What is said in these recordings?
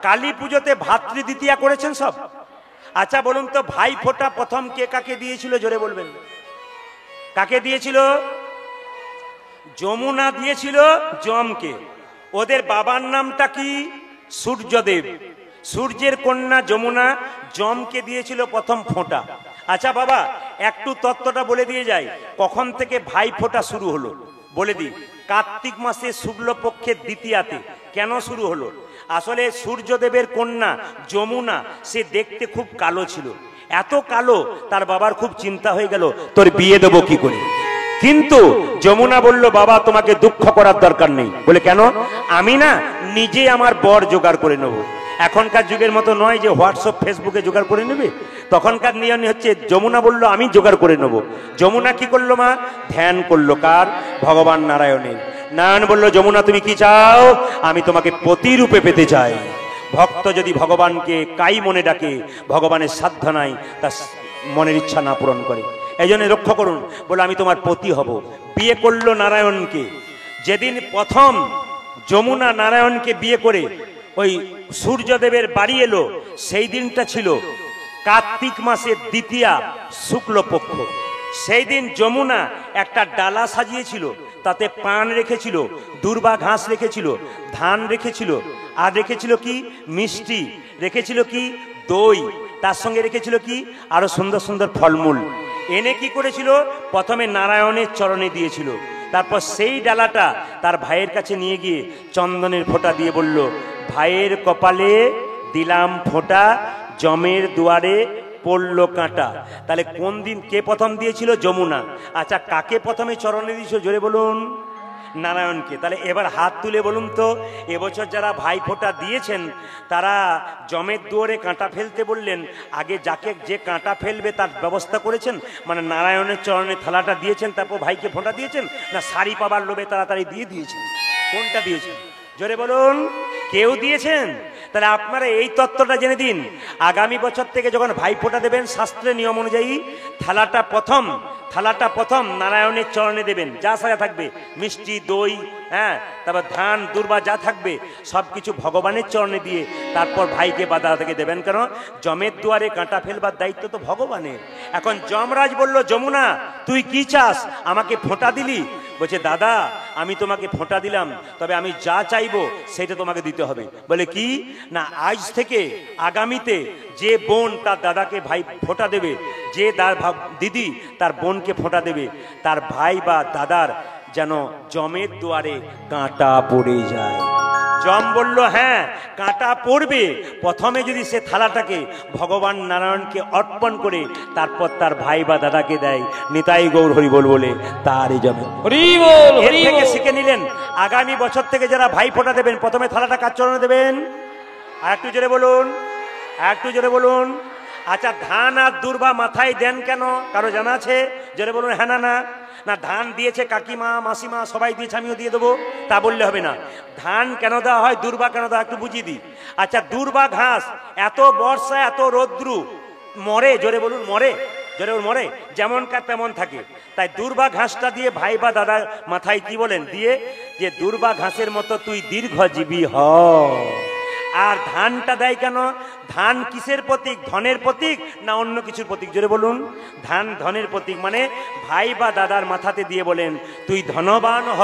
কালী পুজোতে ভাতৃ দ্বিতীয়া করেছেন সব? আচ্ছা বলুন তো, ভাই ফোঁটা প্রথম কে কাকে দিয়েছিল? জোরে বলবেন। কাকে দিয়েছিল? যমুনা দিয়েছিল যমকে। ওদের বাবার নামটা কি? সূর্যদেব। সূর্যের কন্যা যমুনা যমকে দিয়েছিল প্রথম ফোঁটা। আচ্ছা বাবা, একটু তত্ত্বটা বলে দিয়ে যাই, কখন থেকে ভাই ফোঁটা শুরু হলো বলে দিই। কার্তিক মাসে শুক্লপক্ষের দ্বিতীয়াতে। কেন শুরু হলো? আসলে সূর্যদেবের কন্যা যমুনা সে দেখতে খুব কালো ছিল, এত কালো তার বাবার খুব চিন্তা হয়ে গেল তোর বিয়ে দেবো কি করে। কিন্তু যমুনা বলল, বাবা তোমাকে দুঃখ করার দরকার নেই। বলে কেন? আমি না নিজে আমার বর জোগাড় করে নেব। এখনকার যুগের মতো নয় যে হোয়াটসঅ্যাপ ফেসবুকে জোগাড় করে নেবে। তখনকার নিয়ম হচ্ছে যমুনা বলল আমি জোগাড় করে নেব। যমুনা কি করলো মা? ধ্যান করলো। কার? ভগবান নারায়ণের। নারায়ণ বলল, যমুনা তুমি কি চাও? আমি তোমাকে পতিরূপে পেতে চাই। ভক্ত যদি ভগবানকে কাই মনে ডাকে, ভগবানের সাধ্য নাই তার মনের ইচ্ছা না পূরণ করে। এই জন্য লক্ষ্য করুন, বলে আমি তোমার পতি হব। বিয়ে করলো নারায়ণকে। যেদিন প্রথম যমুনা নারায়ণকে বিয়ে করে ওই সূর্যদেবের বাড়ি এলো, সেই দিনটা ছিল কার্তিক মাসের দ্বিতীয়া শুক্লপক্ষ। সেই দিন যমুনা একটা ডালা সাজিয়েছিল, তাতে পান রেখেছিল, দুর্বা ঘাস রেখেছিল, ধান রেখেছিল, আর রেখেছিল কি? মিষ্টি রেখেছিল, কি? দই। তার সঙ্গে রেখেছিল কি? আরো সুন্দর সুন্দর ফলমূল এনে কি করেছিল? প্রথমে নারায়ণের চরণে দিয়েছিল। তারপর সেই ডালাটা তার ভাইয়ের কাছে নিয়ে গিয়ে চন্দনের ফোঁটা দিয়ে বলল, ভাইয়ের কপালে দিলাম ফোঁটা, জমের দুয়ারে পড়লো কাঁটা। তাহলে কোন দিন কে প্রথম দিয়েছিল? যমুনা। আচ্ছা কাকে প্রথমে চরণে দিয়েছিল? জোরে বলুন। নারায়ণকে। তাহলে এবার হাত তুলে বলুন তো, এবছর যারা ভাই ফোঁটা দিয়েছেন তারা জমের দুয়ারে কাঁটা ফেলতে বললেন, আগে যাকে যে কাঁটা ফেলবে তার ব্যবস্থা করেছেন? মানে নারায়ণের চরণে থালাটা দিয়েছেন, তারপর ভাইকে ফোঁটা দিয়েছেন, না শাড়ি পাবার লোভে তাড়াতাড়ি দিয়ে দিয়েছেন? কোনটা দিয়েছেন? জোরে বলুন। কেউ দিয়েছেন? তাহলে আপনারা এই তত্ত্বটা জেনে দিন, আগামী বছর থেকে যখন ভাই ফোঁটা দেবেন শাস্ত্রের নিয়ম অনুযায়ী থালাটা প্রথম নারায়ণের চরণে দেবেন। যা সাজা থাকবে, মিষ্টি, দই, হ্যাঁ, তারপর ধান, দুর্বা যা থাকবে সবকিছু ভগবানের চরণে দিয়ে তারপর ভাইকে বাধা থেকে দেবেন। কেন? জমের দুয়ারে কাঁটা ফেলবার দায়িত্ব তো ভগবানের। এখন যমরাজ বলল, যমুনা তুই কি চাস? আমাকে ফোঁটা দিলি। বলছে, দাদা আমি তোমাকে ফোঁটা দিলাম, তবে আমি যা চাইবো সেটা তোমাকে দিতে হবে। বলে কি? না আজ থেকে আগামীতে যে বোন তার দাদাকে ভাই ফোঁটা দেবে, যে দিদি তার বোনকে ফোঁটা দেবে, তার ভাই বা দাদার যেন জমের দুয়ারে কাঁটা পড়ে যায়। যম বলল, হ্যাঁ কাঁটা পড়বে। প্রথমে যদি সে থালাটাকে ভগবান নারায়ণকে অর্পণ করে তারপর তার ভাই বা দাদাকে দেয়, নিতাই গৌর হরি বল বলে তারই জমে হরি বল। এর থেকে শিখে নিলেন, আগামী বছর থেকে যারা ভাই ফোঁটা দেবেন প্রথমে থালাটা কার চরণে দেবেন? আর একটু জোরে বলুন, একটু জোরে বলুন। আচ্ছা ধান আর দুর্বা মাথায় দেন কেন? কারো জানা আছে? জোরে বলুন হ্যাঁ না না। না ধান দিয়েছে কাকিমা, মাসিমা, সবাই দিয়েছে, আমিও দিয়ে দেবো, তা বললে হবে না। ধান কেন দেওয়া হয়, দুর্বা কেন দেওয়া, একটু বুঝিয়ে দিই। আচ্ছা দুর্বা ঘাস এত বর্ষা এত রৌদ্রু মরে, জোরে বলুন মরে, জোরে বলুন মরে, যেমনকার তেমন থাকে। তাই দুর্বা ঘাসটা দিয়ে ভাই বা দাদা মাথায় কি বলেন? দিয়ে যে দুর্বা ঘাসের মতো তুই দীর্ঘজীবী হ। আর ধানটা দেয় কেন? ধান কিসের প্রতীক? ধনের প্রতীক না অন্য কিছুর প্রতীক? জোরে বলুন। ধান ধনের প্রতীক, মানে ভাই বা দাদার মাথাতে দিয়ে বলেন তুই ধনবান হ,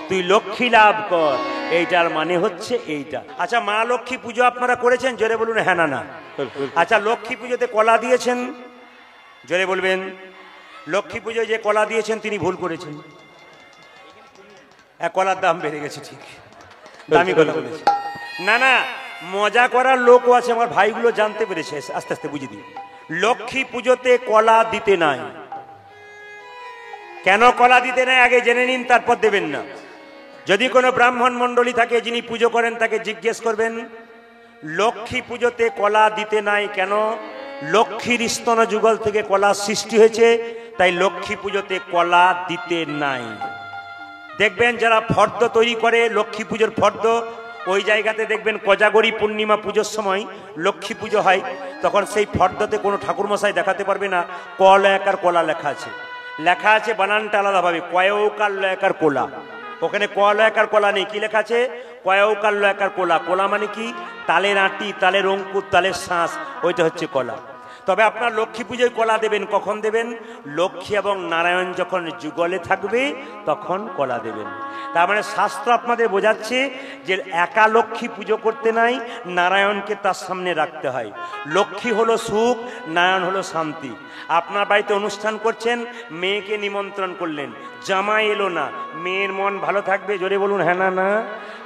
তুই লক্ষ্মী লাভ কর। এইটার মানে হচ্ছে এইটা। আচ্ছা মা লক্ষ্মী পুজো আপনারা করেছেন? জোরে বলুন হ্যাঁ না না। আচ্ছা লক্ষ্মী পুজোতে কলা দিয়েছেন? জোরে বলবেন। লক্ষ্মী পুজোয় যে কলা দিয়েছেন তিনি ভুল করেছেন। কলার দাম বেড়ে গেছে, ঠিক দামি কলা বলেছে। না না, মজা করার লোকও আছে, আমার ভাইগুলো জানতে পেরেছে, আস্তে আস্তে বুঝিয়ে দিই। লক্ষ্মী পুজোতে কলা দিতে নাই। কেন কলা দিতে নাই আগে জেনে নিন, তারপর দেবেন না। যদি কোনো ব্রাহ্মণ মণ্ডলী থাকে যিনি পুজো করেন তাকে জিজ্ঞেস করবেন লক্ষ্মী পুজোতে কলা দিতে নাই কেন? লক্ষ্মীর স্তন যুগল থেকে কলা সৃষ্টি হয়েছে, তাই লক্ষ্মী পুজোতে কলা দিতে নাই। দেখবেন যারা ফর্দ তৈরি করে লক্ষ্মী পুজোর ফর্দ, ওই জায়গাতে দেখবেন কোজাগরী পূর্ণিমা পুজোর সময় লক্ষ্মী পুজো হয়, তখন সেই ফর্দতে কোনো ঠাকুরমশাই দেখাতে পারবে না কলা একার কলা লেখা আছে। লেখা আছে বানানটা আলাদাভাবে, কয়কার লয়কার কোলা। ওখানে ক লয়কার কলা নেই, কি লেখা আছে? কয়কার লয়কার কোলা। কোলা মানে কি? তালের আঁটি, তালের অঙ্কুর, তালের শাঁস, ওইটা হচ্ছে কলা। তবে আপনার লক্ষ্মী পুজোয় কলা দেবেন কখন দেবেন? লক্ষ্মী এবং নারায়ণ যখন যুগলে থাকবে তখন কলা দেবেন। তার মানে শাস্ত্র আপনাদের বোঝাচ্ছে যে একা লক্ষ্মী পুজো করতে নাই, নারায়ণকে তার সামনে রাখতে হয়। লক্ষ্মী হলো সুখ, নারায়ণ হলো শান্তি। আপনার বাড়িতে অনুষ্ঠান করছেন, মেয়েকে নিমন্ত্রণ করলেন, জামাই এলো না, মেয়ের মন ভালো থাকবে? জোরে বলুন হ্যাঁ না না।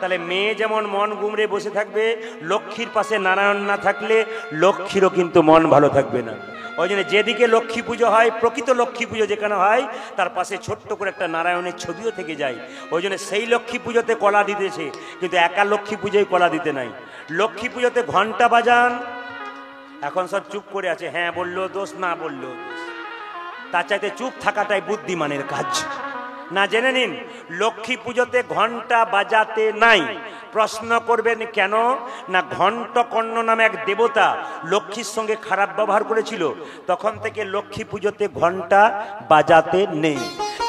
তাহলে মেয়ে যেমন মন গুমড়ে বসে থাকবে, লক্ষ্মীর পাশে নারায়ণ না থাকলে লক্ষ্মীরও কিন্তু মন ভালো থাকবে না। ওই জন্য যেদিকে লক্ষ্মী পুজো হয়, প্রকৃত লক্ষ্মী পুজো যেখানে হয়, তার পাশে ছোট্ট করে একটা নারায়ণের ছবিও থেকে যায়। ওই জন্য সেই লক্ষ্মী পুজোতে কলা দিতেছে, কিন্তু একা লক্ষ্মী পুজোয় কলা দিতে নাই। লক্ষ্মী পুজোতে ঘন্টা বাজান, এখন সব চুপ করে আছে, হ্যাঁ বললো দোষ, না বললো দোষ। তার চাইতে চুপ থাকাটাই বুদ্ধিমানের কাজ। না, জেনে নিন, লক্ষ্মী পুজোতে ঘন্টা বাজাতে নাই। প্রশ্ন করবেন কেন? না, ঘণ্টকর্ণ নামে এক দেবতা লক্ষ্মীর সঙ্গে খারাপ ব্যবহার করেছিল, তখন থেকে লক্ষ্মী পুজোতে ঘন্টা বাজাতে নেই।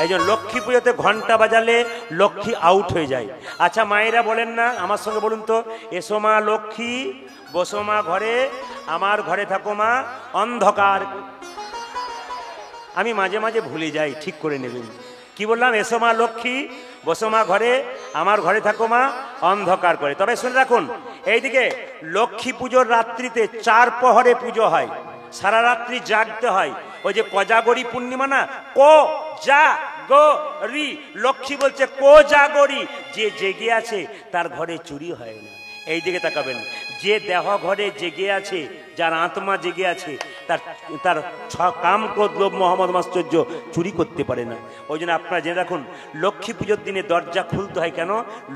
এই জন্য লক্ষ্মী পুজোতে ঘন্টা বাজালে লক্ষ্মী আউট হয়ে যায়। আচ্ছা মায়েরা বলেন না, আমার সঙ্গে বলুন তো, এসো মা লক্ষ্মী, বসো মা ঘরে, আমার ঘরে থাকো মা অন্ধকার। আমি মাঝে মাঝে ভুলে যাই, ঠিক করে নেবেন। কি বললাম? এসো মা লক্ষ্মী, বসো মা ঘরে, আমার ঘরে থাকো মা অন্ধকার করে। তবে শুনে রাখুন, এইদিকে লক্ষ্মী পুজোর রাত্রিতে 4 প্রহরে পুজো হয়, সারা রাত্রি জাগতে হয়। ওই যে কোজাগরী পূর্ণিমা না, কোজাগরী, লক্ষ্মী বলছে কোজাগরী, যে জেগে আছে তার ঘরে চুরি হয় না। এই দিকে তাকাবেন, যে দেহ ঘরে জেগে আছে, যার আত্মা জেগে আছে, তার কাম ক্রোধ লোভ মোহ মাৎসর্য চুরি করতে পারে না। ওই জন্য আপনারা জেনে রাখুন, লক্ষ্মী পুজোর দিনে দরজা খুলতে হয় কেন?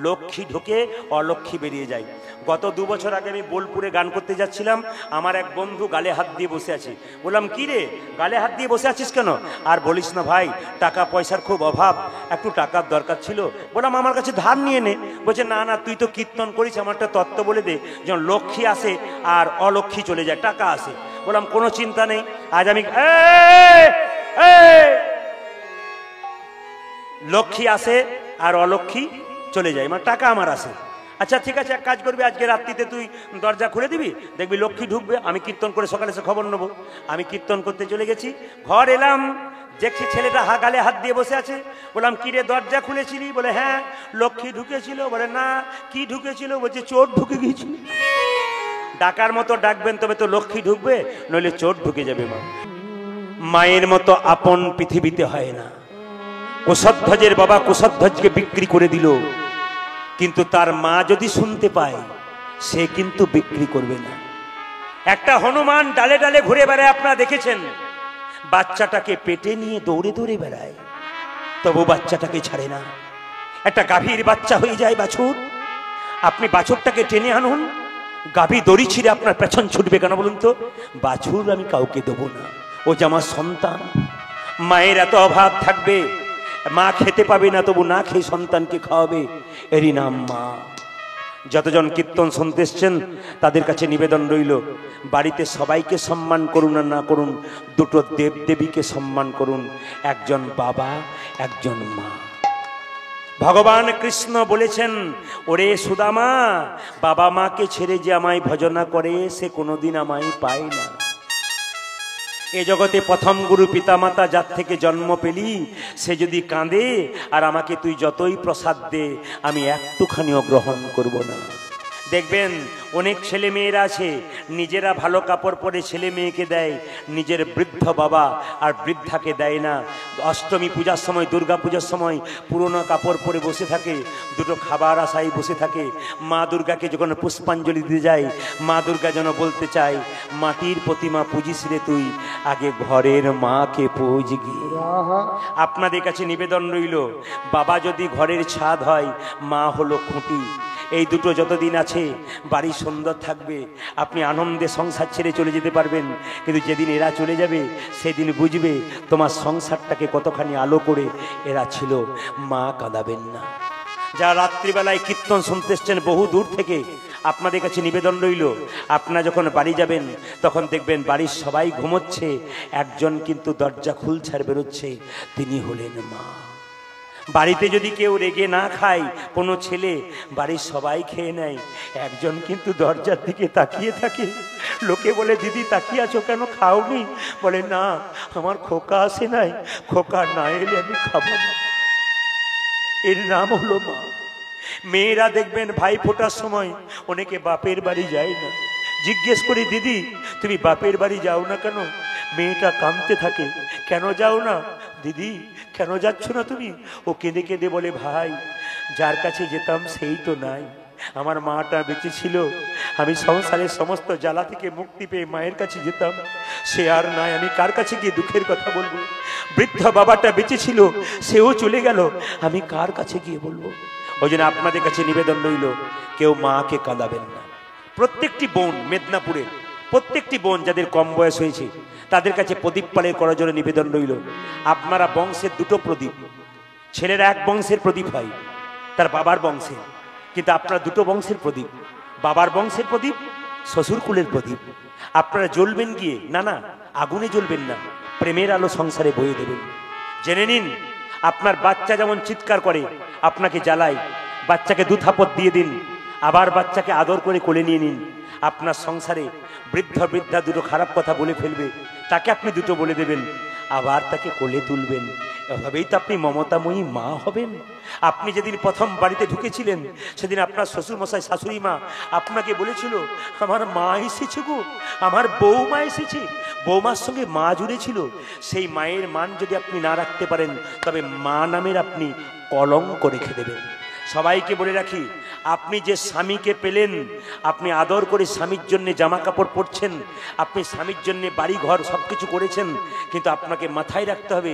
লক্ষ্মী ঢোকে, অলক্ষ্মী বেরিয়ে যায়। গত 2 বছর আগে আমি বোলপুরে গান করতে যাচ্ছিলাম, আমার এক বন্ধু গালে হাত দিয়ে বসে আছে। বললাম কি রে, গালে হাত দিয়ে বসে আছিস কেন? আর বলিস না ভাই, টাকা পয়সার খুব অভাব, একটু টাকার দরকার ছিল। বললাম আমার কাছে ধার নিয়ে নে। বলছে না না, তুই তো কীর্তন করিস, আমার একটা তত্ত্ব বলে দে, যেন লক্ষ্মী আসে আর অলক্ষ্মী চলে যায়, টাকা আসে। বললাম কোনো চিন্তা নেই, আজ আমি লক্ষ্মী আসে আর অলক্ষ্মী চলে যায়, মানে টাকা আমার আসে। আচ্ছা ঠিক আছে, এক কাজ করবি, আজকে রাত্রিতে তুই দরজা খুলে দিবি, দেখবি লক্ষ্মী ঢুকবে, আমি কীর্তন করে সকালে এসে খবর নেবো। আমি কীর্তন করতে চলে গেছি, ঘর এলাম, দেখছি ছেলেটা গালে হাত দিয়ে বসে আছে। বললাম কি রে, দরজা খুলেছিলি? বলে হ্যাঁ। লক্ষ্মী ঢুকেছিল? বলে না। কি ঢুকেছিল? বলছে চোর ঢুকে গিয়েছিল। ডাকার মতো ডাকবেন তবে তো লক্ষ্মী ঢুকবে, নইলে চোর ঢুকে যাবে। মা মায়ের মতো আপন পৃথিবীতে হয় না। কুশধ্বজের বাবা কুশধ্বজকে বিক্রি করে দিল, কিন্তু তার মা যদি শুনতে পায়, সে কিন্তু বিক্রি করবে না। একটা হনুমান ডালে ডালে ঘুরে বেড়ায়, আপনারা দেখেছেন, বাচ্চাটাকে পেটে নিয়ে দৌড়ে দৌড়ে বেড়ায়, তবু বাচ্চাটাকে ছাড়ে না। একটা গাভীর বাচ্চা হয়ে যায় বাছুর, আপনি বাছুরটাকে টেনে আনুন, গাভী দড়ি ছিঁড়ে আপনার পেছন ছুটবে কেন বলুন তো? বাছুর আমি কাউকে দেবো না, ও যে আমার সন্তান। মায়ের এত অভাব থাকবে, মা খেতে পাবে না, তবু না খেয়ে সন্তানকে খাওয়াবে, এরই নাম মা। যতজন কীর্তন শুনতে এসছেন তাদের কাছে নিবেদন রইল, বাড়িতে সবাইকে সম্মান করুন আর না করুন, দুটো দেবদেবীকে সম্মান করুন, একজন বাবা, একজন মা। ভগবান কৃষ্ণ বলেছেন, ওরে সুদামা, বাবা মাকে ছেড়ে যে আমায় ভজনা করে, সে কোনোদিন আমায় পায় না। এ জগতে প্রথম গুরু পিতামাতা যার থেকে জন্ম পেলি, সে যদি কাঁদে আর আমাকে তুই যতই প্রসাদ দে, আমি একটুখানিও গ্রহণ করব না। দেখবেন অনেক ছেলে মেয়েরা আছে, নিজেরা ভালো কাপড় পরে ছেলে মেয়েকে দেয়, নিজের বৃদ্ধ বাবা আর বৃদ্ধাকে দেয় না। অষ্টমী পূজার সময়, দুর্গা পূজার সময় পুরনো কাপড় পরে বসে থাকে, দুটো খাবার আশায় বসে থাকে। মা দুর্গাকে যখন পুষ্পাঞ্জলি দিতে যায়, মা দুর্গা যেন বলতে চায়, মাটির প্রতিমা পুজিস রে তুই, আগে ঘরের মাকে পূজ গিয়ে। আপনাদের কাছে নিবেদন রইল, বাবা যদি ঘরের ছাদ হয়, মা হলো খুঁটি। এই দুটো যতদিন আছে বাড়ি সুন্দর থাকবে, আপনি আনন্দে সংসার ছেড়ে চলে যেতে পারবেন। কিন্তু যেদিন এরা চলে যাবে, সেদিন বুঝবে তোমার সংসারটাকে কতখানি আলো করে এরা ছিল। মা কাঁদাবেন না। যারা রাত্রিবেলায় কীর্তন শুনতে এসছেন বহু দূর থেকে, আপনাদের কাছে নিবেদন রইল, আপনারা যখন বাড়ি যাবেন তখন দেখবেন বাড়ির সবাই ঘুমোচ্ছে, একজন কিন্তু দরজা খুলছে আর বেরোচ্ছে, তিনি হলেন মা। বাড়িতে যদি কেউ রেগে না খায়, কোনো ছেলে, বাড়ির সবাই খেয়ে নেয়, একজন কিন্তু দরজার দিকে তাকিয়ে থাকে। লোকে বলে, দিদি তাকিয়ে আছো কেন, খাওনি? বলে, না, আমার খোকা আসে নাই, খোকা না এলে আমি খাবো না। এর নাম হলো মা। মেয়েরা দেখবেন ভাই ফোটার সময় অনেকে বাপের বাড়ি যায় না। জিজ্ঞেস করি, দিদি তুমি বাপের বাড়ি যাও না কেন? মেয়েটা কাঁদতে থাকে, কেন যাও না? দিদি কেন যাচ্ছ না তুমি? ও কেঁদে কেঁদে বলে, ভাই যার কাছে যেতাম সেই তো নাই। আমার মাটা বেঁচে ছিল, আমি সংসারের সমস্ত জ্বালা থেকে মুক্তি পেয়ে মায়ের কাছে যেতাম, সে আর নাই, আমি কার কাছে গিয়ে দুঃখের কথা বলবো? বৃদ্ধ বাবাটা বেঁচে ছিল, সেও চলে গেল, আমি কার কাছে গিয়ে বলবো? ওই জন্য আপনাদের কাছে নিবেদন রইল, কেউ মাকে কাঁদাবেন না। প্রত্যেকটি বোন, মেদিনীপুরের প্রত্যেকটি বোন যাদের কম বয়স হয়েছে, তাদের কাছে প্রদীপ পালের করার জন্য নিবেদন রইল। আপনারা বংশের দুটো প্রদীপ, ছেলেরা এক বংশের প্রদীপ হয় তার বাবার বংশে, কিন্তু আপনারা দুটো বংশের প্রদীপ, বাবার বংশের প্রদীপ, শ্বশুর কুলের প্রদীপ। আপনারা জ্বলবেন গিয়ে, না না, আগুনে জ্বলবেন না, প্রেমের আলো সংসারে বয়ে দেবেন। জেনে নিন, আপনার বাচ্চা যেমন চিৎকার করে আপনাকে জ্বালায়, বাচ্চাকে 2 থাপড় দিয়ে দিন, আবার বাচ্চাকে আদর করে কোলে নিয়ে নিন। আপনার সংসারে বৃদ্ধ বৃদ্ধা দুটো খারাপ কথা বলে ফেলবে, তাকে আপনি দুটো বলে দেবেন, আবার তাকে কোলে তুলবেন। এভাবেই তো আপনি মমতাময়ী মা হবেন। আপনি যেদিন প্রথম বাড়িতে ঢুকেছিলেন, সেদিন আপনার শ্বশুর মশাই, শাশুড়ি মা আপনাকে বলেছিল, আমার মা এসেছে গো, আমার বৌমা এসেছে। বৌমার সঙ্গে মা জুড়েছিল। সেই মায়ের মান যদি আপনি না রাখতে পারেন, তবে মা নামের আপনি কলঙ্ক রেখে দেবেন। সবাইকে বলে রাখি, আপনি যে স্বামীকে পেলেন, আপনি আদর করে স্বামীর জন্য জামা কাপড় পরছেন, আপনি স্বামীর জন্য বাড়ি ঘর সব কিছু করেছেন, কিন্তু আপনাকে মাথায় রাখতে হবে,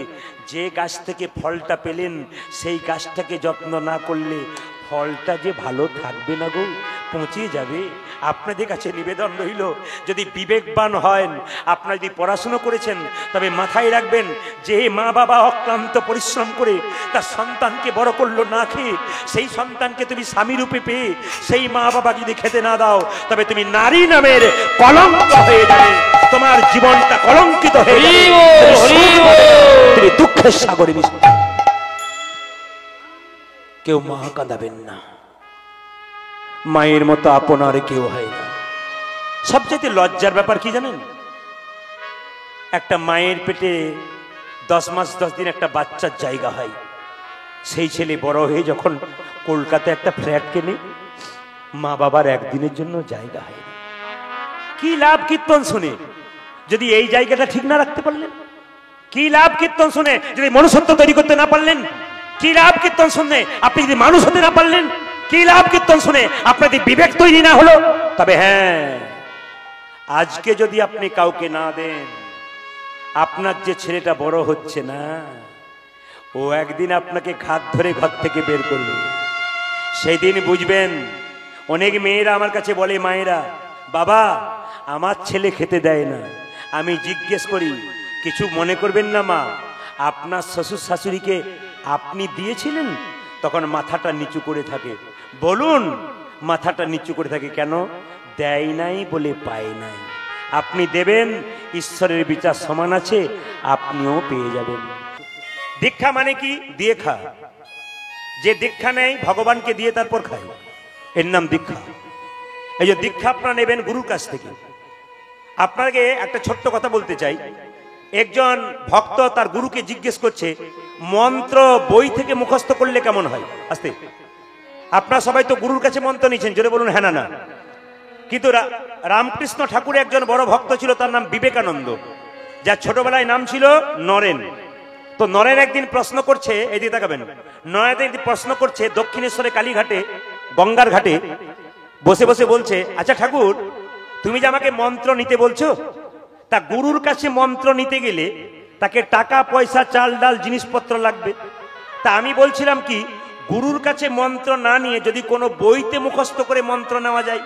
যে গাছ থেকে ফলটা পেলেন সেই গাছটাকে যত্ন না করলে ফলটা যে ভালো থাকবে না গো, পচে যাবে। আপনাদের কাছে নিবেদন রইল, যদি বিবেকবান হয়, আপনারা যদি পড়াশুনো করেছেন, তবে মাথায় রাখবেন, যে মা বাবা অক্লান্ত পরিশ্রম করে তার সন্তানকে বড় করলো না খেয়ে, সেই সন্তানকে তুমি স্বামী রূপে পেয়ে সেই মা বাবা যদি খেতে না দাও, তবে তুমি নারী নামের কলঙ্ক হয়ে যাবে, তোমার জীবনটা কলঙ্কিত হয়ে যাবে, তুমি দুঃখের সাগরে মিশে। কেউ মা কাঁদাবেন না, মায়ের মতো আপনার কেউ হয় না। সবচেয়ে লজ্জার ব্যাপার কি জানেন? একটা মায়ের পেটে 10 মাস 10 দিন একটা বাচ্চার জায়গা হয়, সেই ছেলে বড় হয়ে যখন কলকাতায় একটা ফ্ল্যাট কেনে, মা বাবার একদিনের জন্য জায়গা হয়। কি লাভ কীর্তন শুনে যদি এই জায়গাটা ঠিক না রাখতে পারলেন? কি লাভ কীর্তন শুনে যদি মনুষ্যত্ব তৈরি করতে না পারলেন? কি লাভ কীর্তন শুনে আপনি যদি মানুষ হতে না পারলেন? কি লাভ কীর্তন শুনে আপনাদের বিবেক তৈরি না হলো? তবে হ্যাঁ, আজকে যদি আপনি কাউকে না দেন, আপনার যে ছেলেটা বড় হচ্ছে না, ও একদিন আপনাকে ঘাত ধরে ঘর থেকে বের করবে। সেই দিন বুঝবেন। অনেক মেয়েরা আমার কাছে বলে, মায়েরা, বাবা আমার ছেলে খেতে দেয় না। আমি জিজ্ঞেস করি, কিছু মনে করবেন না মা, আপনার শ্বশুর শাশুড়িকে আপনি দিয়েছিলেন? তখন মাথাটা নিচু করে থাকে। বলুন, মাথাটা নিচু করে থাকে কেন? দেয় নাই বলে পায় নাই। আপনি দেবেন, ঈশ্বরের বিচার সমান আছে, আপনিও পেয়ে যাবেন। দীক্ষা মানে কি? দিয়ে খা। যে দীক্ষা নেয় ভগবানকে দিয়ে তারপর খায়, এর নাম দীক্ষা। এই যে দীক্ষা আপনারা নেবেন গুরুর কাছ থেকে। আপনাকে একটা ছোট্ট কথা বলতে চাই। একজন ভক্ত তার গুরুকে জিজ্ঞেস করছে, মন্ত্র বই থেকে মুখস্থ করলে কেমন হয়? আস্তে, আপনারা সবাই তো গুরুর কাছে মন্ত্র নিয়েছেন, জোরে বলুন হ্যাঁ না না। কিন্তু রামকৃষ্ণ ঠাকুর একজন বড় ভক্ত ছিল, তার নাম বিবেকানন্দ, যার ছোটবেলায় নাম ছিল নরেন। তো নরেন একদিন প্রশ্ন করছে, এদিকে তাকাবেন, নরেন প্রশ্ন করছে দক্ষিণেশ্বরে কালীঘাটে, গঙ্গার ঘাটে বসে বসে বলছে, আচ্ছা ঠাকুর, তুমি যে আমাকে মন্ত্র নিতে বলছো, তা গুরুর কাছে মন্ত্র নিতে গেলে তাকে টাকা পয়সা চাল ডাল জিনিসপত্র লাগবে। তা আমি বলছিলাম কি, গুরুর কাছে মন্ত্র না নিয়ে যদি কোনো বইতে মুখস্থ করে মন্ত্র নেওয়া যায়,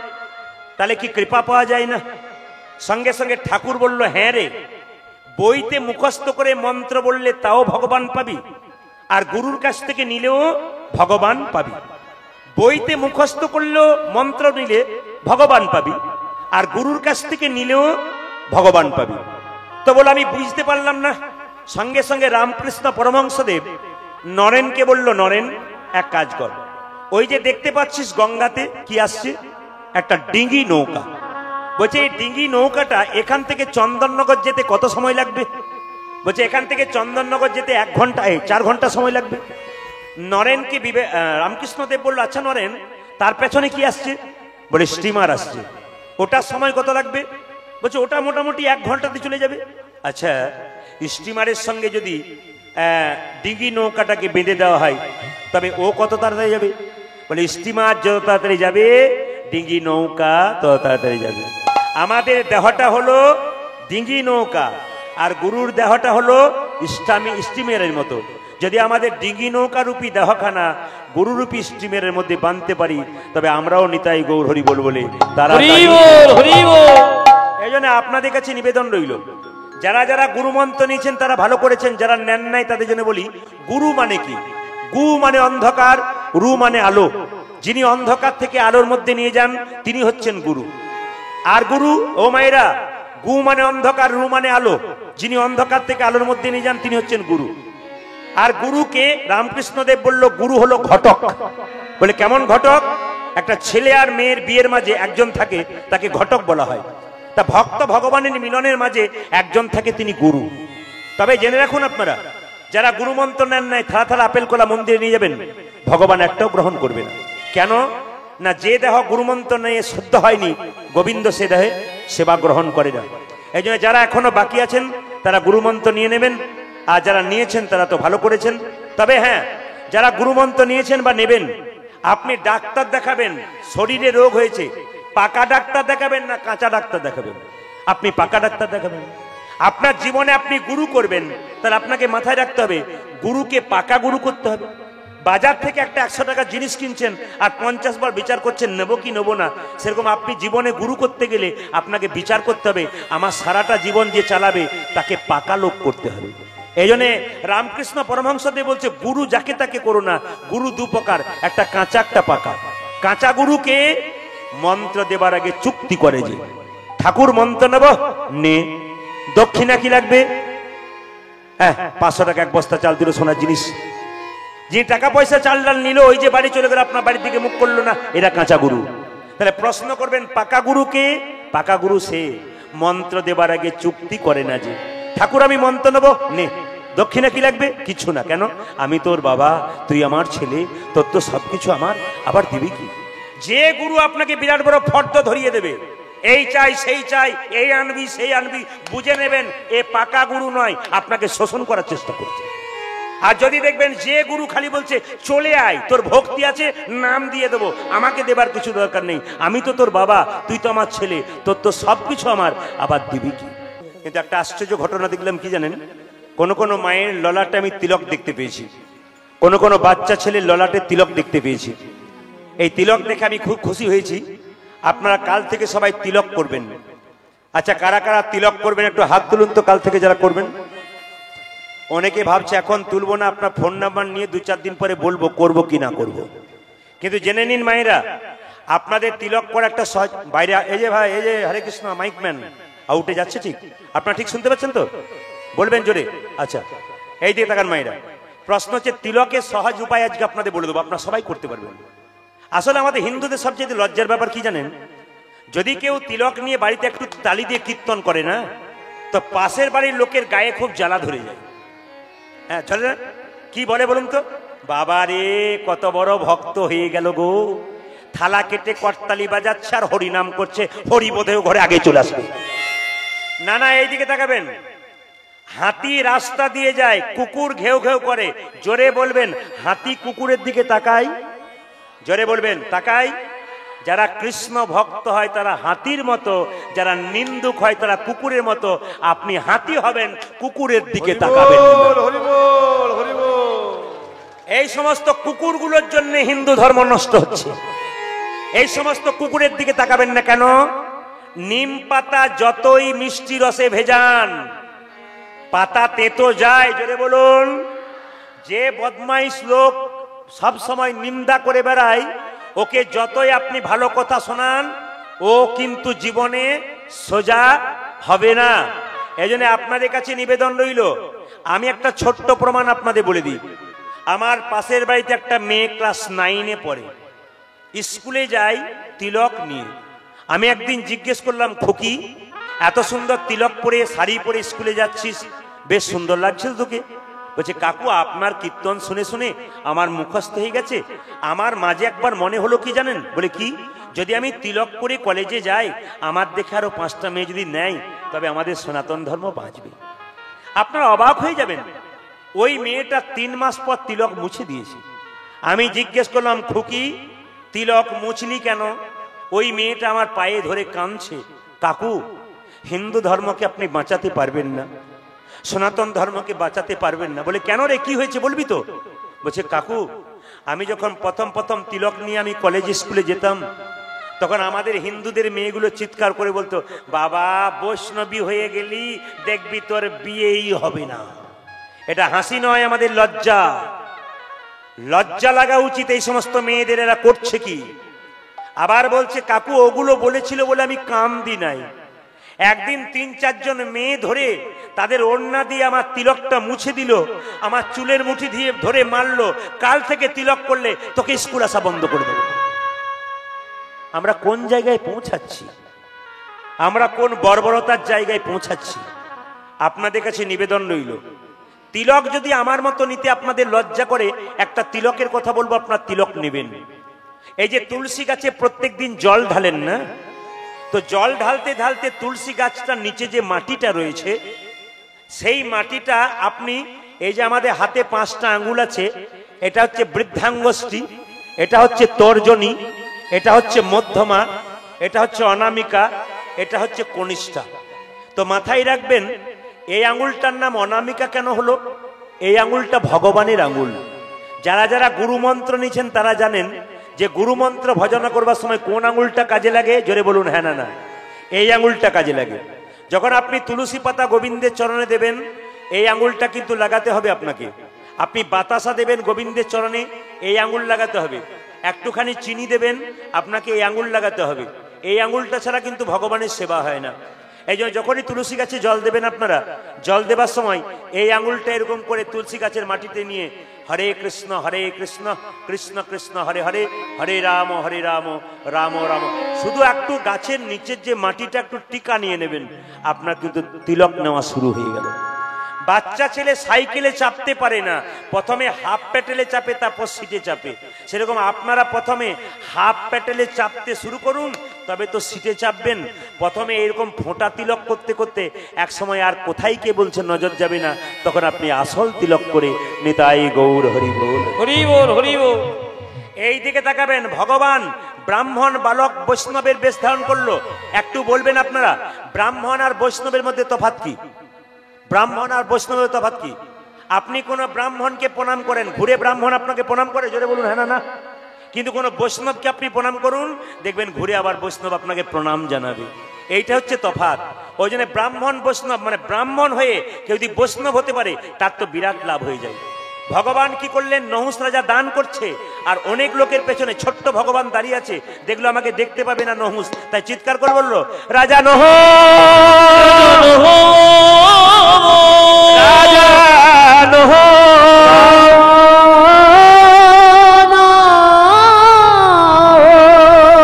তাহলে কি কৃপা পাওয়া যায় না? সঙ্গে সঙ্গে ঠাকুর বলল, হ্যাঁ রে, বইতে মুখস্থ করে মন্ত্র বললে তাও ভগবান পাবি, আর গুরুর কাছ থেকে নিলেও ভগবান পাবি। বইতে মুখস্থ করলেও মন্ত্র নিলে ভগবান পাবি, আর গুরুর কাছ থেকে নিলেও ভগবান পাবি। তো বলে, আমি বুঝতে পারলাম না। সঙ্গে সঙ্গে রামকৃষ্ণ পরমহংসদেব নরেনকে বলল, নরেন এক কাজ কর, ওই যে দেখতে পাচ্ছিস গঙ্গাতে কি আসছে, একটা ডিঙ্গি নৌকা। বলছে এই ডিঙ্গি নৌকাটা এখান থেকে চন্দননগর যেতে কত সময় লাগবে? বলছে এখান থেকে চন্দননগর যেতে 1 ঘন্টা 4 ঘন্টা সময় লাগবে। নরেনকে রামকৃষ্ণদেব বলল, আচ্ছা নরেন, তার পেছনে কি আসছে? বলে স্টিমার আসছে, ওটার সময় কত লাগবে? বলছে ওটা মোটামুটি 1 ঘন্টাতে চলে যাবে। আচ্ছা, স্টিমারের সঙ্গে যদি ডিঙ্গি নৌকাটাকে বেঁধে দেওয়া হয় তবে ও কত তাড়াতাড়ি যাবে? বলে স্টিমার যত তাড়াতাড়ি যাবে ডিঙ্গি নৌকা তত তাড়াতাড়ি যাবে। আমাদের দেহটা হলো ডিঙ্গি নৌকা আর গুরুর দেহটা হলো স্টিমারের মতো। যদি আমাদের ডিঙ্গি নৌকা রূপী দেহখানা গুরুরূপী স্টিমারের মধ্যে বাঁধতে পারি তবে আমরাও নিতাই গৌর হরি বল বলে তারা। এই জন্য আপনাদের কাছে নিবেদন রইল, যারা যারা গুরু মন্ত্র নিয়েছেন তারা ভালো করেছেন, যারা নেন নাই তাদের জন্য বলি, গুরু মানে কি? গু মানে অন্ধকার, রু মানে আলো। যিনি অন্ধকার থেকে আলোর মধ্যে নিয়ে যান তিনি হচ্ছেন গুরু। আর গুরু, ও মায়েরা, গু মানে অন্ধকার, রু মানে আলো। যিনি অন্ধকার থেকে আলোর মধ্যে নিয়ে যান তিনি হচ্ছেন গুরু। আর গুরুকে রামকৃষ্ণদেব বলল, গুরু হলো ঘটক। বলে কেমন ঘটক? একটা ছেলে আর মেয়ের বিয়ের মাঝে একজন থাকে, তাকে ঘটক বলা হয়। তা ভক্ত ভগবানের মিলনের মাঝে একজন থাকে, তিনি গুরু। তবে জেনে রাখুন আপনারা, যারা গুরু মন্ত্র নেন নাই, থালা থালা আপেল কলা মন্দিরে নিয়ে যাবেন, ভগবান একটাও গ্রহণ করবে না। কেন না? যে দেহ গুরুমন্ত্র নিয়ে শুদ্ধ হয়নি, গোবিন্দ সে দেহে সেবা গ্রহণ করে না। এই জন্য যারা এখনো বাকি আছেন তারা গুরুমন্ত্র নিয়ে নেবেন, আর যারা নিয়েছেন তারা তো ভালো করেছেন। তবে হ্যাঁ, যারা গুরুমন্ত্র নিয়েছেন বা নেবেন, আপনি ডাক্তার দেখাবেন, শরীরে রোগ হয়েছে, পাকা ডাক্তার দেখাবেন না কাঁচা ডাক্তার দেখাবেন? আপনি পাকা ডাক্তার দেখাবেন। আপনার জীবনে আপনি গুরু করবেন, তাহলে আপনাকে মাথায় রাখতে হবে গুরুকে পাকা গুরু করতে হবে। বাজার থেকে একটা 100 টাকার জিনিস কিনছেন আর 50 বার বিচার করছেন নেবো কি নেবো না, সেরকম আপনি জীবনে গুরু করতে গেলে আপনাকে বিচার করতে হবে আমার সারাটা জীবন যে চালাবে তাকে পাকা লোক করতে হবে। এই জন্য রামকৃষ্ণ পরমহংসদেব বলছে, গুরু যাকে তাকে করো না, গুরু 2 প্রকার, একটা কাঁচা একটা পাকা। কাঁচা গুরুকে মন্ত্র দেবার আগে চুক্তি করে যে ঠাকুর মন্ত্র নেব নে, দক্ষিণা কি লাগবে? 500 টাকা 1 বস্তা চাল দিল, সোনার জিনিস। যে টাকা পয়সা চাল ডাল নিল, ওই যে বাড়ি চলে গেল, আপনার বাড়ির দিকে মুখ করলো না, এরা কাঁচা গুরু। তাহলে প্রশ্ন করবেন পাকা গুরুকে? পাকা গুরু সে মন্ত্র দেবার আগে চুক্তি করে না যে ঠাকুর আমি মন্ত্র নেব নে, দক্ষিণা কি লাগবে? কিছু না। কেন? আমি তোর বাবা, তুই আমার ছেলে, তোর তো সবকিছু আমার, আবার দিবি কি? যে গুরু আপনাকে বিরাট বড় ফর্দ ধরিয়ে দেবে, এই চাই সেই চাই, এই আনবি সেই আনবি, বুঝে নেবেন এ পাকা গুরু নয়, আপনাকে শোষণ করার চেষ্টা করছে। আর যদি দেখবেন যে গুরু খালি বলছে চলে আয়, তোর ভক্তি আছে, নাম দিয়ে দেবো, আমাকে দেবার কিছু দরকার নেই, আমি তো তোর বাবা, তুই তো আমার ছেলে, তোর তো সবকিছু আমার, আবার দিবি কি? কিন্তু একটা আশ্চর্য ঘটনা দেখলাম, কি জানেন? কোন কোন মায়ের ললাটে আমি তিলক দেখতে পেয়েছি, কোন কোন বাচ্চা ছেলের ললাটে তিলক দেখতে পেয়েছি। এই তিলক দেখে আমি খুব খুশি হয়েছি। আপনারা কাল থেকে সবাই তিলক করবেন। আচ্ছা, কারা কারা তিলক করবেন একটু হাত তুলুন তো, কাল থেকে যারা করবেন। অনেকে ভাবছে এখন তুলবো না, আপনার ফোন নাম্বার নিয়ে 2-4 দিন পরে বলবো করবো কি না করবো। কিন্তু জেনে নিন মায়েরা, আপনাদের তিলক করা একটা সহজ। বাইরে এই যে ভাই, এই যে হরে কৃষ্ণ মাইকম্যান আউটে যাচ্ছে, ঠিক আপনারা ঠিক শুনতে পাচ্ছেন তো? বলবেন জোরে। আচ্ছা, এই দিকে তাকান মায়েরা। প্রশ্ন হচ্ছে তিলকের সহজ উপায় আজকে আপনাদের বলে দেবো, আপনারা সবাই করতে পারবেন। আসলে আমাদের হিন্দুদের সবচেয়ে লজ্জার ব্যাপার কি জানেন? যদি কেউ তিলক নিয়ে বাড়িতে একটু তালি দিয়ে কীর্তন করে না, তো পাশের বাড়ির লোকের গায়ে খুব জ্বালা ধরে যায়। হ্যাঁ, চলে কি বলে বলুন তো? বাবা রে, কত বড় ভক্ত হয়ে গেল গো, থালা কেটে করতালি বাজাচ্ছে আর হরিনাম করছে, হরি বোধেও ঘরে আগে চলে আসবে। না না, এইদিকে তাকাবেন। হাতি রাস্তা দিয়ে যায়, কুকুর ঘেউ ঘেউ করে, জোরে বলবেন হাতি কুকুরের দিকে তাকায়, জোরে বলবেন তাকায়। যারা কৃষ্ণ ভক্ত হয় তারা হাতির মতো, যারা নিন্দুক হয় তারা কুকুরের মতো। আপনি হাতি হবেন, কুকুরের দিকে তাকাবেন। এই সমস্ত কুকুরগুলোর জন্য হিন্দু ধর্ম নষ্ট হচ্ছে। এই সমস্ত কুকুরের দিকে তাকাবেন না। কেন? নিম পাতা যতই মিষ্টি রসে ভেজান, পাতা তেতো যায়। জোরে বলুন। যে বদমাইশ লোক সব সময় নিন্দা করে বেড়ায়, ওকে যতই আপনি ভালো কথা শোনান, ও কিন্তু জীবনে সোজা হবে না। এই জন্য আপনাদের কাছে নিবেদন রইল, আমি একটা ছোট্ট প্রমাণ আপনাদের বলে দিই। আমার পাশের বাড়িতে একটা মেয়ে ক্লাস 9-এ পড়ে, স্কুলে যায় তিলক নিয়ে। আমি একদিন জিজ্ঞেস করলাম, খুকি এত সুন্দর তিলক পরে শাড়ি পরে স্কুলে যাচ্ছিস, বেশ সুন্দর লাগছিল তোকে। বলছে, কাকু আপনার কীর্তন শুনে শুনে আমার মুখস্থ হয়ে গেছে। আমার মাঝে একবার মনে হলো কি জানেন? বলে কি? যদি আমি তিলক পরে কলেজে যাই, আমার দেখে আরো 5টা মেয়ে যদি নেয়, তবে আমাদের সনাতন ধর্ম বাঁচবে। আপনারা অবাক হয়ে যাবেন, ওই মেয়েটা 3 মাস পর তিলক মুছে দিয়েছে। আমি জিজ্ঞেস করলাম, খুকি তিলক মুছলি কেন? ওই মেয়েটা আমার পায়ে ধরে কাঁদছে, কাকু হিন্দু ধর্মকে আপনি বাঁচাতে পারবেন না, সনাতন ধর্মকে বাঁচাতে পারবেন না। বলে, কেন রে, কি হয়েছে বলবি তো? বলছে, কাকু আমি যখন প্রথম তিলক নিয়ে আমি কলেজ স্কুলে যেতাম, তখন আমাদের হিন্দুদের মেয়েগুলো চিৎকার করে বলতো, বাবা বৈষ্ণবী হয়ে গেলি দেখবি তোর বিয়েই হবে না। এটা হাসি নয়, আমাদের লজ্জা। লজ্জা লাগা উচিত এই সমস্ত মেয়েদের, এরা করছে কি। আবার বলছে, কাকু ওগুলো বলেছিল বলে আমি কান্দি নাই। একদিন 3-4 জন মেয়ে ধরে তাদের ওড়না দিয়ে আমার তিলকটা মুছে দিল, আমার চুলের মুঠি দিয়ে ধরে মারলো, কাল থেকে তিলক করলে তোকে স্কুল আসা বন্ধ করে দেবো। আমরা কোন জায়গায় পৌঁছাচ্ছি? আমরা কোন বর্বরতার জায়গায় পৌঁছাচ্ছি? আপনাদের কাছে নিবেদন রইল, তিলক যদি আমার মতো নিতে আপনাদের লজ্জা করে, একটা তিলকের কথা বলবো, আপনার তিলক নেবেন। এই যে তুলসী গাছে প্রত্যেকদিন জল ঢালেন না, তো জল ঢালতে ঢালতে তুলসী গাছটার নিচে যে মাটিটা রয়েছে, সেই মাটিটা আপনি, এই যে আমাদের হাতে 5টা আঙ্গুল আছে, এটা হচ্ছে বৃদ্ধাঙ্গুষ্ঠী, এটা হচ্ছে তর্জনী, এটা হচ্ছে মধ্যমা, এটা হচ্ছে অনামিকা, এটা হচ্ছে কনিষ্ঠা। তো মাথায় রাখবেন, এই আঙ্গুলটার নাম অনামিকা কেন হলো? এই আঙ্গুলটা ভগবানের আঙ্গুল। যারা যারা গুরুমন্ত্র নিয়েছেন তারা জানেন যে গুরুমন্ত্র ভজনা করবার সময় কোন আঙ্গুলটা কাজে লাগে? জোরে বলুন হ্যাঁ না না। এই আঙ্গুলটা কাজে লাগে। যখন আপনি তুলসী পাতা গোবিন্দের চরণে দেবেন, এই আঙ্গুলটা কিন্তু লাগাতে হবে আপনাকে। আপনি বাতাসা দেবেন গোবিন্দের চরণে, এই আঙ্গুল লাগাতে হবে। একটুখানি চিনি দেবেন, আপনাকে এই আঙ্গুল লাগাতে হবে। এই আঙ্গুলটা ছাড়া কিন্তু ভগবানের সেবা হয় না। এই জন্য যখনই তুলসী গাছে জল দেবেন, আপনারা জল দেবার সময় এই আঙ্গুলটা এরকম করে তুলসী গাছের মাটিতে নিয়ে হরে কৃষ্ণ কৃষ্ণ কৃষ্ণ হরে হরে, হরে রাম রাম রাম, শুধু একটু গাছের নিচের যে মাটিটা একটু টিকা নিয়ে নেবেন, আপনার কিন্তু তিলক নেওয়া শুরু হয়ে গেল। বাচ্চা ছেলে সাইকেলে চাপতে পারে না, প্রথমে হাফ প্যাটেলে চাপে, তারপর সিটে চাপে। সেরকম আপনারা প্রথমে হাফ প্যাটেলে চাপতে শুরু করুন, তবে তো সিটে চাপবেন। প্রথমে এরকম ফোঁটা তিলক করতে করতে এক সময় আর কোথায় কে বলছে নজর যাবে না, তখন আপনি আসল তিলক করে নিতাই গৌর হরি বল, হরি বল, হরি বল। এই দিকে তাকাবেন, ভগবান ব্রাহ্মণ বালক বৈষ্ণবের বেশ ধারণ করলো। একটু বলবেন আপনারা, ব্রাহ্মণ আর বৈষ্ণবের মধ্যে তফাৎ কি? ব্রাহ্মণ আর বৈষ্ণবের তফাৎ কি? আপনি কোন ব্রাহ্মণকে প্রণাম করেন, ঘুরে ব্রাহ্মণ আপনাকে প্রণাম করে, জোরে বলুন হ্যাঁ না না। কিন্তু কোন বৈষ্ণবকে আপনি প্রণাম করুন, দেখবেন ঘুরে আবার বৈষ্ণব আপনাকে প্রণাম জানাবে। এইটা হচ্ছে তফাৎ। ওই জন্য ব্রাহ্মণ বৈষ্ণব, মানে ব্রাহ্মণ হয়ে কেউ যদি বৈষ্ণব হতে পারে, তার তো বিরাট লাভ হয়ে যায়। ভগবান কি করলেন? নহুষ রাজা দান করছে, আর অনেক লোকের পেছনে ছোট্ট ভগবান দাঁড়িয়ে আছে, দেখলো আমাকে দেখতে পাবে না নহুষ, তাই চিৎকার করে বললো, রাজা নহুষ, রাজা নহুষ।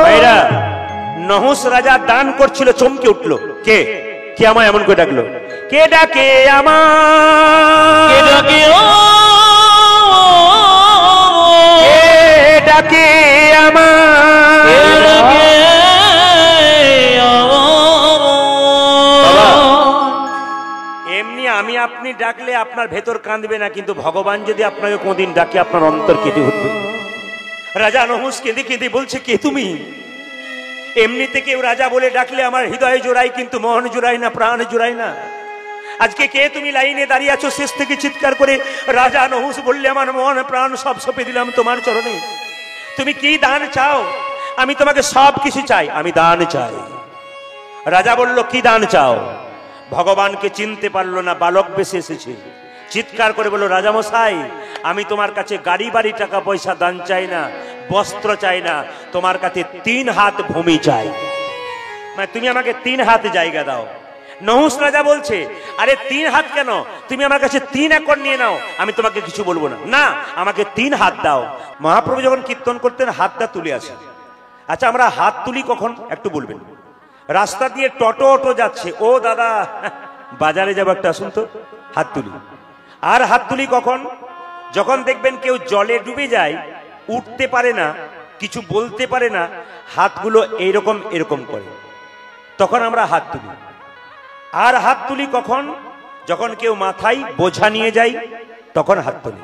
ভাইরা, নহুষ রাজা দান করছিল, চমকে উঠলো, কে কে আমায় এমন করে ডাকলো? কে ডাকে আমায়? কে ডাকে ডাকে এমনি আমি আপনি ডাকলে আপনার ভেতর কাঁদবে না, কিন্তু ভগবান যদি আপনাকে কোনদিন ডাকে, আপনার অন্তর কেঁদে উঠবে। রাজা নহুষ কেঁদে কেঁদে বলছে, কে তুমি? এমনিতে কেউ রাজা বলে ডাকলে আমার হৃদয় জোড়াই, কিন্তু মন জোড়াই না, প্রাণ জোড়াই না। আজকে কে তুমি লাইনে দাঁড়িয়ে আছো, শেষ থেকে চিৎকার করে রাজা নহুষ বললে, আমার মন প্রাণ সব সঁপে দিলাম তোমার চরণে। তুমি কি দান চাও? আমি তোমাকে সব কিছু চাই, আমি দান চাই। রাজা বলল, কি দান চাও? ভগবানকে চিনতে পারলো না, বালক বেশে এসেছে। চিৎকার করে বলল, রাজামশাই আমি তোমার কাছে গাড়ি বাড়ি টাকা পয়সা দান চাই না, বস্ত্র চাই না, তোমার কাছে 3 হাত ভূমি চাই। মানে তুমি আমাকে 3 হাত জায়গা দাও। নহুষ রাজা বলছে, আরে 3 হাত কেন? তুমি আমার কাছে 3 একর নিয়ে নাও, আমি তোমাকে কিছু বলবো না। না, আমাকে 3 হাত দাও। মহাপ্রভু যখন কীর্তন করতেন হাতটা তুলে আসে। আচ্ছা, আমরা হাত তুলি কখন একটু বলবেন? রাস্তা দিয়ে টোটো অটো যাচ্ছে, ও দাদা বাজারে যাবো একটা, আসুন তো, হাত তুলি। আর হাত তুলি কখন? যখন দেখবেন কেউ জলে ডুবে যায়, উঠতে পারে না, কিছু বলতে পারে না, হাতগুলো এইরকম এরকম করে, তখন আমরা হাত তুলি। আর হাত তুলি কখন? যখন কেউ মাথায় বোঝা নিয়ে যায়, তখন হাত তুলি।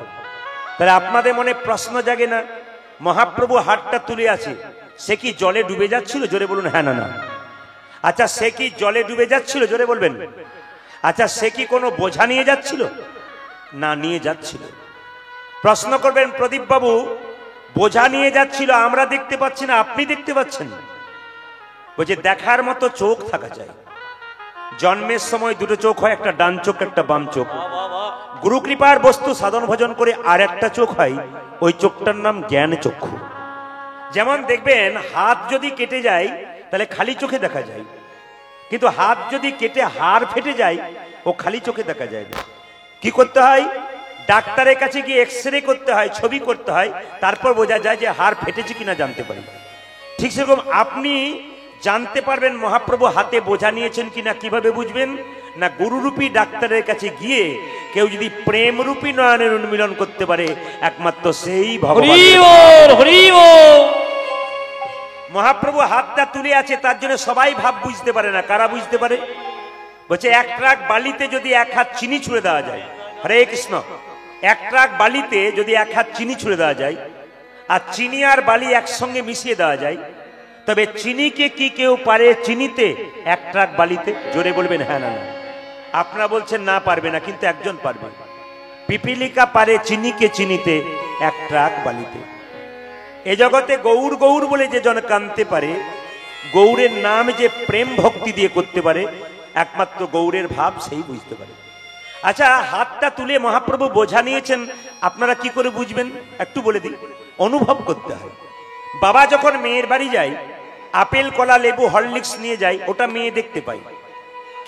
তাহলে আপনাদের মনে প্রশ্ন জাগে না, মহাপ্রভু হাতটা তুলে আছে, সে কি জলে ডুবে যাচ্ছিল? জোরে বলুন হ্যাঁ না না। আচ্ছা, সে কি জলে ডুবে যাচ্ছিল? জোরে বলবেন। আচ্ছা, সে কি কোনো বোঝা নিয়ে যাচ্ছিল? না, নিয়ে যাচ্ছিল। প্রশ্ন করবেন, প্রদীপ বাবু বোঝা নিয়ে যাচ্ছিল, আমরা দেখতে পাচ্ছি না, আপনি দেখতে পাচ্ছেন? বলছে দেখার মতো চোখ থাকা চাই। জন্মের সময় দুটো চোখ হয়, একটা ডান চোখ একটা বাম চোখ। গুরু কৃপার বস্তু সাধন ভজন করে আর একটা চোখ হয়, ওই চোখটার নাম জ্ঞান চক্ষু। যেমন দেখবেন হাত যদি কেটে যায় তাহলে খালি চোখে দেখা যায়, কিন্তু হাত যদি কেটে হাড় ফেটে যায় ও খালি চোখে দেখা যায় না। কি করতে হয়? ডাক্তারের কাছে গিয়ে এক্সরে করতে হয়, ছবি করতে হয়, তারপর বোঝা যায় যে হাড় ফেটেছে কিনা জানতে পারি। ঠিক সেরকম আপনি জানতে পারবেন মহাপ্রভু হাতে বোঝা নিয়েছেন কিনা। কিভাবে বুঝবেন? না, গুরুরূপী ডাক্তারের কাছে গিয়ে কেউ যদি প্রেমরূপী নয়নের উন্মিলন করতে পারে, একমাত্র সেই ভগবান। মহাপ্রভু হাতটা তুলে আছে, তার জন্য সবাই ভাব বুঝতে পারে না। কারা বুঝতে পারে? বলছে এক ট্রাক বালিতে যদি 1 হাত চিনি ছুঁড়ে দেওয়া যায়, হরে কৃষ্ণ, 1 ট্রাক বালিতে যদি 1 হাত চিনি ছুঁড়ে দেওয়া যায়, আর চিনি আর বালি একসঙ্গে মিশিয়ে দেওয়া যায়, তবে চিনিকে কি কেউ পারে চিনিতে 1 ট্রাক বালিতে? জোরে বলবেন হ্যাঁ না না। আপনারা বলছেন না, পারবে না, কিন্তু একজন পারবে। পিপিলিকা পারে চিনিকে চিনিতে 1 ট্রাক বালিতে। এ জগতে গৌর গৌর বলে যে জন কানতে পারে, গৌরের নাম যে প্রেম ভক্তি দিয়ে করতে পারে, একমাত্র গৌরের ভাব সেই বুঝতে পারে। আচ্ছা, হাতটা তুলে মহাপ্রভু বোঝা নিয়েছেন, আপনারা কি করে বুঝবেন একটু বলে দিই। অনুভব করতে হয়। বাবা যখন মেয়ের বাড়ি যায়, আপেল কলা লেবু হরলিক্স নিয়ে যায়, ওটা মেয়ে দেখতে পায়,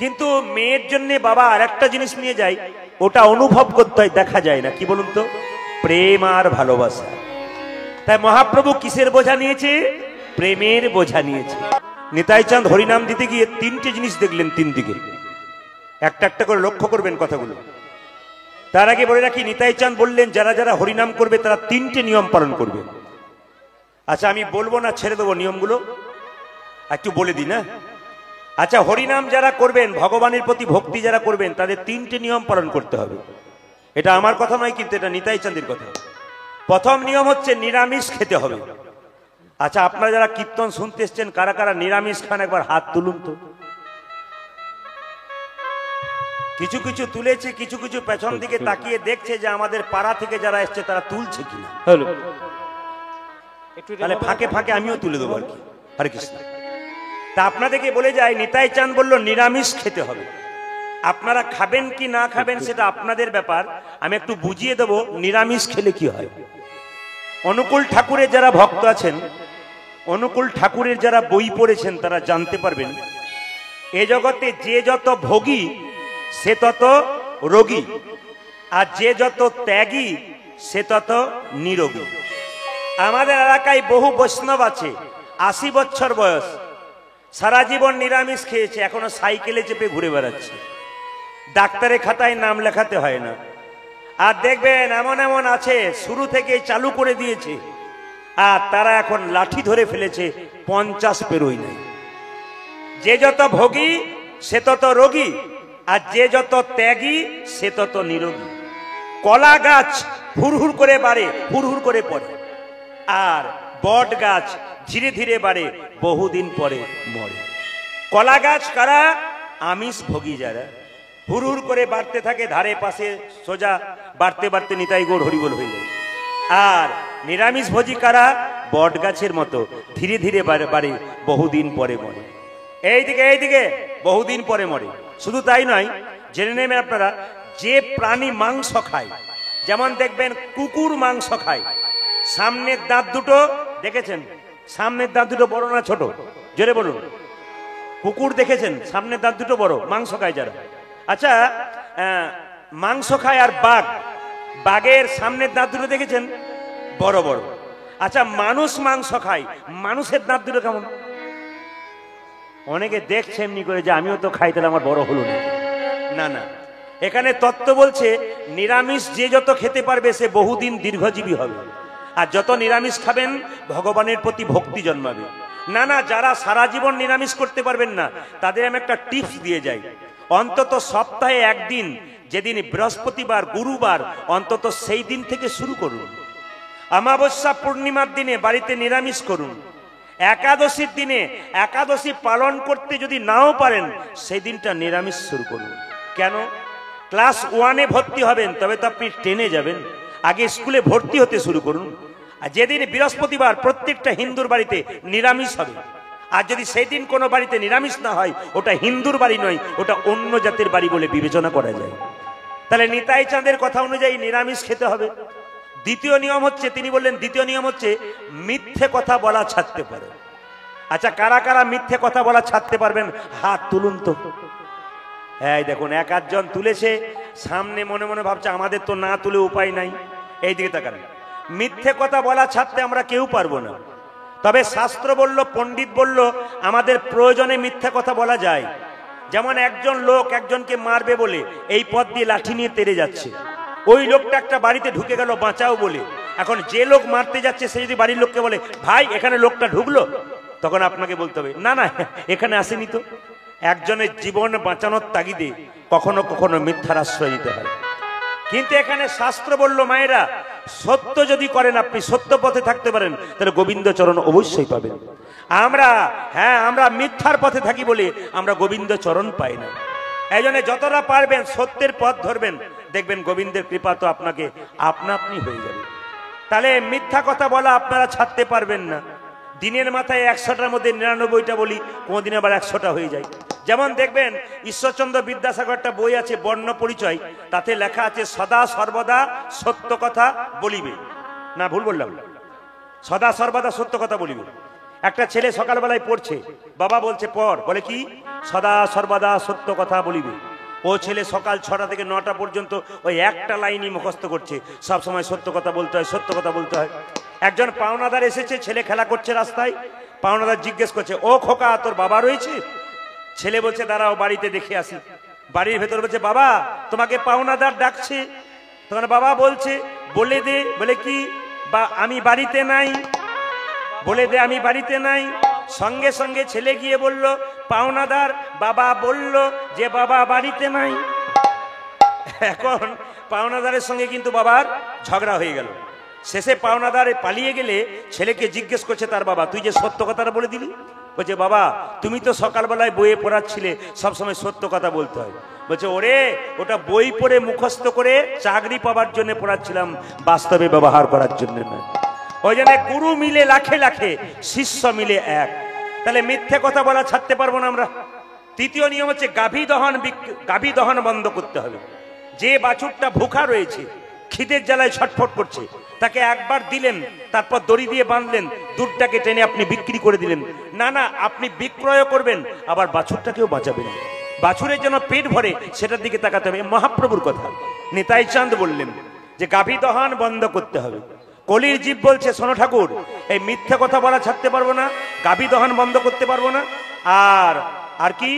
কিন্তু মেয়ের জন্য বাবা আর একটা জিনিস নিয়ে যায়, ওটা অনুভব করতে হয়, দেখা যায় না। কি বলুন তো? প্রেম আর ভালোবাসা। তাই মহাপ্রভু কিসের বোঝা নিয়েছে? প্রেমের বোঝা নিয়েছে। নিতাই চাঁদ হরিনাম দিতে গিয়ে 3টে জিনিস দেখলেন, 3 দিকে। একটা একটা করে লক্ষ্য করবেন কথাগুলো। তার আগে বলে রাখি, নিতাই চাঁদ বললেন যারা যারা হরিনাম করবে তারা 3টে নিয়ম পালন করবে। আচ্ছা, আমি বলবো না, ছেড়ে দেবো নিয়মগুলো, একটু বলে দিই না। আচ্ছা, হরিনাম যারা করবেন, ভগবানের প্রতি ভক্তি যারা করবেন, তাদের 3টে নিয়ম পালন করতে হবে। এটা আমার কথা নয়, কিন্তু এটা নিতাই চাঁদের কথা। প্রথম নিয়ম হচ্ছে নিরামিষ খেতে হবে। আচ্ছা, আপনারা যারা কীর্তন শুনতে এসছেন, কারা কারা নিরামিষ খান একবার হাত তুলুন তো। কিছু কিছু তুলেছে, কিছু কিছু পেছন দিকে তাকিয়ে দেখছে যে আমাদের পাড়া থেকে যারা এসছে তারা তুলছে কিনা। তাহলে ফাঁকে ফাঁকে আমিও তুলে দেবো আর কি। হরে কৃষ্ণ। তা আপনাদেরকে বলে যায়, নিতাই চাঁদ বলল নিরামিষ খেতে হবে। আপনারা খাবেন কি না খাবেন সেটা আপনাদের ব্যাপার, আমি একটু বুঝিয়ে দেবো নিরামিষ খেলে কি হয়। অনুকূল ঠাকুরের যারা ভক্ত আছেন, অনুকূল ঠাকুরের যারা বই পড়েছেন, তারা জানতে পারবেন এ জগতে যে যত ভোগী সে তত রোগী, আর যে যত ত্যাগী সে তত নিরোগী। আমাদের এলাকায় বহু বৈষ্ণব আছে, 80 বছর বয়স, সারা জীবন নিরামিষ খেয়েছে, এখনো সাইকেলে চেপে ঘুরে বেড়াচ্ছে, ডাক্তারের খাতায় নাম লেখাতে হয় না। আর দেখবেন এমন এমন আছে শুরু থেকে চালু করে দিয়েছে, আর তারা এখন লাঠি ধরে ফেলেছে, 50 পেরোই নাই। যে যত ভোগী সে তত রোগী, আর যে যত ত্যাগী সে তত নিরোগী। কলা গাছ হুড়হুড় করে বাড়ে, হুড়হুড় করে পড়ে, আর বট গাছ ধীরে ধীরে বাড়ে, বহুদিন পরে মরে। কলা গাছ কারা? আমিষ ভোগী যারা, হুড়হুড় করে বাড়তে থাকে, ধারে পাশে সোজা বাড়তে বাড়তে নিতাই গৌর হরিবোল হয়ে যায়। আর নিরামিষ ভোজী কারা? বট গাছের মতো ধীরে ধীরে বাড়ে, বহুদিন পরে মরে। এইদিকে এইদিকে বহুদিন পরে মরে। শুধু তাই নয়, জেনে নেবেন আপনারা, যে প্রাণী মাংস খায়, যেমন দেখবেন কুকুর মাংস খায়, সামনের দাঁত দুটো দেখেছেন? সামনের দাঁত দুটো বড় না ছোট? জোরে বলুন। কুকুর দেখেছেন, সামনের দাঁত দুটো বড়, মাংস খায় যারা। আচ্ছা, মাংস খায় আর বাঘ, বাঘের সামনের দাঁত দুটো দেখেছেন বড় বড়। আচ্ছা, মানুষ মাংস খায়, মানুষের দাঁত দুটো কেমন? অনেকে দেখছে এমনি করে যে আমিও তো খাই, তাহলে আমার বড় হলো না। না, এখানে তত্ত্ব বলছে নিরামিষ যে যত খেতে পারবে সে বহুদিন দীর্ঘজীবী হবে, আর যত নিরামিষ খাবেন ভগবানের প্রতি ভক্তি জন্মাবে। না, যারা সারা জীবন নিরামিষ করতে পারবেন না তাদের আমি একটা টিপস দিয়ে যাই, অন্তত সপ্তাহে একদিন, যেদিন বৃহস্পতিবার গুরুবার, অন্তত সেই দিন থেকে শুরু করুন। অমাবস্যা পূর্ণিমার দিনে বাড়িতে নিরামিষ করুন। একাদশীর দিনে একাদশী পালন করতে যদি নাও পারেন সেই দিনটা নিরামিষ শুরু করুন। কেন? ক্লাস 1-এ ভর্তি হবেন তবে তো আপনি 10-এ যাবেন, আগে স্কুলে ভর্তি হতে শুরু করুন। আর যেদিন বৃহস্পতিবার প্রত্যেকটা হিন্দুর বাড়িতে নিরামিষ হবে, আর যদি সেই দিন কোনো বাড়িতে নিরামিষ না হয় ওটা হিন্দুর বাড়ি নয়, ওটা অন্য জাতের বাড়ি বলে বিবেচনা করা যায়। তাহলে নিতাই চাঁদের কথা অনুযায়ী নিরামিষ খেতে হবে। দ্বিতীয় নিয়ম হচ্ছে, তিনি বললেন দ্বিতীয় নিয়ম হচ্ছে মিথ্যে কথা বলা ছাড়তে পারে। আচ্ছা, কারা কারা মিথ্যে কথা বলা ছাড়তে পারবেন হাত তুলুন তো। হ্যাঁ, দেখুন এক আধজন তুলেছে, সামনে মনে মনে ভাবছে আমাদের তো না তুলে উপায় নাই। এই দিকে তাকান। মিথ্যে কথা বলা ছাড়তে আমরা কেউ পারবো না, তবে শাস্ত্র বলল, পণ্ডিত বলল আমাদের প্রয়োজনে মিথ্যে কথা বলা যায়। যেমন একজন লোক একজনকে মারবে বলে এই পথ দিয়ে লাঠি নিয়ে তেড়ে যাচ্ছে, ওই লোকটা একটা বাড়িতে ঢুকে গেল বাঁচাও বলে। এখন যে লোক মারতে যাচ্ছে সে যদি বাড়ির লোককে বলে ভাই এখানে লোকটা ঢুকলো, তখন আপনাকে বলতে হবে না না এখানে আসেনি তো। একজনের জীবন বাঁচানোর তাগিদে কখনো কখনো মিথ্যার আশ্রয় দিতে হয়। কিন্তু এখানে শাস্ত্র বলল মায়েরা, সত্য যদি করেন, আপনি সত্য পথে থাকতে পারেন, তাহলে গোবিন্দ চরণ অবশ্যই পাবেন। আমরা মিথ্যার পথে থাকি বলে আমরা গোবিন্দ চরণ পাই না। এই জন্য যতটা পারবেন সত্যের পথ ধরবেন, দেখবেন গোবিন্দের কৃপা তো আপনাকে আপনা আপনি হয়ে যাবে। তাহলে মিথ্যা কথা বলা আপনারা ছাড়তে পারবেন না। দিনের মাথায় 100টার মধ্যে 99টা বলি, কোনদিন আবার 100টা হয়ে যায়। যেমন দেখবেন ঈশ্বরচন্দ্র বিদ্যাসাগর একটা বই আছে বর্ণ পরিচয়, তাতে লেখা আছে সদা সর্বদা সত্য কথা বলিবে। না ভুল বললাম? সদা সর্বদা সত্য কথা বলিবে। একটা ছেলে সকালবেলায় পড়ছে, বাবা বলছে পড়, বলে কি সদা সর্বদা সত্য কথা বলিবে। ও ছেলে সকাল 6টা থেকে 9টা পর্যন্ত ওই একটা লাইনই মুখস্থ করছে, সব সময় সত্য কথা বলতে হয়, সত্য কথা বলতে হয়। একজন পাওনাদার এসেছে, ছেলে খেলা করছে রাস্তায়, পাওনাদার জিজ্ঞেস করছে ও খোকা তোর বাবা রয়েছে? ছেলে বলছে দাঁড়াও বাড়িতে দেখে আসি। বাড়ির ভেতর বলছে বাবা তোমাকে পাওনাদার ডাকছে। তখন বাবা বলছে বলে দে। বলে কি? বা আমি বাড়িতে নাই, বলে দে আমি বাড়িতে নাই। সঙ্গে সঙ্গে ছেলে গিয়ে বলল পাওনাদার বাবা বলল যে বাবা বাড়িতে নাই। এখন পাওনাদারের সঙ্গে কিন্তু বাবার ঝগড়া হয়ে গেল। শেষে পাওনাদারে পালিয়ে গেলে ছেলেকে জিজ্ঞেস করছে তার বাবা তুই যে সত্য কথাটা বলে দিলি? বলছে বাবা তুমি তো সকালবেলায় বইয়ে পড়াচ্ছিলে সবসময় সত্য কথা বলতে হয়। বলছে ওরে ওটা বই পড়ে মুখস্থ করে চাকরি পাবার জন্য পড়াচ্ছিলাম, বাস্তবে ব্যবহার করার জন্য নয়। ওই জন্য গুরু মিলে লাখে লাখে, শিষ্য মিলে এক। তাহলে মিথ্যে কথা বলা ছাড়তে পারবো না আমরা। তৃতীয় নিয়ম হচ্ছে গাভী দহন বন্ধ করতে হবে। যে বাছুরটা ভুখা রয়েছে, খিদের জ্বালায় ছটফট করছে, তাকে একবার দিলেন, তারপর দড়ি দিয়ে বাঁধলেন, দুধটাকে টেনে আপনি বিক্রি করে দিলেন। না না, আপনি বিক্রয় করবেন, আবার বাছুরটাকেও বাঁচাবেন। বাছুরের জন্য পেট ভরে সেটার দিকে তাকাতে হবে। মহাপ্রভুর কথা নিতাই চাঁদ বললেন যে গাভী দহন বন্ধ করতে হবে। কলির জীব বলছে শোনো ঠাকুর, এই মিথ্যে কথা বলা ছাড়তে পারবো না, গাভী দহন বন্ধ করতে পারবো না, আর কি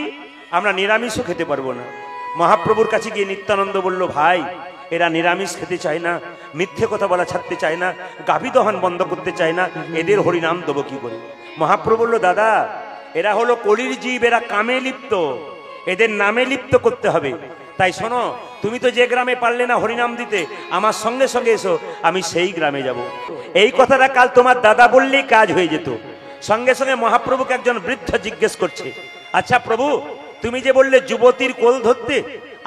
আমরা নিরামিষও খেতে পারবো না। মহাপ্রভুর কাছে গিয়ে নিত্যানন্দ বলল ভাই এরা নিরামিষ খেতে চায় না, মিথ্যে কথা বলা ছাড়তে চায় না, গাভী দহন বন্ধ করতে চায় না, এদের হরিনাম দেবো কি করে? মহাপ্রভু বলল দাদা এরা হলো কলির জীব, এরা কামে লিপ্ত, এদের নামে লিপ্ত করতে হবে। তাই শোনো, তুমি তো যে গ্রামে পারলে না হরিনাম দিতে, আমার সঙ্গে সঙ্গে এসো, আমি সেই গ্রামে যাব। এই কথাটা কাল তোমার দাদা বললেই কাজ হয়ে যেত। সঙ্গে সঙ্গে মহাপ্রভুকে একজন বৃদ্ধ জিজ্ঞেস করছে আচ্ছা প্রভু তুমি যে বললে যুবতীর কোল ধরতে,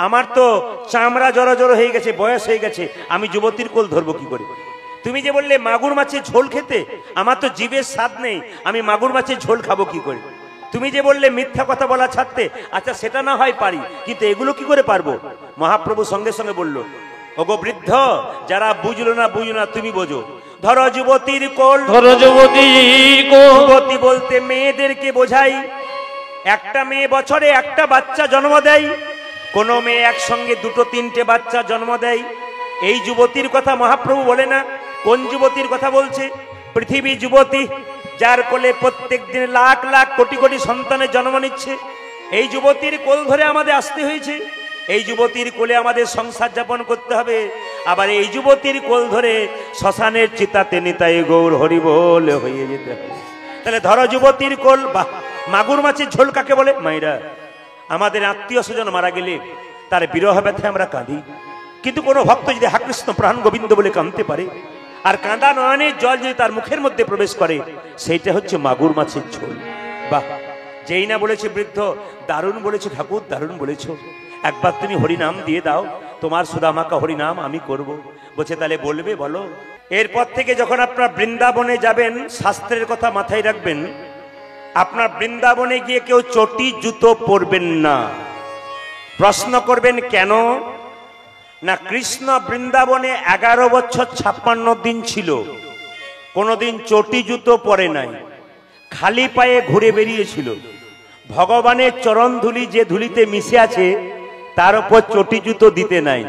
আমার তো চামড়া জড়ো জড়ো হয়ে গেছে, বয়স হয়ে গেছে, আমি যুবতীর কোল ধরবো কি করে? তুমি যে বললে মাগুর মাছের ঝোল খেতে, আমার তো জিভের স্বাদ নেই, আমি মাগুর মাছের ঝোল খাবো কি করে? তুমি যে বললে মিথ্যা কথা বলা ছাড়তে, আচ্ছা সেটা না হয় পারি, কিন্তু এগুলো কি করে পারবো? মহাপ্রভু সঙ্গে সঙ্গে বলল ওগো বৃদ্ধ, যারা বুঝলো না তুমি বোঝো। ধরো যুবতীর কোল, ধরো যুবতীর কোল, যুবতী বলতে মেয়েদেরকে বোঝাই। একটা মেয়ে বছরে একটা বাচ্চা জন্ম দেয়, কোনো মেয়ে একসঙ্গে দুটো তিনটে বাচ্চা জন্ম দেয়। এই যুবতীর কথা মহাপ্রভু বলে না? কোন যুবতীর কথা বলছে? পৃথিবী যুবতী, যার কোলে প্রত্যেক দিন লাখ লাখ কোটি কোটি সন্তানের জন্ম নিচ্ছে। এই যুবতীর কোল ধরে আমাদের আসতে হয়েছে, এই যুবতীর কোলে আমাদের সংসার যাপন করতে হবে। আবার এই যুবতীর কোল ধরে শ্মশানের চিতাতে নিতাই গৌর হরি বলে হয়ে যেতে হবে। তাহলে ধরো যুবতীর কোল, বাহ! মাগুর মাছের ঝোল কাকে বলে? মাইরা, আমাদের আত্মীয় স্বজন মারা গেলে তার বিরহ ব্যথায় আমরা কাঁদি, কিন্তু কোনো ভক্ত যদি হা কৃষ্ণ প্রাণ গোবিন্দ বলে কাঁদতে পারে, আর কাঁদা নয়নের জল যদি তার মুখের মধ্যে প্রবেশ করে, সেইটা হচ্ছে মাগুর মাছের ঝোল। বাহ! যেই না বলেছে বৃদ্ধ, দারুণ বলেছে ঠাকুর, দারুণ বলেছ, একবার তুমি হরিনাম দিয়ে দাও, তোমার সুদামাকা হরিনাম আমি করব। বলছে তাহলে বলবে, বলো। এরপর থেকে যখন আপনার বৃন্দাবনে যাবেন, শাস্ত্রের কথা মাথায় রাখবেন, আপনার বৃন্দাবনে গিয়ে কেউ চটি জুতো পরবেন না। প্রশ্ন করবেন কেন? না, কৃষ্ণ বৃন্দাবনে 11 বছর 56 দিন ছিল, কোনোদিন চটি জুতো পরে নাই, খালি পায়ে ঘুরে বেরিয়েছিল। ভগবানের চরণ ধুলি যে ধুলিতে মিশে আছে, তার উপর চটি জুতো দিতে নাই।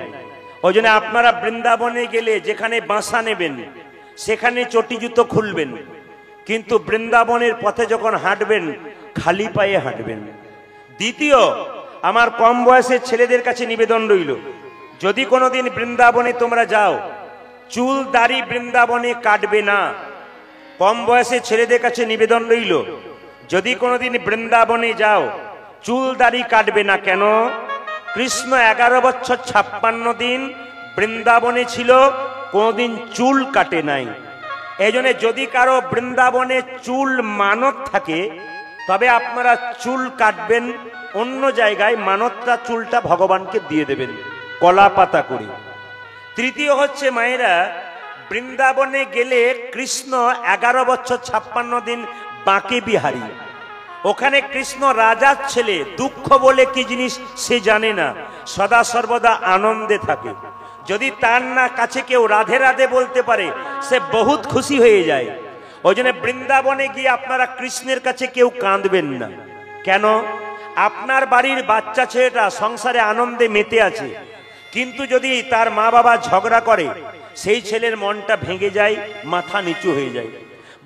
ওই জন্য আপনারা বৃন্দাবনে গেলে যেখানে বাসা নেবেন সেখানে চটি জুতো খুলবেন, কিন্তু বৃন্দাবনের পথে যখন হাঁটবেন খালি পায়ে হাঁটবেন। দ্বিতীয়, আমার কম বয়সের ছেলেদের কাছে নিবেদন রইল, যদি কোনোদিন বৃন্দাবনে তোমরা যাও, চুল দাড়ি বৃন্দাবনে কাটবে না। কম বয়সের ছেলেদের কাছে নিবেদন রইল, যদি কোনোদিন বৃন্দাবনে যাও, চুল দাড়ি কাটবে না। কেন? কৃষ্ণ 11 বছর 56 দিন বৃন্দাবনে ছিল, কোনোদিন চুল কাটে নাই। এই জন্য যদি কারো বৃন্দাবনে চুল মানত থাকে, তবে আপনারা চুল কাটবেন অন্য জায়গায়, মানতটা চুলটা ভগবানকে দিয়ে দেবেন কলা পাতা করে। তৃতীয় হচ্ছে মায়েরা, বৃন্দাবনে গেলে কৃষ্ণ 11 বছর 56 দিন বাঁকে বিহারী। ওখানে কৃষ্ণ রাজার ছেলে, দুঃখ বলে কি জিনিস সে জানে না, সদা সর্বদা আনন্দে থাকে। যদি তার না কাছে কেউ রাধে রাধে বলতে পারে, সে বহুত খুশি হয়ে যায়। ওই জন্য বৃন্দাবনে গিয়ে আপনারা কৃষ্ণের কাছে কেউ কাঁদবেন না। কেন? আপনার বাড়ির বাচ্চা ছেলেটা সংসারে আনন্দে মেতে আছে, কিন্তু যদি তার মা বাবা ঝগড়া করে, সেই ছেলের মনটা ভেঙে যায়, মাথা নিচু হয়ে যায়।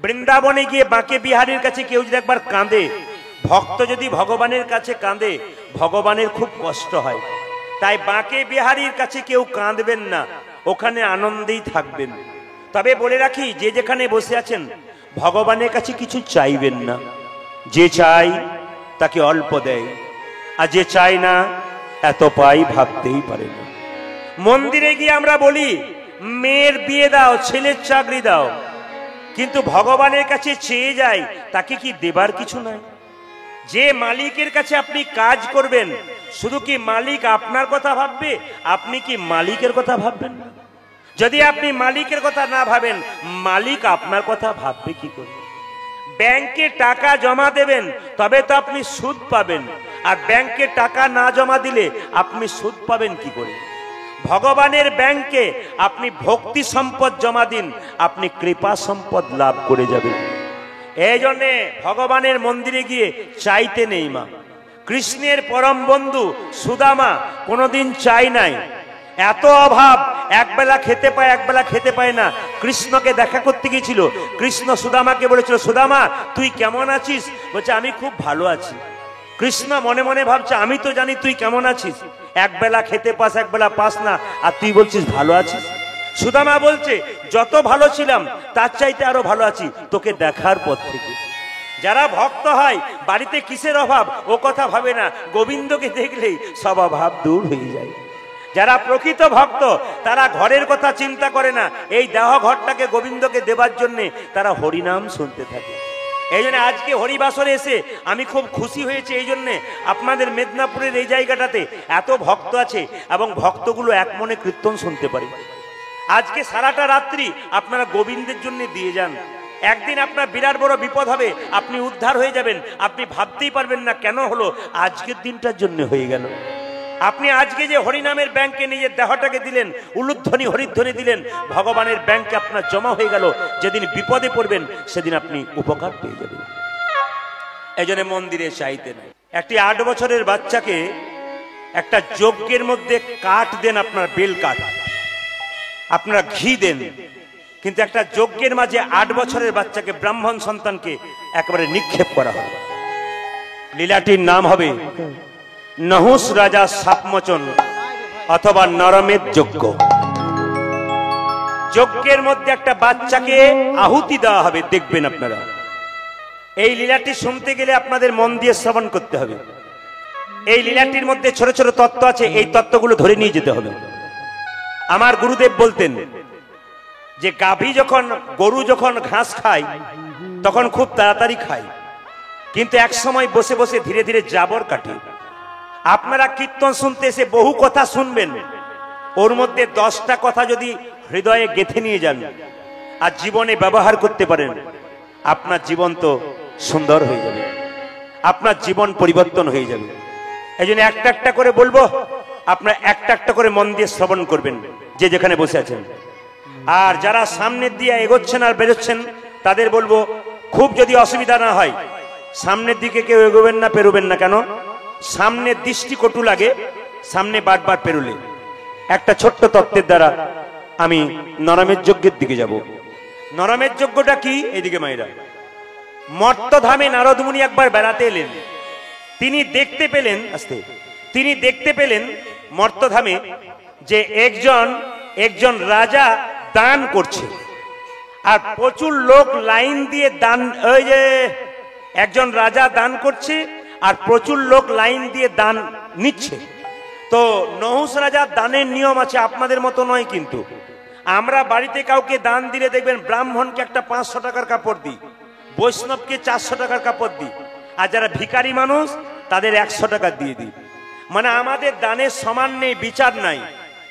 বৃন্দাবনে গিয়ে বাঁকে বিহারীর কাছে কেউ যদি একবার কাঁদে, ভক্ত যদি ভগবানের কাছে কাঁদে, ভগবানের খুব কষ্ট হয়। তাই বাঁকে বিহারীর কাছে কেউ কাঁদবেন না, ওখানে আনন্দেই থাকবেন। তবে বলে রাখি, যে যেখানে বসে আছেন ভগবানের কাছে কিছু চাইবেন না। যে চাই তাকে অল্প দেয়, আর যে চাই না এত পাই ভাবতেই পারে না। মন্দিরে গিয়ে আমরা বলি মেয়ের বিয়ে দাও, ছেলের চাকরি দাও, কিন্তু ভগবানের কাছে চেয়ে যাই, তাকে কি দেবার কিছু নাই? যে মালিকের কাছে আপনি কাজ করবেন, শুধু কি মালিক আপনার কথা ভাববে? আপনি কি মালিকের কথা ভাববেন না? যদি আপনি মালিকের কথা না ভাবেন, মালিক আপনার কথা ভাববে কি করে? ব্যাংকে টাকা জমা দেবেন, তবে তো আপনি সুদ পাবেন, আর ব্যাংকে টাকা না জমা দিলে আপনি সুদ পাবেন কি করে? ভগবানের ব্যাংকে আপনি ভক্তি সম্পদ জমা দিন, আপনি কৃপা সম্পদ লাভ করে যাবেন। এই জন্যে ভগবানের মন্দিরে গিয়ে চাইতে নেই মা। কৃষ্ণের পরম বন্ধু সুদামা কোনোদিন চাই নাই। এত অভাব, একবেলা খেতে পায়, একবেলা খেতে পায় না। কৃষ্ণকে দেখা করতে গিয়েছিল, কৃষ্ণ সুদামাকে বলেছিল, সুদামা তুই কেমন আছিস? বলছে আমি খুব ভালো আছি। কৃষ্ণ মনে মনে ভাবছে, আমি তো জানি তুই কেমন আছিস, একবেলা খেতে পাস, একবেলা পাস না, আর তুই বলছিস ভালো আছিস। সুদামা বলছে, যত ভালো ছিলাম তার চাইতে আরো ভালো আছি তোকে দেখার পর থেকে। যারা ভক্ত হয় বাড়িতে কিসের অভাব ও কথা ভাবে না, গোবিন্দকে দেখলেই সব অভাব দূর হয়ে যায়। যারা প্রকৃত ভক্ত তারা ঘরের কথা চিন্তা করে না, এই দেহ ঘরটাকে গোবিন্দকে দেবার জন্যে তারা হরিনাম শুনতে থাকে। এই জন্য আজকে হরিবাসরে এসে আমি খুব খুশি হয়েছি। এই জন্যে আপনাদের মেদিনীপুরের এই জায়গাটাতে এত ভক্ত আছে এবং ভক্তগুলো এক মনে কীর্তন শুনতে পারে। আজকে সারাটা রাত্রি আপনারা গোবিন্দের জন্য দিয়ে যান, একদিন আপনার বিরাট বড় বিপদ হবে, আপনি উদ্ধার হয়ে যাবেন, আপনি ভাবতেই পারবেন না কেন হলো, আজকের দিনটার জন্য হয়ে গেল। আপনি আজকে যে হরিনামের ব্যাংকে নিজের দেহটাকে দিলেন, উলুধ্বনি হরিধ্বনি দিলেন, ভগবানের ব্যাংকে আপনার জমা হয়ে গেল। যেদিন বিপদে পড়বেন সেদিন আপনি উপকার পেয়ে যাবেন। এই জন্য মন্দিরে চাইতে নাই। একটি 8 বছরের বাচ্চাকে একটা যজ্ঞের মধ্যে কাঠ দেন, আপনার বেল কাঠ, আপনারা ঘি দেন, কিন্তু একটা যজ্ঞের মাঝে 8 বছরের বাচ্চাকে, ব্রাহ্মণ সন্তানকে একেবারে নিক্ষেপ করা হয়। লীলাটির নাম হবে নহুষ রাজা সাপমোচন অথবা নরমের যজ্ঞ। যজ্ঞের মধ্যে একটা বাচ্চাকে আহুতি দেওয়া হবে, দেখবেন আপনারা। এই লীলাটি শুনতে গেলে আপনাদের মন দিয়ে শ্রবণ করতে হবে। এই লীলাটির মধ্যে ছোট ছোট তত্ত্ব আছে, এই তত্ত্বগুলো ধরে নিয়ে যেতে হবে। আমার গুরুদেব বলতেন যে গরু যখন ঘাস খায় তখন খুব তাড়াতাড়ি খায়, কিন্তু এক সময় বসে বসে ধীরে ধীরে জাবর কাটে। আপনারা কীর্তন শুনতে এসে বহু কথা শুনবেন, ওর মধ্যে 10টা কথা যদি হৃদয়ে গেঁথে নিয়ে যান আর জীবনে ব্যবহার করতে পারেন, আপনার জীবন তো সুন্দর হয়ে যাবে, আপনার জীবন পরিবর্তন হয়ে যাবে। এই জন্য একটা একটা করে বলবো, আপনার একটা একটা করে মন দিয়ে শ্রবণ করবেন যে যেখানে বসে আছেন। আর যারা সামনের দিয়ে এগোচ্ছেন আর বেরোচ্ছেন তাদের বলবো, খুব যদি অসুবিধা না হয় সামনের দিকে কেউ এগোবেন না, পেরোবেন না। কেন? সামনের দৃষ্টি কটু লাগে, সামনে বারবার পেরোলে। একটা ছোট্ট তত্ত্বের দ্বারা আমি নরমের যজ্ঞের দিকে যাব। নরমের যজ্ঞটা কি? এইদিকে মায়েরা, মর্তধামে নারদ মুনি একবার বেড়াতে এলেন। তিনি দেখতে পেলেন মর্তধামে যে একজন রাজা দান করছে, আর প্রচুর লোক লাইন দিয়ে দান, ওই যে একজন রাজা দান করছে আর প্রচুর লোক লাইন দিয়ে দান নিচ্ছে। তো নহুষ রাজার দানের নিয়ম আছে, আপনাদের মতো নয়। কিন্তু আমরা বাড়িতে কাউকে দান দিলে দেখবেন ব্রাহ্মণকে একটা 500 টাকার কাপড় দিই, বৈষ্ণবকে 400 টাকার কাপড় দিই, আর যারা ভিখারি মানুষ তাদের 100 টাকা দিয়ে দিই। মানে আমাদের দানের সমান নেই, বিচার নাই।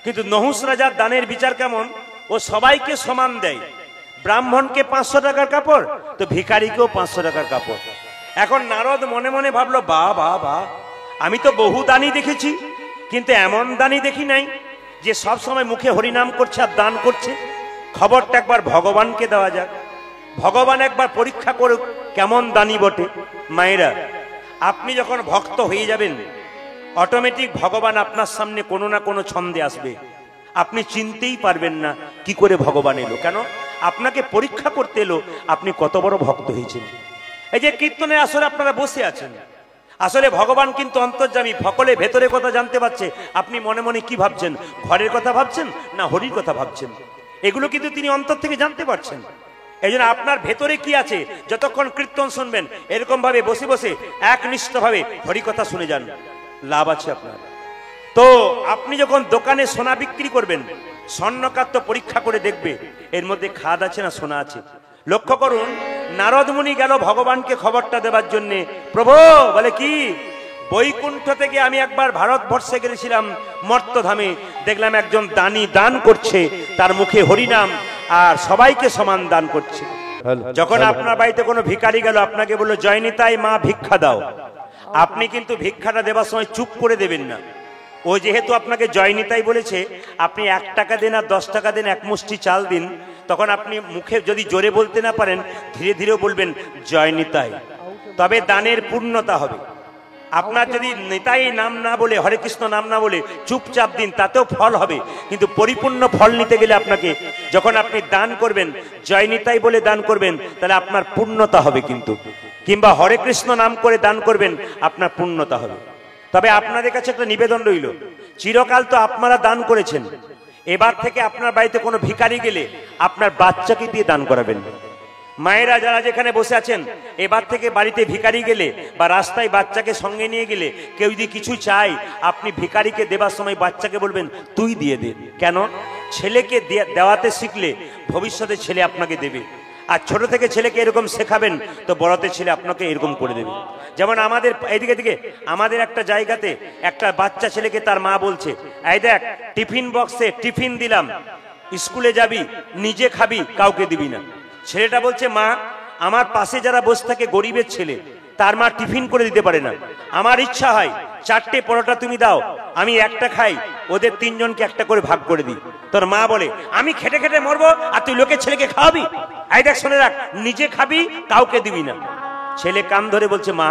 কিন্তু নহুষ রাজার দানের বিচার কেমন? ও সবাইকে সমান দেয়। ব্রাহ্মণকে 500 টাকার কাপড়, তো ভিখারিকেও 500 টাকার কাপড়। এখন নারদ মনে মনে ভাবলো, বা আমি তো বহু দানি দেখেছি, কিন্তু এমন দানি দেখি নাই যে সব সময় মুখে হরিনাম করছে আর দান করছে। খবরটা একবার ভগবানকে দেওয়া যাক, ভগবান একবার পরীক্ষা করুক কেমন দানি বটে। মায়েরা, আপনি যখন ভক্ত হয়ে যাবেন, অটোমেটিক ভগবান আপনার সামনে কোনো না কোনো ছন্দে আসবে। আপনি চিনতেই পারবেন না কি করে ভগবান এলো। কেন? আপনাকে পরীক্ষা করতে এলো আপনি কত বড় ভক্ত হয়েছেন। এই যে কীর্তনে আসলে আপনারা বসে আছেন, আসলে ভগবান কিন্তু অন্তর্যামী, সকলে ভেতরে কথা জানতে পারছে। আপনি মনে মনে কি ভাবছেন? ঘরের কথা ভাবছেন না হরির কথা ভাবছেন? এগুলো কিন্তু তিনি অন্তর থেকে জানতে পারছেন। এই জন্য আপনার ভেতরে কি আছে, যতক্ষণ কীর্তন শুনবেন এরকম ভাবে বসে বসে একনিষ্ঠ ভাবে হরি কথা শুনে যান, লাভ আছে আপনার। তো আপনি যখন দোকানে সোনা বিক্রি করবেন, স্বর্ণকার তো পরীক্ষা করে দেখবে এর মধ্যে খাদ আছে না সোনা আছে। লক্ষ্য করুন, নারদ মুনি গেল ভগবানকে খবরটা দেবার জন্যে। প্রভু বলে, কি? বৈকুণ্ঠ থেকে আমি একবার ভারতবর্ষে গেছিলাম মর্তধামে, দেখলাম একজন দানি দান করছে, তার মুখে হরিনাম, আর সবাইকে সমান দান করছে। যখন আপনার বাড়িতে কোনো ভিখারি গেল, আপনাকে বললো, জয়নিতাই মা ভিক্ষা দাও, আপনি কিন্তু ভিক্ষাটা দেবার সময় চুপ করে দেবেন না। ও যেহেতু আপনাকে জয়নিতাই বলেছে, আপনি 1 টাকা দেন আর 10 টাকা দেন, 1 মুষ্টি চাল দিন, তখন আপনি মুখে যদি জোরে বলতে না পারেন, ধীরে ধীরে বলবেন জয়নিতাই, তবে দানের পূর্ণতা হবে। আপনার যদি নিতাই নাম না বলে, হরে কৃষ্ণ নাম না বলে চুপচাপ দিন, তাতেও ফল হবে। কিন্তু পরিপূর্ণ ফল নিতে গেলে আপনাকে, যখন আপনি দান করবেন জয়নিতাই বলে দান করবেন, তাহলে আপনার পূর্ণতা হবে। কিন্তু কিংবা হরে কৃষ্ণ নাম করে দান করবেন, আপনার পূর্ণতা হবে। তবে আপনাদের কাছে একটা নিবেদন রইল, চিরকাল তো আপনারা দান করেছেন, এবার থেকে আপনার বাড়িতে কোনো ভিখারি গেলে আপনার বাচ্চাকে দিয়ে দান করাবেন। মায়েরা যারা যেখানে বসে আছেন, এবার থেকে বাড়িতে ভিখারি গেলে বা রাস্তায় বাচ্চাকে সঙ্গে নিয়ে গেলে কেউ যদি কিছু চায়, আপনি ভিখারিকে দেবার সময় বাচ্চাকে বলবেন তুই দিয়ে দে। কেন? ছেলেকে দেওয়াতে শিখলে ভবিষ্যতে ছেলে আপনাকে দেবে। আর ছোট থেকে ছেলেকে এরকম শেখাবেন, তো বড়তে ছেলে আপনাকে এরকম করে দেবে। যেমন আমাদের এদিকে আমাদের একটা জায়গাতে একটা বাচ্চা ছেলেকে তার মা বলছে, এই দেখ টিফিন বক্সে টিফিন দিলাম, স্কুলে যাবি, নিজে খাবি, কাউকে দিবি না। ছেলেটা বলছে, মা আমার পাশে যারা বসে থাকে গরিবের ছেলে, তার মা টিফিন করে দিতে পারে না, আমার ইচ্ছা হয় 4টে পরোটা তুমি দাও, আমি একটা খাই, ওদের 3 জনকে একটা করে ভাগ করে দিই। তোর মা বলে, আমি খেটে খেটে মরবো আর তুই লোকের ছেলেকে খাওয়াবি? এই দেখ, শুনে রাখ, নিজে খাবি, কাউকে দিবি না। ছেলে কান ধরে বলছে, মা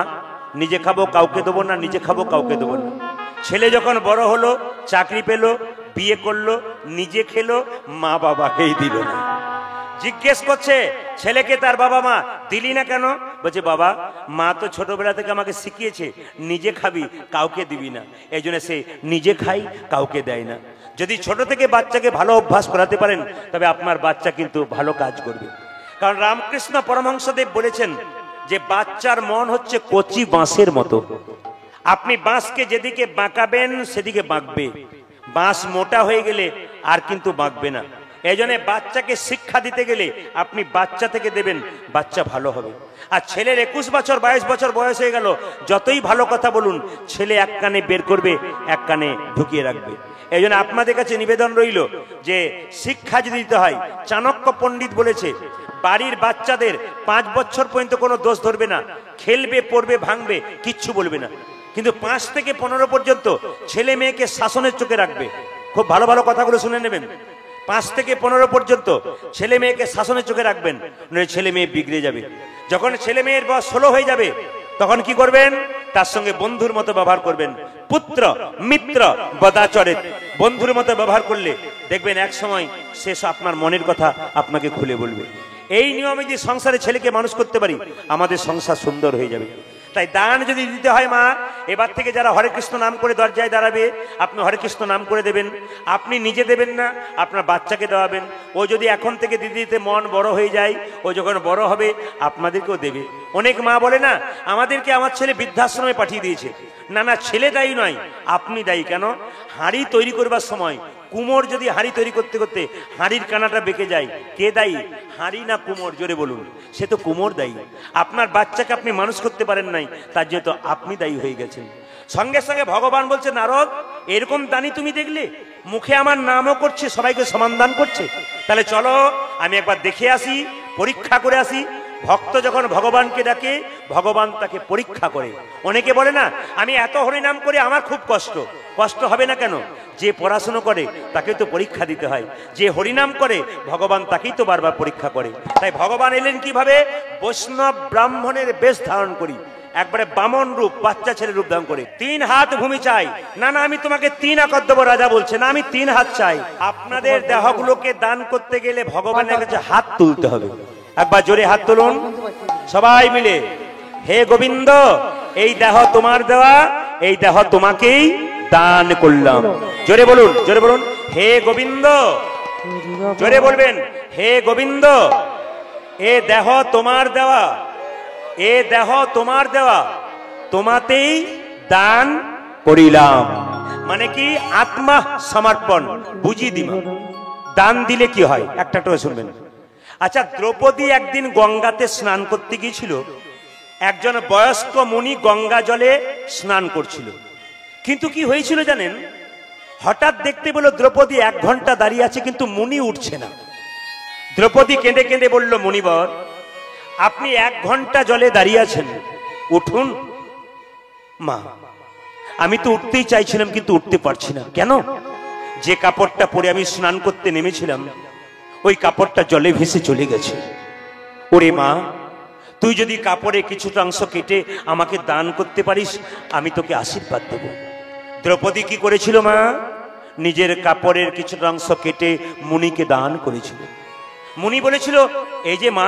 নিজে খাবো কাউকে দেবো না, নিজে খাবো কাউকে দেবো না। ছেলে যখন বড় হলো, চাকরি পেল, বিয়ে করলো, নিজে খেলো, মা বাবাকেই দিল না। জিজ্ঞেস করছে ছেলেকে তার বাবা মা, দিলি না কেন? বলছে বাবা, মা তো ছোটবেলা থেকে আমাকে শিখিয়েছে নিজে খাবি কাউকে দিবি না, এই জন্য সে নিজে খাই কাউকে দেয় না। যদি ছোট থেকে বাচ্চাকে ভালো অভ্যাস করাতে পারেন তবে আপনার বাচ্চা কিন্তু ভালো কাজ করবে। কারণ রামকৃষ্ণ পরমহংসদেব বলেছেন যে বাচ্চার মন হচ্ছে কচি বাঁশের মতো। আপনি বাঁশকে যেদিকে বাঁকাবেন সেদিকে বাঁকবে, বাঁশ মোটা হয়ে গেলে আর কিন্তু বাঁকবে না। এই জন্য বাচ্চাকে শিক্ষা দিতে গেলে আপনি বাচ্চা থেকে দেবেন, বাচ্চা ভালো হবে। আর ছেলের 21 বছর 22 বছর বয়স হয়ে গেল, যতই ভালো কথা বলুন ছেলে এক কানে বের করবে, এক কানে ঢুকিয়ে রাখবে। এই জন্য আপনাদের কাছে নিবেদন রইল যে শিক্ষা যদি দিতে হয়, চাণক্য পণ্ডিত বলেছে বাড়ির বাচ্চাদের 5 বছর পর্যন্ত কোনো দোষ ধরবে না, খেলবে পড়বে ভাঙবে কিচ্ছু বলবে না, কিন্তু 5 থেকে 15 পর্যন্ত ছেলে মেয়েকে শাসনের চোখে রাখবে। খুব ভালো ভালো কথাগুলো শুনে নেবেন। 5 থেকে 15 পর্যন্ত ছেলে মেয়েকে শাসনের চোখে রাখবেন, নইলে ছেলে মেয়ে বিগড়ে যাবে। যখন ছেলে মেয়ের বয়স 16 হয়ে যাবে তখন কি করবেন? তার সঙ্গে বন্ধুর মতো ব্যবহার করবেন। পুত্র মিত্র বদাচরে, বন্ধুর মতো ব্যবহার করলে দেখবেন এক সময় শেষ আপনার মনের কথা আপনাকে খুলে বলবে। এই নিয়মে যে সংসারে ছেলেকে মানুষ করতে পারি, আমাদের সংসার সুন্দর হয়ে যাবে। তাই দান যদি দিতে হয় মা, এবার থেকে যারা হরে কৃষ্ণ নাম করে দরজায় দাঁড়াবে, আপনি হরে কৃষ্ণ নাম করে দেবেন। আপনি নিজে দেবেন না, আপনার বাচ্চাকে দেওয়াবেন। ও যদি এখন থেকে দিতে দিতে মন বড় হয়ে যায়, ও যখন বড় হবে আপনাদেরকেও দেবে। অনেক মা বলে না আমাদেরকে আমার ছেলে বৃদ্ধাশ্রমে পাঠিয়ে দিয়েছে। না না, ছেলে দায়ী নয়, আপনি দায়ী। কেন? হাঁড়ি তৈরি করবার সময় কুমোর যদি হাঁড়ি তৈরি করতে করতে হাঁড়ির কানাটা বেঁকে যায়, কে দায়ী? হাঁড়ি না কুমোর? জোরে বলুন। সে তো কুমোর দায়ী। আপনার বাচ্চাকে আপনি মানুষ করতে পারেন নাই, তার জন্য তো আপনি দায়ী হয়ে গেছেন। সঙ্গে সঙ্গে ভগবান বলছে নারদ, এরকম দানি তুমি দেখলে? মুখে আমার নামও করছে, সবাইকে সমান দান করছে। তাহলে চলো আমি একবার দেখে আসি, পরীক্ষা করে আসি। ভক্ত যখন ভগবানকে ডাকে, ভগবান তাকে পরীক্ষা করে। অনেকে বলে না আমি এত হরিনাম করে আমার খুব কষ্ট। কষ্ট হবে না কেন? যে পড়াশুনো করে তাকে তো পরীক্ষা দিতে হয়, যে হরিনাম করে ভগবান তাকেই তো বারবার পরীক্ষা করে। তাই ভগবান এলেন কিভাবে? বৈষ্ণব ব্রাহ্মণের বেশ ধারণ করি, একবারে বামন রূপ, বাচ্চা ছেলে রূপ ধারণ করে। 3 হাত ভূমি চাই। না না, আমি তোমাকে 3 আকর দেবো, রাজা বলছে না, আমি 3 হাত চাই। আপনাদের দেহগুলোকে দান করতে গেলে ভগবানের কাছে হাত তুলতে হবে। একবার জোরে হাত তুলুন সবাই মিলে। হে গোবিন্দ, এই দেহ তোমার দেওয়া, এই দেহ তোমাকেই দান করলাম। জোরে বলুন, জোরে বলুন, হে গোবিন্দ। জোরে বলবেন, হে গোবিন্দ, এ দেহ তোমার দেওয়া, এ দেহ তোমার দেওয়া, তোমাতেই দান করিলাম। মানে কি? আত্মা সমর্পণ। বুঝিয়ে দিমা। দান দিলে কি হয় একটা শুনবেন। আচ্ছা, দ্রৌপদী একদিন গঙ্গাতে স্নান করতে গিয়েছিল। একজন বয়স্ক মুনি গঙ্গা জলে স্নান করছিল। কিন্তু কি হয়েছিল জানেন? হঠাৎ দেখতে পেল দ্রৌপদী 1 ঘন্টা দাঁড়িয়ে আছে, কিন্তু মুনি উঠছে না। দ্রৌপদী কেঁদে কেঁদে বলল, মুনিবর আপনি 1 ঘন্টা জলে দাঁড়িয়ে আছেন, উঠুন। মা, আমি তো উঠতেই চাইছিলাম কিন্তু উঠতে পারছি না। কেন? যে কাপড়টা পরে আমি স্নান করতে নেমেছিলাম ওই কাপড়টা জলে ভেসে চলে গেছে। ওরে মা, তুই যদি কাপড়ে কিছুটা অংশ কেটে আমাকে দান করতে পারিস, আমি তোকে আশীর্বাদ দেব। দ্রৌপদী কি করেছিল মা? নিজের কাপড়ের কিছুটা অংশ কেটে মুনিকে দান করেছিল। মুনি বলেছিল, এই যে মা,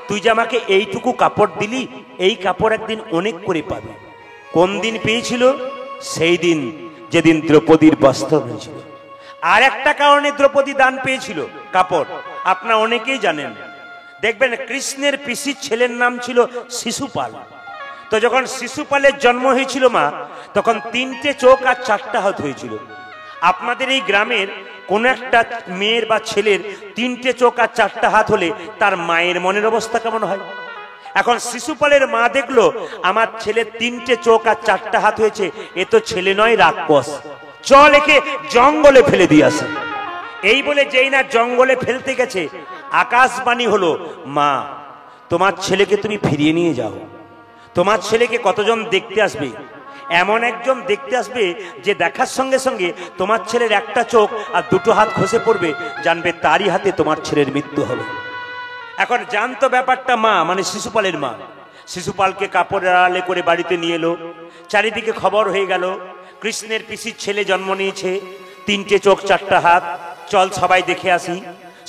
তুই যে আমাকে এইটুকু কাপড় দিলি, এই কাপড় একদিন অনেক করে পাবি। কোন দিন পেয়েছিল? সেই দিন যেদিন দ্রৌপদীর বস্ত্র হয়েছিল। আর একটা কারণে দ্রৌপদী দান পেয়েছিল কাপড়, আপনারা অনেকেই জানেন। দেখবেন কৃষ্ণের পিসির ছেলের নাম ছিল শিশুপাল। তো যখন শিশুপালের জন্ম হয়েছিল মা, তখন 3টে চোখ আর 4টা হাত হয়েছিল। আপনাদের এই গ্রামের কোন একটা মেয়ের বা ছেলের 3টে চোখ আর 4টা হাত হলে তার মায়ের মনের অবস্থা কেমন হয়? এখন শিশুপালের মা দেখলো আমার ছেলের 3টে চোখ আর 4টা হাত হয়েছে, এ তো ছেলে নয়, রাক্ষস। চল একে জঙ্গলে ফেলে দিয়ে আসে। এই বলে যেই না জঙ্গলে ফেলতে গেছে, আকাশবাণী হলো, মা তোমার ছেলেকে তুমি ফিরিয়ে নিয়ে যাও। তোমার ছেলেকে কতজন দেখতে আসবে? এমন একজন দেখতে আসবে যে দেখার সঙ্গে সঙ্গে তোমার ছেলের 1টা চোখ আর 2টো হাত খসে পড়বে, জানবে তারই হাতে তোমার ছেলের মৃত্যু হবে। এখন জানতো ব্যাপারটা মা, মানে শিশুপালের মা। শিশুপালকে কাপড়ের আড়ালে করে বাড়িতে নিয়ে এলো। চারিদিকে খবর হয়ে গেল কৃষ্ণের পিসির ছেলে জন্ম নিয়েছে, 3টে চোখ 4টা হাত, চল সবাই দেখে আসি।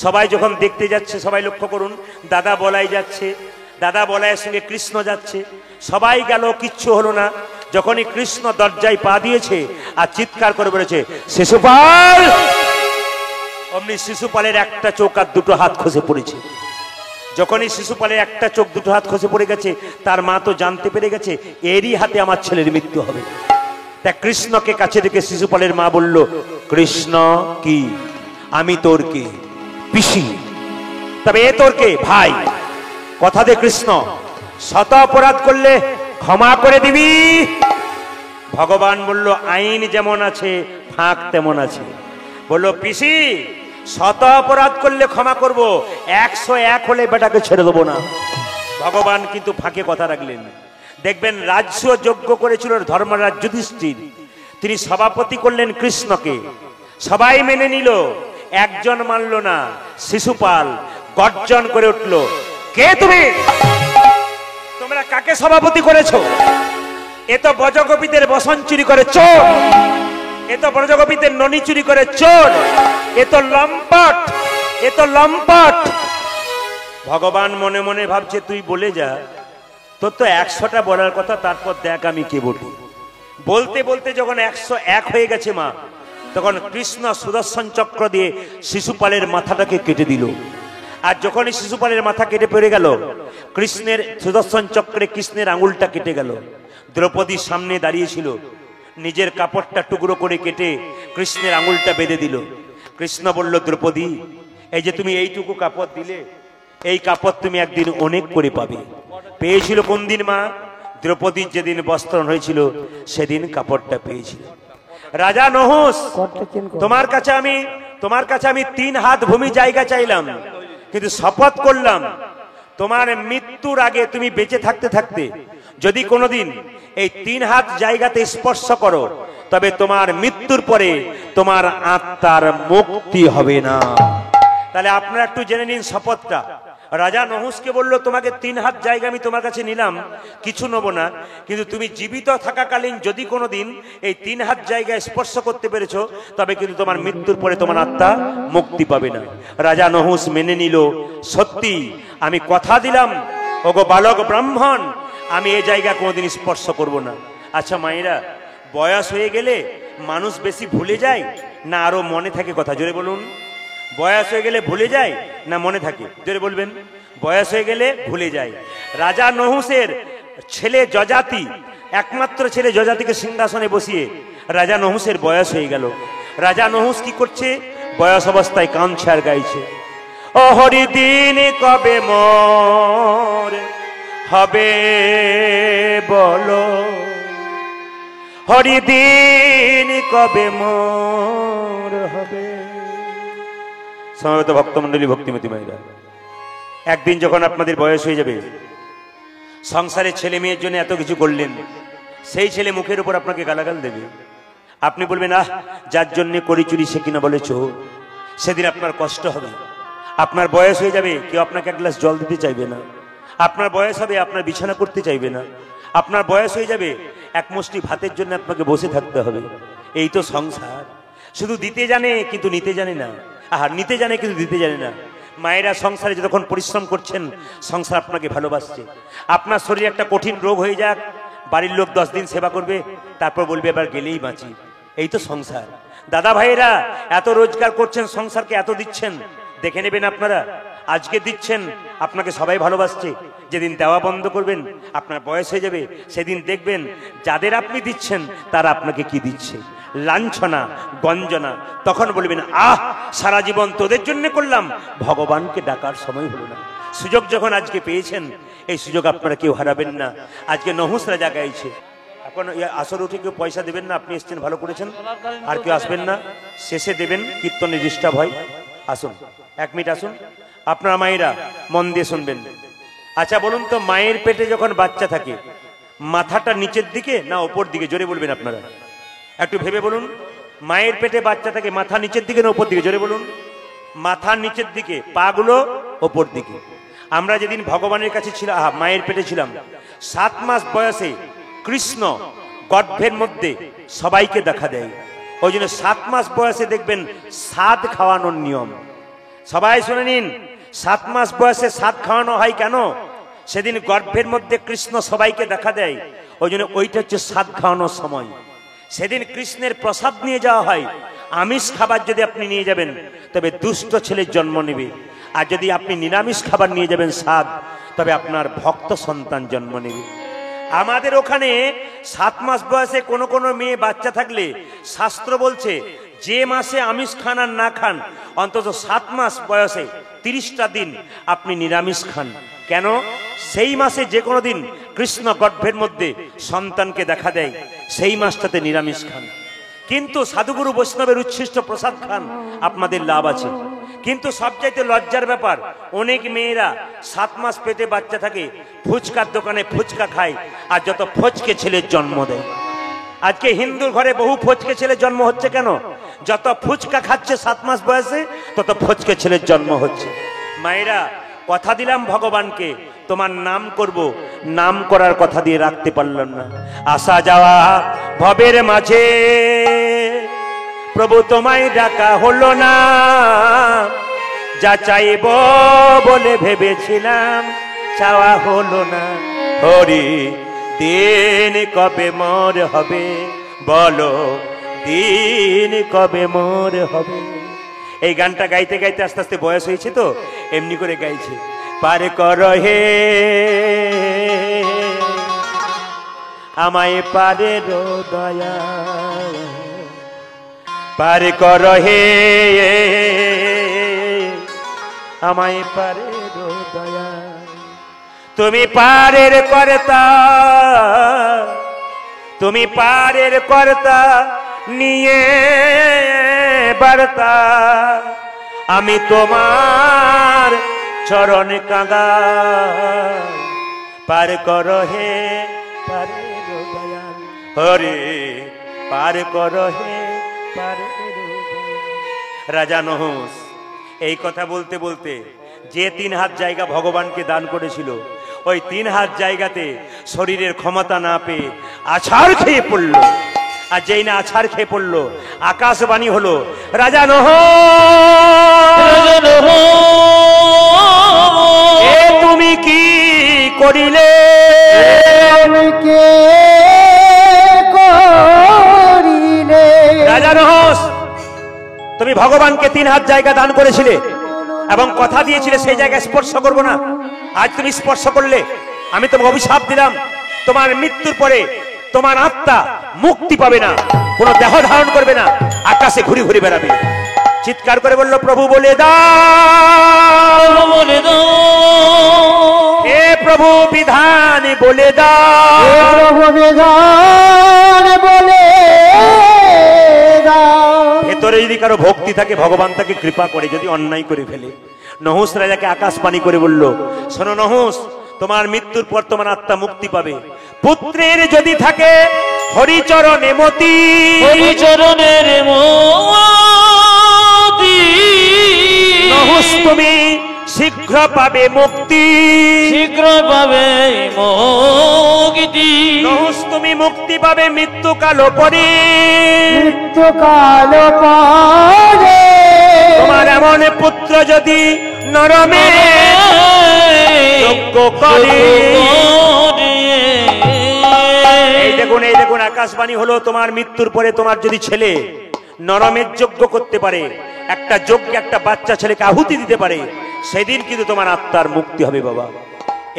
সবাই যখন দেখতে যাচ্ছে, সবাই লক্ষ্য করুন, দাদা বলাই যাচ্ছে, দাদা বলাইয়ের সঙ্গে কৃষ্ণ যাচ্ছে। সবাই গেল, কিচ্ছু হলো না। যখনই কৃষ্ণ দরজায় পা দিয়েছে আর চিৎকার করে বলেছে শিশুপাল, অমনি শিশুপালের একটা চোখ আর 2টো হাত খসে পড়েছে। যখনই শিশুপালের একটা চোখ 2টো হাত খসে পড়ে গেছে, তার মা তো জানতে পেরে গেছে এরই হাতে আমার ছেলের মৃত্যু হবে। তা কৃষ্ণকে কাছে রেখে শিশুপালের মা বলল, কৃষ্ণ কি? আমি তোর কে? পিসি। তবে এ তোর কে? ভাই। কথা দে কৃষ্ণ, শত অপরাধ করলে ক্ষমা করে দিবি? ভগবান বলল, আইন যেমন আছে ফাঁক তেমন আছে। বলল, পিসি শত অপরাধ করলে ক্ষমা করব, 101 হলে বেটাকে ছেড়ে দেবো না। ভগবান কিন্তু ফাঁকে কথা রাখলেন। দেখবেন রাজ্য যজ্ঞ করেছিল ধর্মরাজ যুধিষ্ঠির, তিনি সভাপতি করলেন কৃষ্ণকে। সবাই মেনে নিল, একজন মানল না। শিশুপাল গর্জন করে উঠল, কে তুমি? তোমরা কাকে সভাপতি করেছো? এ তো ব্রজগোপীদের বসন চুরি করে চোর, এ তো ব্রজগোপীদের ননি চুরি করে চোর, এ তো লম্পট, এ তো লম্পট। ভগবান মনে মনে ভাবছে, তুই বলে যা, তোর তো 100টা বলার কথা, তারপর দেখ আমি কে বলি। বলতে বলতে যখন 101 হয়ে গেছে মা, তখন কৃষ্ণ সুদর্শন চক্র দিয়ে শিশুপালের মাথাটাকে কেটে দিল। আর যখনই শিশুপালের মাথা কেটে পড়ে গেল, কৃষ্ণের সুদর্শন চক্রে কৃষ্ণের আঙুলটা কেটে গেল। দ্রৌপদীর সামনে দাঁড়িয়েছিল, নিজের কাপড়টা টুকরো করে কেটে কৃষ্ণের আঙুলটা বেঁধে দিল। কৃষ্ণ বলল, দ্রৌপদী, এই যে তুমি এইটুকু কাপড় দিলে, এই কাপড় তুমি একদিন অনেক করে পাবে। পেয়েছিল কোন দিন মা? দ্রৌপদীর যেদিন বস্ত্রণ হয়েছিল সেদিন কাপড়টা পেয়েছিল। রাজা নহুস, তোমার কাছে আমি 3 হাত ভূমি জায়গা চাইলাম, কিন্তু শপথ করলাম তোমার মৃত্যুর আগে, তুমি বেঁচে থাকতে থাকতে যদি কোনোদিন এই 3 হাত জায়গাতে স্পর্শ করো, তবে তোমার মৃত্যুর পরে তোমার আত্মার মুক্তি হবে না। তাহলে আপনারা একটু জেনে নিন শপথটা। রাজা নহুসকে বলল, তোমাকে 3 হাত জায়গা আমি তোমার কাছে নিলাম, কিছু নেবো না, কিন্তু তুমি জীবিত থাকাকালীন যদি কোনোদিন এই 3 হাত জায়গায় স্পর্শ করতে পেরেছো, তবে কিন্তু তোমার মৃত্যুর পরে তোমার আত্মা মুক্তি পাবে না। রাজা নহুস মেনে নিল, সত্যি আমি কথা দিলাম, ওগো বালক ব্রাহ্মণ, আমি এই জায়গা কোনোদিন স্পর্শ করব না। আচ্ছা মায়েরা, বয়স হয়ে গেলে মানুষ বেশি ভুলে যায় না আরো মনে থাকে? কথা জোরে বলুন। বয়স হয়ে গেলে ভুলে যায় না মনে থাকে? জোরে বলবেন। বয়স হয়ে গেলে ভুলে যায়। রাজা নহুসের ছেলে যজাতি, একমাত্র ছেলে যজাতিকে সিংহাসনে বসিয়ে রাজা নহুসের বয়স হয়ে গেল। রাজা নহুস কি করছে? বয়স অবস্থায় কাঁদছে আর গাইছে, ও হরি দিন কবে মোর হবে বলো, হরি দিন কবে মোর হবে। সমবেত ভক্তমন্ডলী, ভক্তিমতী মায়েরা, একদিন যখন আপনাদের বয়স হয়ে যাবে, সংসারের ছেলে মেয়ের জন্য এত কিছু করলেন, সেই ছেলে মুখের উপর আপনাকে গালাগাল দেবে। আপনি বলবেন, আহ, যার জন্য করি চুরি সে কিনা বলে চোর। সেদিন আপনার কষ্ট হবে। আপনার বয়স হয়ে যাবে, কেউ আপনাকে 1 গ্লাস জল দিতে চাইবে না। আপনার বয়স হবে, আপনার বিছানা করতে চাইবে না। আপনার বয়স হয়ে যাবে, এক মুষ্টি ভাতের জন্য আপনাকে বসে থাকতে হবে। এই তো সংসার। শুধু দিতে জানে কিন্তু নিতে জানে না, আর নিতে জানে কিন্তু দিতে জানে না। মায়েরা সংসারে যতক্ষণ পরিশ্রম করছেন, সংসার আপনাকে ভালোবাসছে। আপনার শরীরে একটা কঠিন রোগ হয়ে যাক, বাড়ির লোক 10 দিন সেবা করবে, তারপর বলবে এবার গেলেই বাঁচি। এই তো সংসার। দাদা ভাইয়েরা, এত রোজগার করছেন, সংসারকে এত দিচ্ছেন, দেখে নেবেন আপনারা। আজকে দিচ্ছেন, আপনাকে সবাই ভালোবাসছে। যেদিন দেওয়া বন্ধ করবেন, আপনার বয়স হয়ে যাবে, সেদিন দেখবেন যাদের আপনি দিচ্ছেন তারা আপনাকে কি দিচ্ছে, লাঞ্ছনা, গঞ্জনা। তখন বলবেন, আহ, সারা জীবন তোদের জন্য করলাম, ভগবানকে ডাকার সময় হলো না। সুযোগ যখন আজকে পেয়েছেন, এই সুযোগ আপনারা কেউ হারাবেন না। আজকে নহুস রাজা গাইছে। এখন আসর উঠে কেউ পয়সা দেবেন না, আপনি এসছেন ভালো করেছেন, আর কেউ আসবেন না, শেষে দেবেন, কীর্তনে ডিস্টার্ব হয়। আসুন, 1 মিনিট আসুন। আপনারা মায়েরা মন দিয়ে শুনবেন। আচ্ছা বলুন তো, মায়ের পেটে যখন বাচ্চা থাকে, মাথাটা নিচের দিকে না ওপর দিকে? জোরে বলবেন আপনারা, একটু ভেবে বলুন। মায়ের পেটে বাচ্চা থাকে, মাথা নিচের দিকে না ওপর দিকে? জোরে বলুন। মাথা নিচের দিকে, পা গুলো ওপর দিকে। আমরা যেদিন ভগবানের কাছে ছিলাম, মায়ের পেটে ছিলাম, 7 মাস বয়সে কৃষ্ণ গর্ভের মধ্যে সবাইকে দেখা দেয়। ওই জন্য 7 মাস বয়সে দেখবেন সাদ খাওয়ানোর নিয়ম। সবাই শুনে নিন, 7 মাস বয়সে সাদ খাওয়ানো হয় কেন? সেদিন গর্ভের মধ্যে কৃষ্ণ সবাইকে দেখা দেয়, ওই জন্য ওইটা হচ্ছে সাদ খাওয়ানোর সময়। সেদিন কৃষ্ণের প্রসাদ নিয়ে যাওয়া হয়। আমিষ খাবার যদি আপনি নিয়ে যাবেন তবে দুষ্ট ছেলের জন্ম নেবে, আর যদি আপনি নিরামিষ খাবার নিয়ে যাবেন সাদ, তবে আপনার ভক্ত সন্তান জন্ম নেবে। আমাদের ওখানে 7 মাস বয়সে কোনো কোনো মেয়ে বাচ্চা থাকলে শাস্ত্র বলছে যে মাসে আমিষ খান আর না খান, অন্তত 7 মাস বয়সে 30টা দিন আপনি নিরামিষ খান। কেন? সেই মাসে যে কোনো দিন কৃষ্ণ গর্ভের মধ্যে সন্তানকে দেখা দেয়, সেই মাসটাতে নিরামিষ খান। কিন্তু সাধুগুরু বৈষ্ণবের উচ্ছিষ্ট প্রসাদ খান, আপনাদের লাভ আছে। কিন্তু সবচাইতে লজ্জার ব্যাপার, অনেক মেয়েরা 7 মাস পেটে বাচ্চা থাকে, ফুচকার দোকানে ফুচকা খায় আর যত ফচকে ছেলের জন্ম দেয়। আজকে হিন্দুর ঘরে বহু ফচকে ছেলের জন্ম হচ্ছে কেন? যত ফুচকা খাচ্ছে 7 মাস বয়সে, তত ফচকে ছেলের জন্ম হচ্ছে। মায়েরা, কথা দিলাম ভগবানকে তোমার নাম করব, নাম করার কথা দিয়ে রাখতে পারলাম না। আসা যাওয়া ভবের মাঝে প্রভু তোমায় ডাকা হলো না, যা চাইব বলে ভেবেছিলাম চাওয়া হলো না। হরি দিন কবে মোর হবে, বলো দিন কবে মোর হবে। এই গানটা গাইতে গাইতে আস্তে আস্তে বয়স হয়েছে তো এমনি করে গাইছে। পার কর হে আমায় পারে দয়া, পার কর হে আমায় পারে দয়া। তুমি পারের কর্তা, তুমি পারের কর্তা, নিয়ে বার্তা আমি তোমার চরণ কাঁগা। পার কর হে পারে দয়া, হরে পার কর হে পারে দয়া। রাজা নহুষ এই কথা বলতে বলতে যে 3 হাত জায়গা ভগবানকে দান করেছিল, ওই 3 হাত জায়গাতে শরীরের ক্ষমতা না পেয়ে আছাড় খেয়ে পড়ল। আর যেই না আছাড় খেয়ে পড়লো, আকাশবাণী হলো, রাজা এ তুমি কি করিলে, রাজা নহস তুমি ভগবানকে 3 হাত জায়গা দান করেছিলে এবং কথা দিয়েছিলে সেই জায়গায় স্পর্শ করবো না। আজ তুমি স্পর্শ করলে, আমি তোমাকে অভিশাপ দিলাম, তোমার মৃত্যুর পরে তোমার আত্মা মুক্তি পাবে না, কোন দেহ ধারণ করবে না, আকাশে ঘুরে ঘুরে বেড়াবে। চিৎকার করে বলল, প্রভু বলে দাও, বলে দাও, হে প্রভু বিধান বলে দাও, প্রভু বিধান বলে দাও। ভেতরে যদি কারো ভক্তি থাকে, ভগবান তাকে কৃপা করে, যদি অন্যায় করে ফেলে। নহুষ রাজাকে আকাশবাণী করে বলল, শোনো নহুষ, তোমার মৃত্যুর পর তোমার আত্মা মুক্তি পাবে। পুত্রের যদি থাকে হরিচরণে মতি, হরিচরণের মতি, নহুষ তুমি শীঘ্র পাবে মুক্তি, শীঘ্র পাবে মুক্তি। নহুষ তুমি মুক্তি পাবে মৃত্যুকাল পরে, মৃত্যুকাল পরে। তোমার এমন পুত্র যদি নরমে যজ্ঞ করে। এই দেখুন, এই দেখুন, আকাশবাণী হলো, তোমার মৃত্যুর পরে তোমার যদি ছেলে নরমের যজ্ঞ করতে পারে, একটা যজ্ঞে একটা বাচ্চা ছেলেকে আহুতি দিতে পারে, সেদিন কিন্তু তোমার আত্মার মুক্তি হবে বাবা।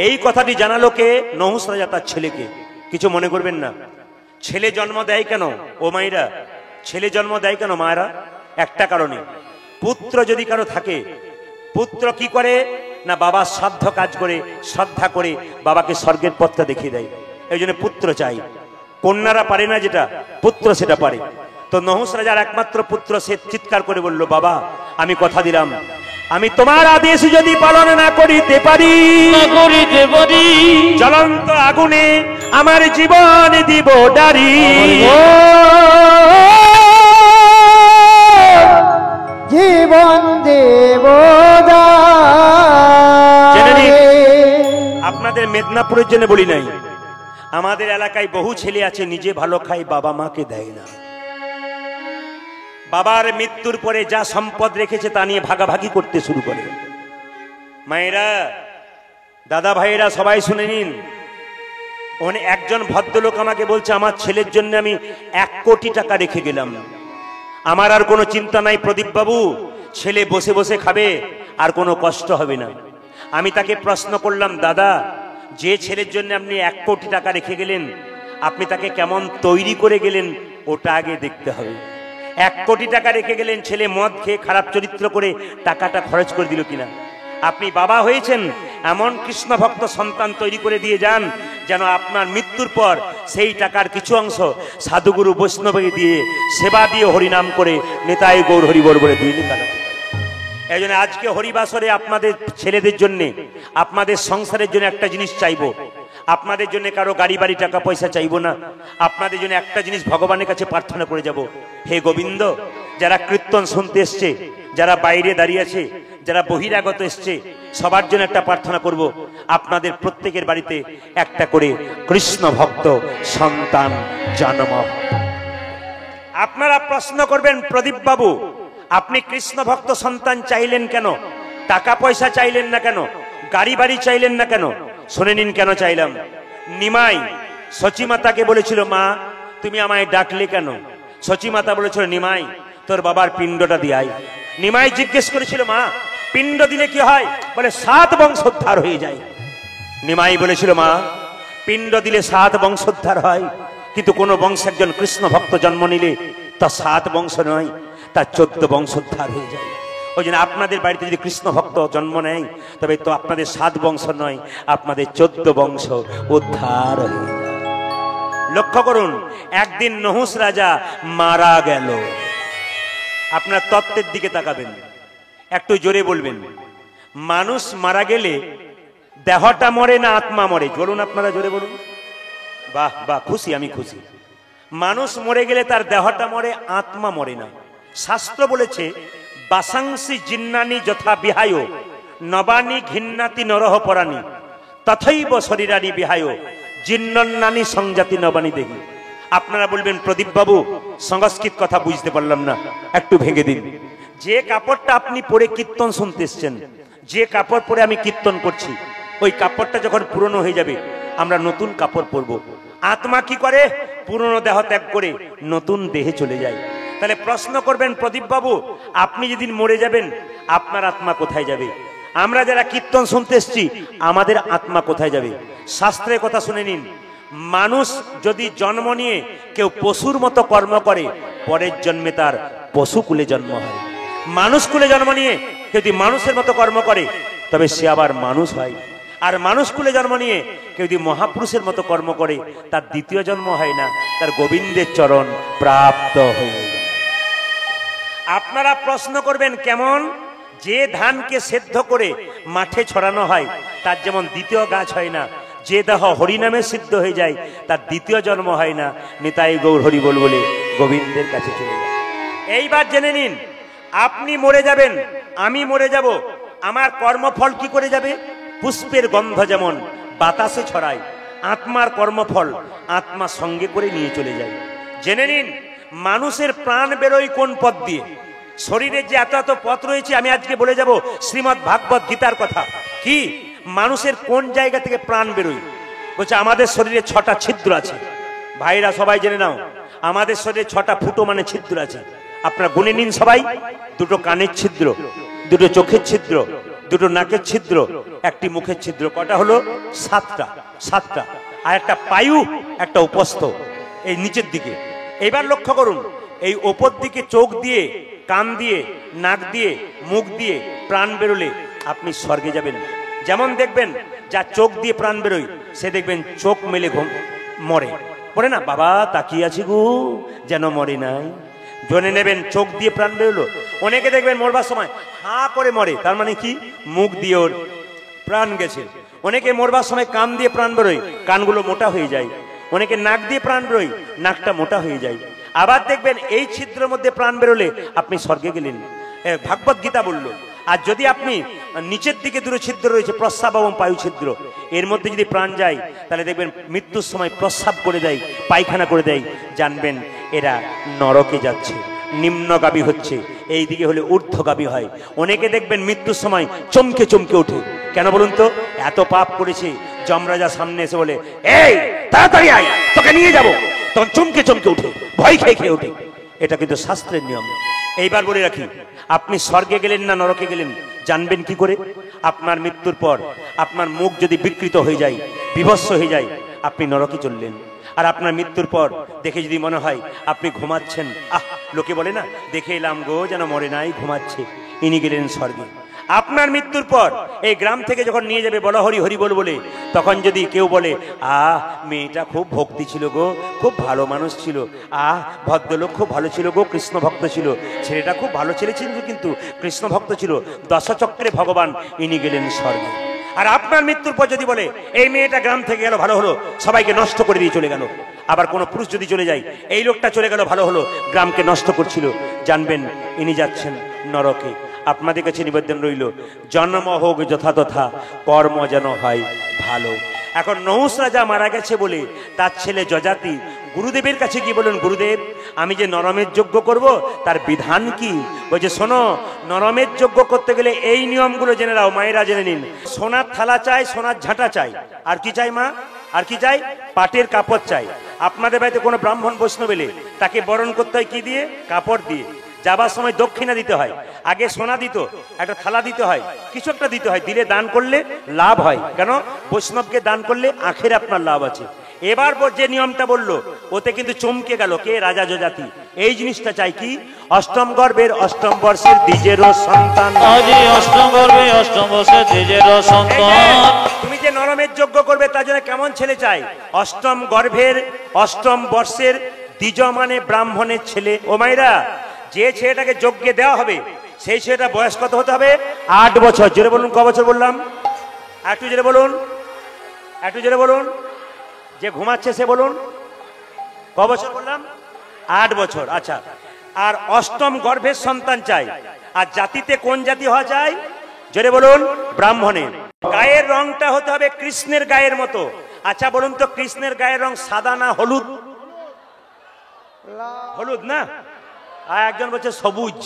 এই কথাটি জানালো কে? নহুষ রাজা তার ছেলেকে। কিছু মনে করবেন না। ছেলে জন্ম দেয় কেন ও মায়েরা? ছেলে জন্ম দেয় কেন মায়েরা? একটা কারণে, পুত্র যদি কারো থাকে, পুত্র কি করে না বাবার শ্রাদ্ধ কাজ করে, শ্রদ্ধা করে বাবাকে স্বর্গের পথটা দেখিয়ে দেয়। এই জন্য পুত্র চাই। কন্যারা পারে না যেটা, পুত্র সেটা পারে। তো নহুষ রাজার একমাত্র পুত্র, সে চিৎকার করে বলল, বাবা আমি কথা দিলাম, আমি তোমার আদেশ যদি পালন না করিতে পারি, জ্বলন্ত আগুনে আমার জীবন দিব ডারি, জীবন দেব। জেনে নিন মেদিনীপুরের জন্য বলি নাই, আমাদের এলাকায় বহু ছেলে আছে নিজে ভালো খায়, বাবা মাকে দেয় না। বাবার মৃত্যুর পরে যা সম্পদ রেখেছে তা নিয়ে ভাগাভাগি করতে শুরু করে। মায়েরা, দাদা ভাইয়েরা সবাই শুনে নিন। একজন ভদ্রলোক আমাকে বলছে, আমার ছেলের জন্য আমি 1 কোটি টাকা রেখে গেলাম, আমার আর কোনো চিন্তা নাই প্রদীপ বাবু, ছেলে বসে বসে খাবে, আর কোনো কষ্ট হবে না। আমি তাকে প্রশ্ন করলাম, দাদা, যে ছেলের জন্য আপনি 1 কোটি টাকা রেখে গেলেন, আপনি তাকে কেমন তৈরি করে গেলেন ওটা আগে দেখতে হবে। 1 কোটি টাকা রেখে গেলেন, ছেলে মদ খেয়ে খারাপ চরিত্র করে টাকাটা খরচ করে দিল কিনা? আপনি বাবা হয়েছেন, এমন কৃষ্ণ ভক্ত সন্তান তৈরি করে দিয়ে যান যেন আপনার মৃত্যুর পর সেই টাকার কিছু অংশ সাধুগুরু বৈষ্ণবকে দিয়ে সেবা দিয়ে হরিনাম করে নেতাই গৌর হরি বল বলে দিয়ে দিন। এই জন্য আজকে হরিবাসরে আপনাদের ছেলেদের জন্য, আপনাদের সংসারের জন্য একটা জিনিস চাইবো। আপনাদের জন্য কারো গাড়ি বাড়ি টাকা পয়সা চাইবো না, আপনাদের জন্য একটা জিনিস ভগবানের কাছে প্রার্থনা করে যাব। হে গোবিন্দ, যারা কীর্তন শুনতে এসছে, যারা বাইরে দাঁড়িয়ে আছে, যারা বহিরাগত এসছে, সবার জন্য একটা প্রার্থনা করব, আপনাদের প্রত্যেকের বাড়িতে একটা করে কৃষ্ণ ভক্ত সন্তান জন্ম। আপনারা প্রশ্ন করবেন, প্রদীপ বাবু আপনি কৃষ্ণ ভক্ত সন্তান চাইলেন কেন? টাকা পয়সা চাইলেন না কেন? গাড়ি বাড়ি চাইলেন না কেন? শুনে নিন কেন চাইলাম। নিমাই সচিমাতাকে বলেছিল, মা তুমি আমায় ডাকলে কেন? সচিমাতা বলেছিল, নিমাই তোর বাবার পিণ্ডটা দিয়াই। নিমাই জিজ্ঞেস করেছিল, মা পিণ্ড দিলে কি হয়? বলে 7 বংশোদ্ধার হয়ে যায়। নিমাই বলেছিল, মা পিণ্ড দিলে 7 বংশোদ্ধার হয়, কিন্তু কোন বংশে একজন কৃষ্ণ ভক্ত জন্ম নিলে তা 7 বংশ নয়, তা 14 বংশোদ্ধার হয়ে যায়। ওই জন্য আপনাদের বাড়িতে যদি কৃষ্ণ ভক্ত জন্ম নেয়, তবে তো আপনাদের 7 বংশ নয়, আপনাদের 14 বংশ উদ্ধার হয়ে যায়। লক্ষ্য করুন, একদিন নহুষ রাজা মারা গেল। আপনার তত্ত্বের দিকে তাকাবেন, একটু জোরে বলবেন, মানুষ মারা গেলে দেহটা মরে না আত্মা মরে? বলুন আপনারা, জোরে বলুন। বাহ বাহ, খুশি, আমি খুশি। মানুষ মরে গেলে তার দেহটা মরে, আত্মা মরে না। শাস্ত্র বলেছে, বাসাংসি জিন্নানি যথা বিহায় নবানি ঘিন্নাতি নরহ পরাণী তথৈব শরীরানি বিহায় জিন্নন্নানি সংজাতি নবানি দেহি। আপনারা বলবেন, প্রদীপ বাবু সংস্কৃত কথা বুঝতে পারলাম না, একটু ভেঙে দিন। যে কাপড়টা আপনি পরে কীর্তন শুনতে এসছেন, যে কাপড় পরে আমি কীর্তন করছি, ওই কাপড়টা যখন পুরনো হয়ে যাবে আমরা নতুন কাপড় পরবো। আত্মা কি করে? পুরনো দেহ ত্যাগ করে নতুন দেহে চলে যায়। তাহলে প্রশ্ন করবেন, প্রদীপ বাবু আপনি যেদিন মরে যাবেন আপনার আত্মা কোথায় যাবে? আমরা যারা কীর্তন শুনতে এসছি আমাদের আত্মা কোথায় যাবে? শাস্ত্রের কথা শুনে নিন। মানুষ যদি জন্ম নিয়ে কেউ পশুর মতো কর্ম করে, পরের জন্মে তার পশু কুলে জন্ম হয়। মানুষ কুলে জন্ম নিয়ে কেউ যদি মানুষের মতো কর্ম করে, তবে সে আবার মানুষ হয়। আর মানুষ কুলে জন্ম নিয়ে কেউ যদি মহাপুরুষের মতো কর্ম করে, তার দ্বিতীয় জন্ম হয় না, তার গোবিন্দের চরণ প্রাপ্ত হয়ে যায়। আপনারা প্রশ্ন করবেন, কেমন? যে ধানকে সেদ্ধ করে মাঠে ছড়ানো হয় তার যেমন দ্বিতীয় গাছ হয় না, যে দেহ হরিনামে সিদ্ধ হয়ে যায় তার দ্বিতীয় জন্ম হয় না, নিতাই গৌর হরি বল বলে গোবিন্দের কাছে চলে যায়। এইবার জেনে নিন, আপনি মরে যাবেন, আমি মরে যাব, আমার কর্মফল কি করে যাবে? পুষ্পের গন্ধ যেমন বাতাসে ছড়ায়, আত্মার কর্মফল আত্মা সঙ্গে করে নিয়ে চলে যায়। জেনে নিন, মানুষের প্রাণ বেরোয় কোন পথ দিয়ে? শরীরে যে এত এত পথ রয়েছে, আমি আজকে বলে যাব শ্রীমদ্ ভাগবত গীতার কথা। কি মানুষের কোন জায়গা থেকে প্রাণ বেরোয়? বলছে আমাদের শরীরে 6টা ছিদ্র আছে। ভাইরা সবাই জেনে নাও, আমাদের শরীরে 6টা ফুটো মানে ছিদ্র আছে। আপনারা গুনে নিন সবাই। 2টো কানের ছিদ্র, 2টো চোখের ছিদ্র, 2টো নাকের ছিদ্র, 1টি মুখের ছিদ্র। কটা হলো? 7টা। আর একটা পায়ু, একটা উপস্থ এই নিচের দিকে। এবার লক্ষ্য করুন, এই ওপর দিকে চোখ দিয়ে, কান দিয়ে, নাক দিয়ে, মুখ দিয়ে প্রাণ বেরোলে আপনি স্বর্গে যাবেন। যেমন দেখবেন যা চোখ দিয়ে প্রাণ বেরোয়, সে দেখবেন চোখ মেলে মরে পড়ে না, বাবা তাকিয়ে আছি গো, যেন মরে নাই। জেনে নেবেন চোখ দিয়ে প্রাণ বেরোলো। অনেকে দেখবেন মরবার সময় হা করে মরে, তার মানে কি? মুখ দিয়ে ওর প্রাণ গেছে। অনেকে মরবার সময় কান দিয়ে প্রাণ বেরোয়, কানগুলো মোটা হয়ে যায়। অনেকে নাক দিয়ে প্রাণ বেরোয়, নাকটা মোটা হয়ে যায়। আবার দেখবেন এই ছিদ্রের মধ্যে প্রাণ বেরোলে আপনি স্বর্গে গেলেন। ভাগবত গীতা বলল, আর যদি আপনি নিচের দিকে দুটো ছিদ্র রয়েছে, প্রস্রাব এবং পায়ু ছিদ্র, এর মধ্যে যদি প্রাণ যায় তাহলে দেখবেন মৃত্যুর সময় প্রস্রাব করে দেয়, পায়খানা করে দেয়, জানবেন এরা নরকে যাচ্ছে, নিম্নগামী হচ্ছে। এই দিকে হলে ঊর্ধ্বগামী হয়। অনেকে দেখবেন মৃত্যুর সময় চমকে চমকে ওঠে। কেন বলুন তো? এত পাপ করেছে। যমরাজা সামনে এসে বলে, এই তাড়াতাড়ি আয়, তোকে নিয়ে যাব, তখন চমকে চমকে উঠে, ভয় খেয়ে খেয়ে ওঠে। এটা কিন্তু শাস্ত্রের নিয়ম। এইবার বলে রাখি, আপনি স্বর্গে গেলেন না নরকে গেলেন জানবেন কি করে? আপনার মৃত্যুর পর আপনার মুখ যদি বিকৃত হয়ে যায়, বিভৎস হয়ে যায়, আপনি নরকে চললেন। আর আপনার মৃত্যুর পর দেখে যদি মনে হয় আপনি ঘুমাচ্ছেন, লোকে বলে না, দেখে এলাম গো যেন মরে নাই, ঘুমাচ্ছে, ইনি গেলেন স্বর্গে। আপনার মৃত্যুর পর এই গ্রাম থেকে যখন নিয়ে যাবে বলা হরি হরি বল বলে, তখন যদি কেউ বলে, মেয়েটা খুব ভক্তি ছিল গো, খুব ভালো মানুষ ছিল, ভদ্রলোক খুব ভালো ছিল গো, কৃষ্ণ ভক্ত ছিল, ছেলেটা খুব ভালো ছেলে ছিল কিন্তু কৃষ্ণ ভক্ত ছিল, দশচক্রে ভগবান, ইনি গেলেন স্বর্গে। আর আপনার মৃত্যুর পর যদি বলে, এই মেয়েটা গ্রাম থেকে গেল ভালো হলো, সবাইকে নষ্ট করে দিয়ে চলে গেল, আবার কোনো পুরুষ যদি চলে যায়, এই লোকটা চলে গেল ভালো হলো, গ্রামকে নষ্ট করছিল, জানবেন ইনি যাচ্ছেন নরকে। আপনাদের কাছে নিবেদন রইল, জন্ম হোক যথা তথা, কর্ম যেন হয় ভালো। এখন নহুষ রাজা মারা গেছে বলে তার ছেলে যজাতি গুরুদেবের কাছে গিয়ে বলেন, গুরুদেব আমি যে নরমের যজ্ঞ করব তার বিধান কি? বলছে, শোনো, নরমের যজ্ঞ করতে গেলে এই নিয়মগুলো জেনে নাও, মায়েরা জেনে নিন। সোনার থালা চাই, সোনার ঝাঁটা চাই, আর কি চাই মা? আর কি চাই? পাটের কাপড় চাই। আপনাদের বাড়িতে কোনো ব্রাহ্মণ বৈষ্ণব এলে তাকে বরণ করতে হয় কি দিয়ে? কাপড় দিয়ে। যাবার সময় দক্ষিণা দিতে হয়, আগে সোনা দিত, একটা থালা দিতে হয়, কিছু একটা দিতে হয়, দিলে দান করলে লাভ হয়। কেন? বৈষ্ণবকে দান করলে আখেরে আপনার লাভ আছে। এবার যে নিয়মটা বললো ওতে কিন্তু চমকে গেল কে? রাজা যজাতি। এই জিনিসটা চাই কি? অষ্টম গর্ভের অষ্টম বর্ষের দ্বিজেরও সন্তান। অষ্টম গর্ভে অষ্টম বর্ষের দ্বিজেরও সন্তান। তুমি যে নরমের যজ্ঞ করবে তার জন্য কেমন ছেলে চাই? অষ্টম গর্ভের অষ্টম বর্ষের দ্বিজ মানে ব্রাহ্মণের ছেলে। ও মাইরা, যে ছেলেটাকে যজ্ঞে দেওয়া হবে সেই ছেলেটা বয়স কত হতে হবে? 8 বছর। জোরে বলুন, ক বছর বললাম? একটু জোরে বলুন, একটু জোরে বলুন। যে ঘুমাচ্ছে সে বলুন, ক বছর বললাম? 8 বছর। আচ্ছা, আর অষ্টম গর্ভের সন্তান চাই। আর জাতিতে কোন জাতি হওয়া চাই? জোরে বলুন, ব্রাহ্মণের। গায়ের রংটা হতে হবে কৃষ্ণের গায়ের মতো। আচ্ছা বলুন তো, কৃষ্ণের গায়ের রং সাদা না হলুদ? হলুদ না? আর একজন বলছে সবুজ।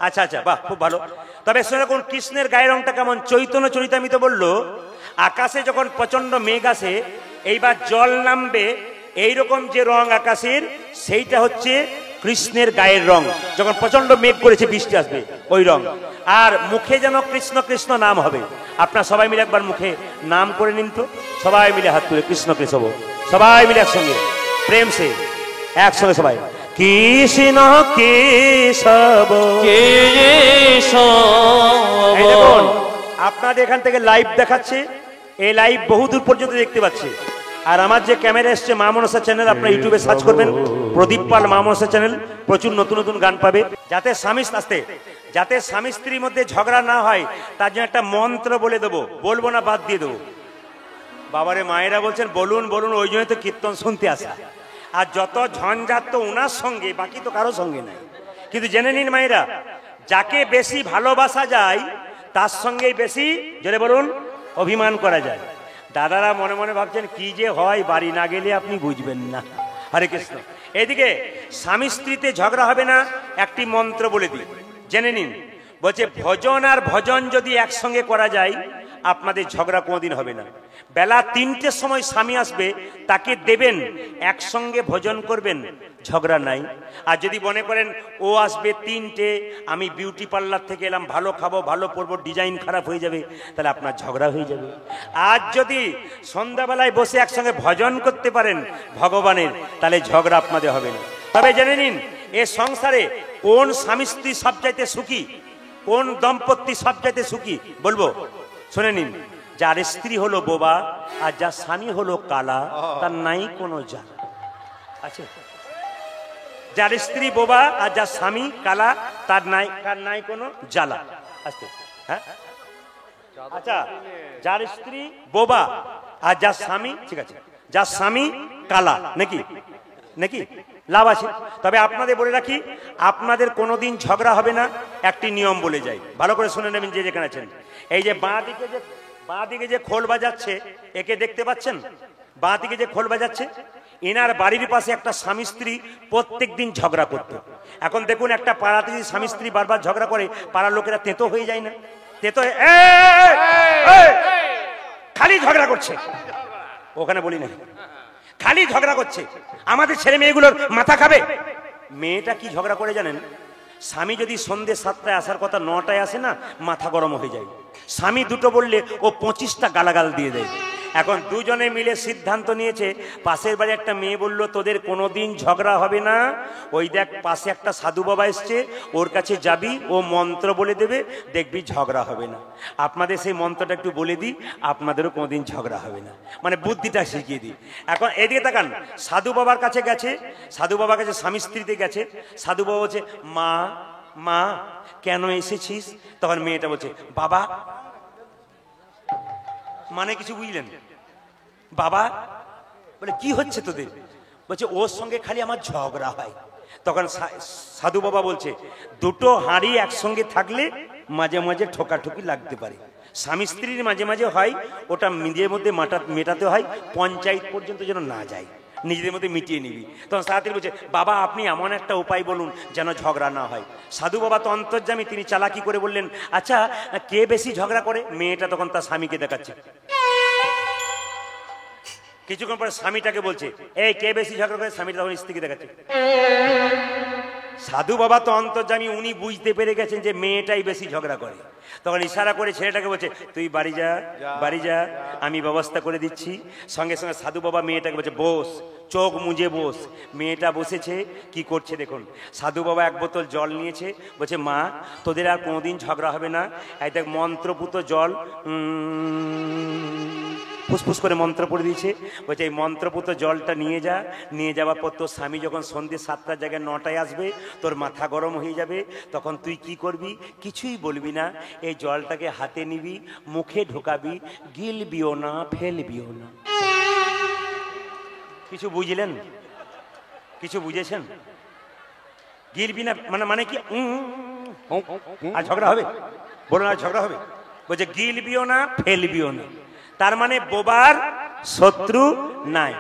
আচ্ছা আচ্ছা, বাহ, খুব ভালো। তবে সেরকম কৃষ্ণের গায়ের রংটা কেমন? চৈতন্য চরিতামৃত বললো, আকাশে যখন প্রচন্ড মেঘ আসে, এইবার জল নামবে, এইরকম যে রং আকাশের, সেইটা হচ্ছে কৃষ্ণের গায়ের রং। যখন প্রচন্ড মেঘ করেছে, বৃষ্টি আসবে, ওই রং। আর মুখে যেন কৃষ্ণ কৃষ্ণ নাম হবে। আপনার সবাই মিলে একবার মুখে নাম করে নিন তো, সবাই মিলে হাত তুলে কৃষ্ণ কৃষ্ণ, সবাই মিলে একসঙ্গে প্রেম সে, একসঙ্গে সবাই, কৃষ্ণ কেশব কেশব। আপনাদের এখান থেকে লাইভ দেখাচ্ছে, এই লাইভ বহুদূর পর্যন্ত দেখতে পাচ্ছে। আর আমার যে ক্যামেরা এসছে মা মনসা চ্যানেল, আপনারা ইউটিউবে সার্চ করবেন প্রদীপ পাল মা মনসা চ্যানেল, প্রচুর নতুন নতুন গান পাবে। যাতে স্বামী যাতে স্বামী স্ত্রীর মধ্যে ঝগড়া না হয় তার জন্য একটা মন্ত্র বলে দেবো, বলবো না, বাদ দিয়ে দেবো। বাবারে, মায়েরা বলছেন বলুন বলুন, ওই জন্য তো কীর্তন শুনতে আসা। আর যত ঝঞ্ঝাট তো ওনার সঙ্গে, বাকি তো কারো সঙ্গে নাই। কিন্তু জেনে নিন মায়েরা, যাকে বেশি ভালোবাসা যায় তার সঙ্গেই বেশি, জোরে বলুন, অভিমান করা যায়। দাদারা মনে মনে ভাবছেন কি যে হয়, বাড়ি না গেলে আপনি বুঝবেন না। হরে কৃষ্ণ। এদিকে স্বামী স্ত্রীতে ঝগড়া হবে না, একটি মন্ত্র বলে দিই, জেনে নিন। বলছে, ভজন আর ভজন যদি একসঙ্গে করা যায় আপনাদের ঝগড়া কোনোদিন হবে না। বেলা 3টের সময় স্বামী আসবে, তাকে দেবেন, একসঙ্গে ভোজন করবেন, ঝগড়া নাই। আর যদি মনে করেন ও আসবে 3টে, আমি বিউটি পার্লার থেকে এলাম, ভালো খাবো, ভালো পরবো, ডিজাইন খারাপ হয়ে যাবে, তাহলে আপনার ঝগড়া হয়ে যাবে। আর যদি সন্ধ্যাবেলায় বসে একসঙ্গে ভজন করতে পারেন ভগবানের, তাহলে ঝগড়া আপনাদের হবে না। তবে জেনে নিন, এ সংসারে কোন স্বামী স্ত্রী সবচাইতে সুখী, কোন দম্পতি সবচাইতে সুখী বলবো, শুনে নিন। যার স্ত্রী হলো বোবা আর যার স্বামী হলো কালা, তার নাই কোনো জ্বালা আছে। যার স্ত্রী বোবা আর যার স্বামী কালা, তার নাই কোনো জ্বালা। আচ্ছা, হ্যাঁ, আচ্ছা, যার স্ত্রী বোবা আর যার স্বামী, ঠিক আছে, যার স্বামী কালা নাকি, নাকি? লাভ আছে। তবে আপনাদের বলে রাখি, আপনাদের কোনোদিন ঝগড়া হবে না, একটি নিয়ম বলে যাই, ভালো করে শুনে নেবেন যে যেখানে আছেন। এই যে বাঁ দিকে যে খোল বাজাচ্ছে, একে দেখতে পাচ্ছেন? বাঁ দিকে যে খোল বাজাচ্ছে, এনার বাড়ির পাশে একটা স্বামী স্ত্রী প্রত্যেক দিন ঝগড়া করত। এখন দেখুন, একটা পাড়াতে যদি স্বামী স্ত্রী বারবার ঝগড়া করে, পাড়ার লোকেরা তেতো হয়ে যায় না? তেতো খালি ঝগড়া করছে, ওখানে বলি না, খালি ঝগড়া করছে, আমাদের ছেলে মেয়েগুলোর মাথা খাবে। মেয়েটা কি ঝগড়া করে জানেন? স্বামী যদি সন্ধ্যে 7টায় আসার কথা 9টায় আসে না, মাথা গরম হয়ে যায়। স্বামী দুটো বললে ও 25টা গালাগাল দিয়ে দেয়। এখন দুজনে মিলে সিদ্ধান্ত নিয়েছে, পাশের বাড়ি একটা মেয়ে বলল তোদের কোনোদিন ঝগড়া হবে না, ওই দেখ পাশে একটা সাধু বাবা এসছে, ওর কাছে যাবি, ও মন্ত্র বলে দেবে, দেখবি ঝগড়া হবে না। আপনাদের সেই মন্ত্রটা একটু বলে দিই, আপনাদেরও কোনোদিন ঝগড়া হবে না, মানে বুদ্ধিটা শিখিয়ে দিই। এখন এদিকে তাকান, সাধু বাবার কাছে গেছে, সাধু বাবার কাছে স্বামী স্ত্রীতে গেছে। সাধু বাবা বলছে, মা মা কেন এসেছিস? তখন মেয়েটা বলছে, বাবা, মানে কিছু বুঝলেন? বাবা বলে, কি হচ্ছে তোদের? বলছে, ওর সঙ্গে খালি আমার ঝগড়া হয়। তখন সাধু বাবা বলছে, দুটো হাঁড়ি একসঙ্গে থাকলে মাঝে মাঝে ঠোকাঠুকি লাগতে পারে, স্বামী স্ত্রীর মাঝে মাঝে হয়, ওটা নিজের মধ্যে মেটাতে হয়, পঞ্চায়েত পর্যন্ত যেন না যায়, নিজেদের মধ্যে মিটিয়ে নিবি। তখন সাথী বলছে, বাবা আপনি এমন একটা উপায় বলুন যেন ঝগড়া না হয়। সাধু বাবা তো অন্তর্যামী, তিনি চালাকি করে বললেন, আচ্ছা কে বেশি ঝগড়া করে? মেয়েটা তখন তার স্বামীকে দেখাচ্ছে। কিছুক্ষণ পরে স্বামীটাকে বলছে, এই কে বেশি ঝগড়া করে? স্বামীটা তখন স্ত্রীকে দেখাচ্ছে। সাধু বাবা তো অন্তর্যামী, উনি বুঝতে পেরে গেছেন যে মেয়েটাই বেশি ঝগড়া করে। তখন ইশারা করে ছেলেটাকে বলছে, তুই বাড়ি যা, বাড়ি যা, আমি ব্যবস্থা করে দিচ্ছি। সঙ্গে সঙ্গে সাধু বাবা মেয়েটাকে বলছে, বস, চোখ মুজে বস। মেয়েটা বসেছে, কি করছে দেখুন। সাধু বাবা এক বোতল জল নিয়েছে, বলছে, মা তোদের আর কোনোদিন ঝগড়া হবে না, এই দেখ মন্ত্রপুত জল, ফুসফুস করে মন্ত্র পড়ে দিয়েছে। বলছে, এই মন্ত্রপুত জলটা নিয়ে যা, নিয়ে যাওয়ার পর তোর স্বামী যখন সন্ধ্যে 7টার জায়গায় 9টায় আসবে, তোর মাথা গরম হয়ে যাবে, তখন তুই কি করবি? কিছুই বলবি না, এই জলটাকে হাতে নিবি, মুখে ঢোকাবি, গিলবিও না, ফেলবিও না। কিছু বুঝলেন? কিছু বুঝেছেন? গিলবি না মানে কি? আর ঝগড়া হবে? বলুন, আর ঝগড়া হবে? বলছে, গিলবিও না, ফেলবিও না। তার মানে বোবার শত্রু নাই।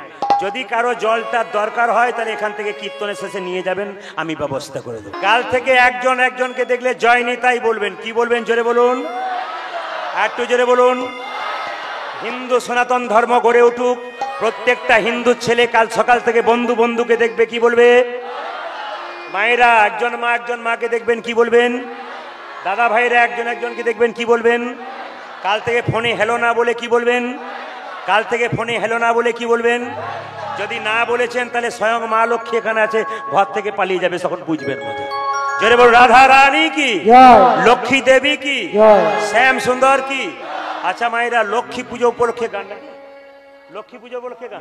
যদি কারো জলটার দরকার হয়, তাহলে এখান থেকে কীর্তনের শেষে নিয়ে যাবেন, আমি ব্যবস্থা করে দেব। কাল থেকে একজন একজনকে দেখলে জয় নিতাই বলবেন। কি বলবেন? জোরে বলুন, একটু জোরে বলুন। হিন্দু সনাতন ধর্ম গড়ে উঠুক। প্রত্যেকটা হিন্দু ছেলে কাল সকাল থেকে বন্ধুকে দেখবে, কি বলবে? মায়েরা একজন মাকে দেখবেন, কি বলবেন? দাদা ভাইরা একজন একজনকে দেখবেন, কি বলবেন? কাল থেকে ফোনে হেলো না বলে কি বলবেন? কাল থেকে ফোনে হেলো না বলে কি বলবেন? যদি না বলেছেন, তাহলে স্বয়ং মা লক্ষ্মী এখানে আছে, ঘর থেকে পালিয়ে যাবে, তখন বুঝবেন মজা। জোরে বল, রাধা রানী কি, লক্ষ্মী দেবী কি, শ্যাম সুন্দর কি। আচ্ছা মায়েরা, লক্ষ্মী পুজো উপলক্ষে গান, লক্ষ্মী পুজো উপলক্ষে গান,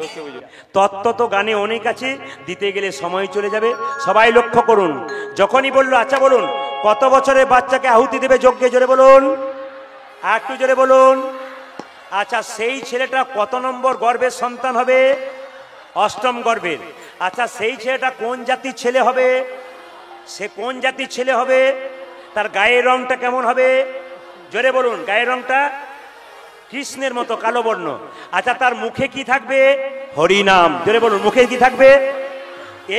তত্ত্ব তো গানে অনেক আছে, দিতে গেলে সময় চলে যাবে। সবাই লক্ষ্য করুন, যখনই বললো, আচ্ছা বলুন কত বছরের বাচ্চাকে আহুতি দেবে যজ্ঞে? জোরে বলুন, একটু জোরে বলুন। আচ্ছা, সেই ছেলেটা কত নম্বর গর্ভের সন্তান হবে? 8ম গর্ভের। আচ্ছা, সেই ছেলেটা কোন জাতির ছেলে হবে? সে কোন জাতির ছেলে হবে? তার গায়ের রংটা কেমন হবে? জোরে বলুন। গায়ের রংটা কৃষ্ণের মতো কালো বর্ণ। আচ্ছা, তার মুখে কি থাকবে? হরিনাম। জোরে বলুন, মুখে কি থাকবে?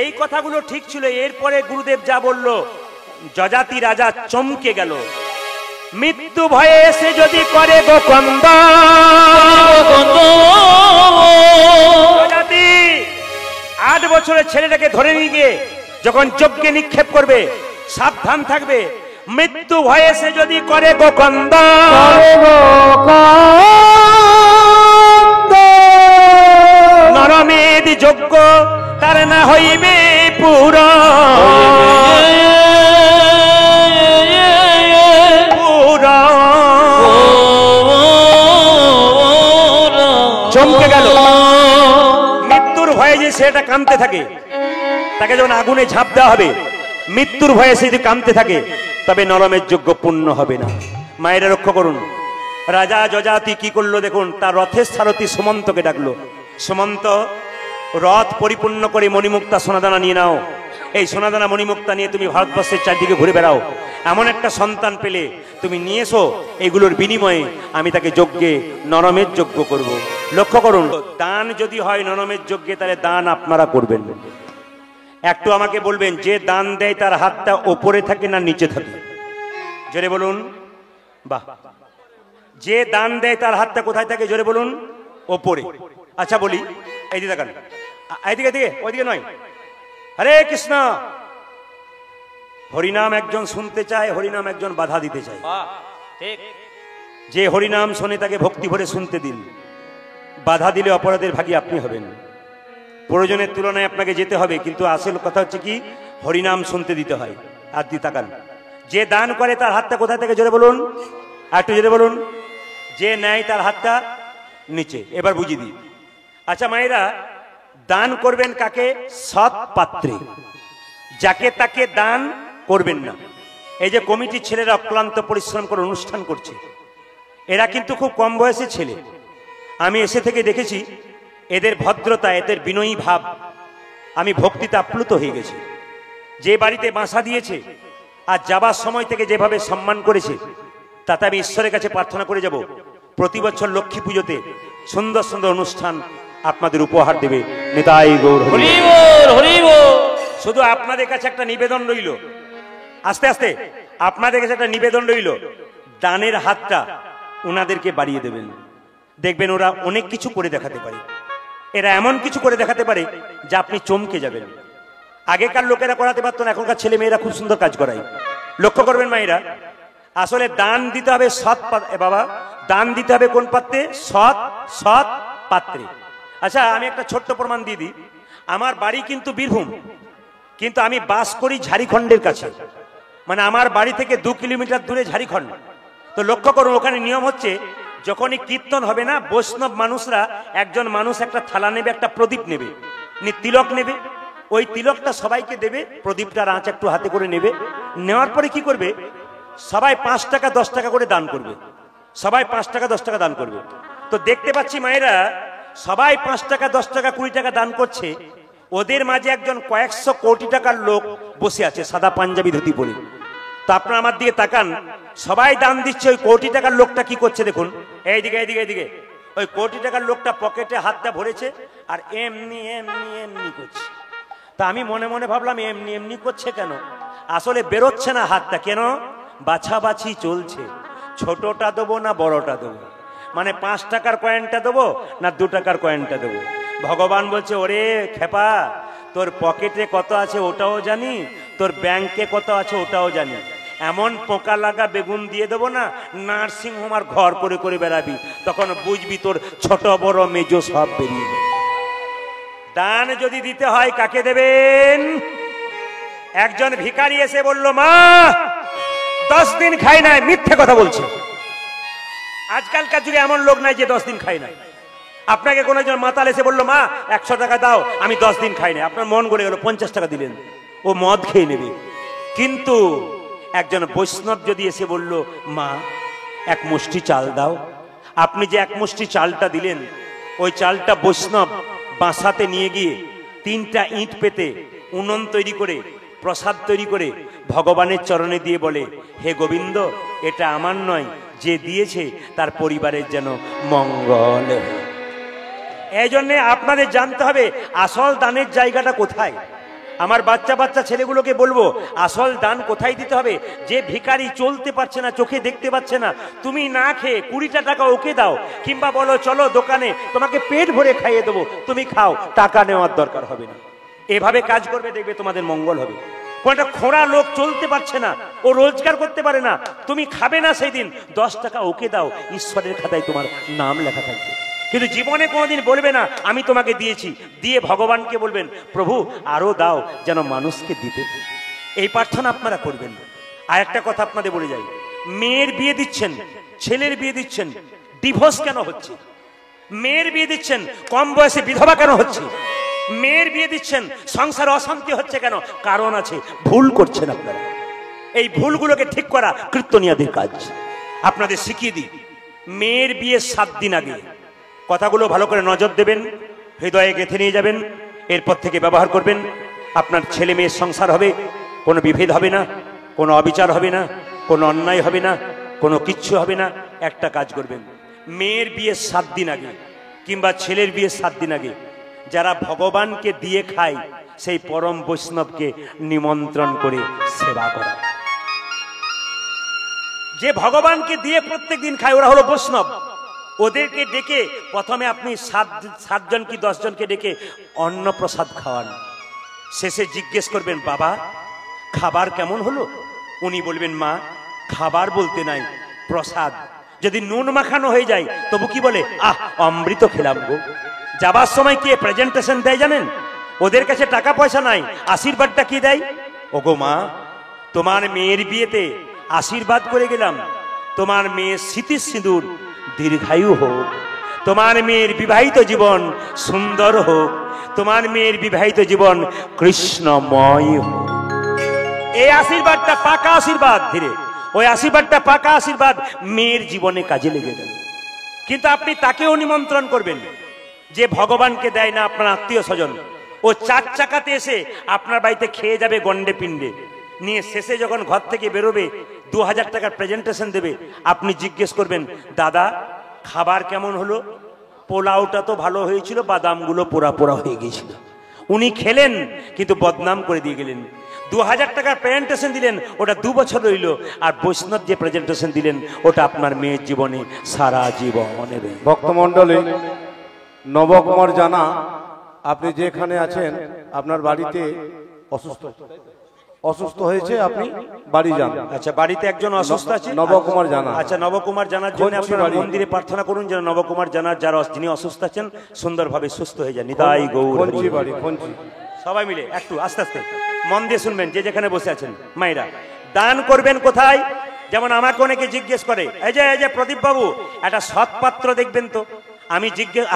এই কথাগুলো ঠিক ছিল। এরপরে গুরুদেব যা বলল, যজাতি রাজা চমকে গেল। মৃত্যু ভয়ে সে যদি করে গো যজাতি 8 বছরের ছেলেটাকে ধরে নিয়ে গিয়ে যখন যজ্ঞে নিক্ষেপ করবে, সাবধান থাকবে। মৃত্যু ভয়ে সে যদি করে গো নরমেদ যজ্ঞ তার না হইবে পুরা। চমকে গেল। মৃত্যুর ভয়ে যে সেটা কাঁদতে থাকে, তাকে যখন আগুনে ঝাঁপ দেওয়া হবে, মৃত্যুর ভয়ে সে যদি কাঁদতে থাকে, তবে নরমের যজ্ঞ পূর্ণ হবে না। মায়েরা লক্ষ্য করুন, রাজা যজাতি কি করলো দেখুন। তার রথের সারথি সুমন্তকে ডাকলো। সুমন্ত, রথ পরিপূর্ণ করে মণিমুক্তা সোনাদানা নিয়ে নাও। এই সোনাদানা মণিমুক্তা নিয়ে তুমি ভারতবর্ষের চারদিকে ঘুরে বেড়াও। এমন একটা সন্তান পেলে তুমি নিয়ে এসো, এগুলোর বিনিময়ে আমি তাকে যজ্ঞে নরমের যজ্ঞ করব। লক্ষ্য করুন, দান যদি হয় নরমের যজ্ঞে, তাহলে দান আপনারা করবেন। একটু আমাকে বলবেন, যে দান দেয় তার হাতটা ওপরে থাকে না নিচে থাকে? জোরে বলুন। বাহ। যে দান দেয় তার হাতটা কোথায় থাকে? জোরে বলুন। ওপরে। আচ্ছা বলি, এইদিকে দেখান, এইদিকে দিকে, ওইদিকে নয়। হরে কৃষ্ণ। হরিনাম একজন শুনতে চায়, হরিনাম একজন বাধা দিতে চায়। যে হরিনাম শোনে তাকে ভক্তি ভরে শুনতে দিন। বাধা দিলে অপরাধের ভাগী আপনি হবেন। প্রয়োজনের তুলনায় আপনাকে যেতে হবে, কিন্তু আসল কথা হচ্ছে কি, হরিনাম শুনতে দিতে হয়। আর দি তাকান, যে দান করে তার হাতটা কোথায় থেকে? জোরে বলুন, আর একটু জোরে বলুন। যে নেয় তার হাতটা নিচে। এবার বুঝিয়ে দিই। আচ্ছা মায়েরা, দান করবেন কাকে? সৎ পাত্রে। যাকে তাকে দান করবেন না। এই যে কমিটির ছেলেরা অক্লান্ত পরিশ্রম করে অনুষ্ঠান করছে, এরা কিন্তু খুব কম বয়সী ছেলে। আমি এসে থেকে দেখেছি এদের ভদ্রতা, এদের বিনয়ী ভাব, আমি ভক্তিতে আপ্লুত হয়ে গেছি। যে বাড়িতে বাসা দিয়েছে আর যাবার সময় থেকে যেভাবে সম্মান করেছে, তাতে আমি ঈশ্বরের কাছে প্রার্থনা করে যাব, প্রতি বছর লক্ষ্মী পুজোতে সুন্দর সুন্দর অনুষ্ঠান আপনাদের উপহার দেবে। নিতাই গৌর হরি বল, হরি বল। শুধু আপনাদের কাছে একটা নিবেদন রইল, আস্তে আস্তে আপনাদের কাছে একটা নিবেদন রইল, দানের হাতটা ওনাদেরকে বাড়িয়ে দেবেন। দেখবেন ওরা অনেক কিছু করে দেখাতে পারে। এরা এমন কিছু করে দেখাতে পারে যা আপনি চমকে যাবেন। আগেকার লোকেরা করাতে পারতো না, এখনকার ছেলে মেয়েরা খুব সুন্দর কাজ করায়। লক্ষ্য করবেন মায়েরা, আসলে দান দিতে হবে সৎ বাবা, দান দিতে হবে কোন পাত্রে? সৎ সৎ পাত্রে। আচ্ছা আমি একটা ছোট্ট প্রমাণ দিয়ে দিই। আমার বাড়ি কিন্তু বীরভূম, কিন্তু আমি বাস করি ঝাড়খণ্ডের কাছে। মানে আমার বাড়ি থেকে 2 কিলোমিটার দূরে ঝাড়খণ্ড। তো লক্ষ্য করুন, ওখানে নিয়ম হচ্ছে, যখনই কীর্তন হবে না, বৈষ্ণব মানুষরা, একজন মানুষ একটা থালা নেবে, একটা প্রদীপ নেবে, তিলক নেবে। ওই তিলকটা সবাইকে দেবে, প্রদীপটার আঁচ একটু হাতে করে নেবে। নেওয়ার পরে কি করবে? সবাই 5 টাকা 10 টাকা করে দান করবে। সবাই 5 টাকা 10 টাকা দান করবে। তো দেখতে পাচ্ছি মায়েরা, সবাই 5 টাকা 10 টাকা 20 টাকা দান করছে। ওদের মাঝে একজন কয়েকশো কোটি টাকার লোক বসে আছে, সাদা পাঞ্জাবি ধুতি পরে। তো আপনারা আমার দিকে তাকান, সবাই দান দিচ্ছে, ওই কোটি টাকার লোকটা কি করছে দেখুন। এইদিকে এইদিকে এইদিকে, ওই কোটি টাকার লোকটা পকেটে হাতটা ভরেছে আর এমনি এমনি এমনি করছে। তা আমি মনে মনে ভাবলাম, এমনি এমনি করছে কেন? আসলে বেরোচ্ছে না হাতটা। কেন? বাছাবাছি চলছে, ছোটটা দেবো না বড়টা দেবো, মানে 5 টাকার কয়েনটা দেবো না 2 টাকার কয়েনটা দেবো। ভগবান বলছে, ওরে খেপা, তোর পকেটে কত আছে ওটাও জানি, তোর ব্যাংকে কত আছে ওটাও জানি। এমন পোকা লাগা বেগুন দিয়ে দেবো না, নার্সিং হোম আর ঘর করে করে বেড়াবি, তখন বুঝবি তোর ছোট বড় মেজো সব বেরিয়ে যাবে। দান যদি দিতে হয় কাকে দেবেন? একজন ভিখারি এসে বলল, মা 10 দিন খাই নাই। মিথ্যে কথা বলছে। আজকালকার যুগে এমন লোক নাই যে 10 দিন খাই নাই। আপনাকে কোন একজন মাতাল এসে বললো, মা 100 টাকা দাও, আমি 10 দিন খাই নাই। আপনার মন গড়ে গেল, 50 টাকা দিলেন, ও মদ খেয়ে নেবে। কিন্তু একজন বৈষ্ণব যদি এসে বলল, মা 1 মুষ্টি চাল দাও, আপনি যে 1 মুষ্টি চালটা দিলেন, ওই চালটা বৈষ্ণব বাসাতে নিয়ে গিয়ে 3টা ইট পেতে উনুন তৈরি করে প্রসাদ তৈরি করে ভগবানের চরণে দিয়ে বলে, হে গোবিন্দ, এটা আমার নয়, যে দিয়েছে তার পরিবারের যেন মঙ্গল। এই জন্য আপনাদের জানতে হবে আসল দানের জায়গাটা কোথায়। আমার বাচ্চা বাচ্চা ছেলেগুলোকে বলবো, আসল দান কোথায় দিতে হবে। যে ভিখারি চলতে পারছে না, চোখে দেখতে পাচ্ছে না, তুমি না খেয়ে 20টা টাকা ওকে দাও, কিংবা বলো চলো দোকানে তোমাকে পেট ভরে খাইয়ে দেবো, তুমি খাও, টাকা নেওয়ার দরকার হবে না। এভাবে কাজ করবে, দেখবে তোমাদের মঙ্গল হবে। কোনটা খোঁড়া লোক চলতে পারছে না, ও রোজগার করতে পারে না, তুমি খাবে না সেই দিন, 10 টাকা ওকে দাও, ঈশ্বরের খাতায় তোমার নাম লেখা থাকবে। কিন্তু জীবনে কোনোদিন বলবে না আমি তোমাকে দিয়েছি, দিয়ে ভগবানকে বলবেন, প্রভু আরো দাও, যেন মানুষকে দিতে। এই প্রার্থনা আপনারা করবেন। আর একটা কথা আপনাদের বলে যাই, মেয়ের বিয়ে দিচ্ছেন, ছেলের বিয়ে দিচ্ছেন, ডিভোর্স কেন হচ্ছে? মেয়ের বিয়ে দিচ্ছেন, কম বয়সে বিধবা কেন হচ্ছে? মেয়ের বিয়ে দিচ্ছেন, সংসারে অশান্তি হচ্ছে কেন? কারণ আছে, ভুল করছেন আপনারা। এই ভুলগুলোকে ঠিক করা কীর্তনিয়াদের কাজ। আপনাদের শিখিয়ে দিই, মেয়ের বিয়ে 7 দিন আগে কথাগুলো ভালো করে নজর দেবেন। হৃদয়ে গেঁথে নিয়ে যাবেন। এরপর থেকে ব্যবহার করবেন। আপনার ছেলে মেয়ের সংসার হবে, কোনো বিভেদ হবে না, কোনো অবিচার হবে না, কোনো অন্যায় হবে না, কোনো কিচ্ছু হবে না। একটা কাজ করবেন, মেয়ের বিয়ে 7 দিন আগে কিংবা ছেলের বিয়ে 7 দিন আগে যারা ভগবানকে দিয়ে খায় সেই পরম বৈষ্ণবকে নিমন্ত্রণ করে সেবা করা। যে ভগবানকে দিয়ে প্রত্যেক দিন খায় ওরা হলো বৈষ্ণব। ওদেরকে ডেকে প্রথমে আপনি 7 জন কি 10 জনকে ডেকে অন্নপ্রসাদ খাওয়ান। শেষে জিজ্ঞেস করবেন, বাবা খাবার কেমন হলো? উনি বলবেন, মা খাবার বলতে নাই, প্রসাদ। যদি নুন মাখানো হয়ে যায় তবু কি বলে, আহ অমৃত খেলাম গো। যাবার সময় কি প্রেজেন্টেশন দেয় জানেন? ওদের কাছে টাকা পয়সা নাই, আশীর্বাদটা কি দেয়? ওগো মা, তোমার মেয়ের বিয়েতে আশীর্বাদ করে গেলাম, তোমার মেয়ের স্মৃতি সিঁদুর দীর্ঘায়ু হোক, তোমার মেয়ের বিবাহিত জীবন সুন্দর হোক, তোমার মেয়ের বিবাহিত জীবন কৃষ্ণময় হোক। এই আশীর্বাদটা পাকা আশীর্বাদ। ধীরে ওই আশীর্বাদটা পাকা আশীর্বাদ মেয়ের জীবনে কাজে লেগে গেল। কিন্তু আপনি তাকেও নিমন্ত্রণ করবেন যে ভগবানকে দেয় না আপনার আত্মীয় স্বজন। ও 4 চাকাতে এসে আপনার বাড়িতে খেয়ে যাবে গন্ডে পিণ্ডে নিয়ে, শেষে যখন ঘর থেকে বেরোবে 2000 টাকার প্রেজেন্টেশন দেবে। আপনি জিজ্ঞেস করবেন, দাদা খাবার কেমন হলো? পোলাওটা তো ভালো হয়েছিল, বাদামগুলো পোড়া পোড়া হয়ে গিয়েছিল। উনি খেলেন কিন্তু বদনাম করে দিয়ে গেলেন। 2000 টাকার প্রেজেন্টেশন দিলেন, ওটা 2 বছর রইল। আর বৈষ্ণব যে প্রেজেন্টেশন দিলেন ওটা আপনার মেয়ের জীবনে সারা জীবনে রইল। ভক্তমণ্ডলী, নবকুমার জানা, আপনি যেখানে আছেন আপনার বাড়িতে অসুস্থ হয়েছে, আপনি বাড়ি যান। আচ্ছা, বাড়িতে একজন অসুস্থ আছে, নবকুমার জানা। আচ্ছা, নবকুমার জানার জন্য আপনারা মন্দিরে প্রার্থনা করুন যেন নবকুমার জানার যারা যিনি অসুস্থ আছেন সুন্দরভাবে সুস্থ হয়ে যান। নিতাই গৌর হরি। সবাই মিলে একটু আস্তে আস্তে মন দিয়ে শুনবেন, যে যেখানে বসে আছেন। মায়েরা দান করবেন কোথায়? যেমন আমাকে অনেকে জিজ্ঞেস করে, এই যে প্রদীপ বাবু একটা সৎ পাত্র দেখবেন তো। আমি জিজ্ঞেস,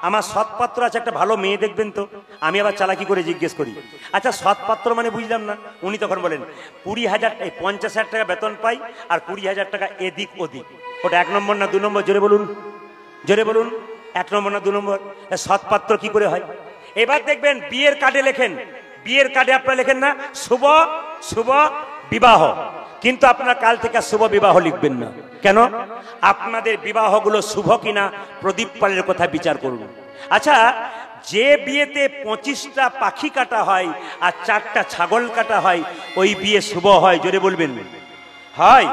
আমার সৎ পাত্র আছে, একটা ভালো মেয়ে দেখবেন তো। আমি আবার চালাকি করে জিজ্ঞেস করি, আচ্ছা সৎ পাত্র মানে বুঝলাম না। উনি তখন বলেন 20,000 50,000 টাকা বেতন পাই আর 20,000 টাকা এদিক ওদিক, ওটা 1 নম্বর না 2 নম্বর? জোরে বলুন, জোরে বলুন, 1 নম্বর না 2 নম্বর? সৎ পাত্র কি করে হয়? এবার দেখবেন বিয়ের কার্ডে লেখেন, বিয়ের কার্ডে আপনারা লেখেন না শুভ শুভ বিবাহ, কিন্তু আপনারা কাল থেকে শুভ বিবাহ লিখবেন না। কেন? আপনাদের বিবাহগুলো শুভ কিনা প্রদীপ পালের কথা বিচার করুন। আচ্ছা, যে বিয়েতে 25টা পাখি কাটা হয় আর 4টা ছাগল কাটা হয় ওই বিয়ে শুভ হয়? জোরে বলবেন, হয়?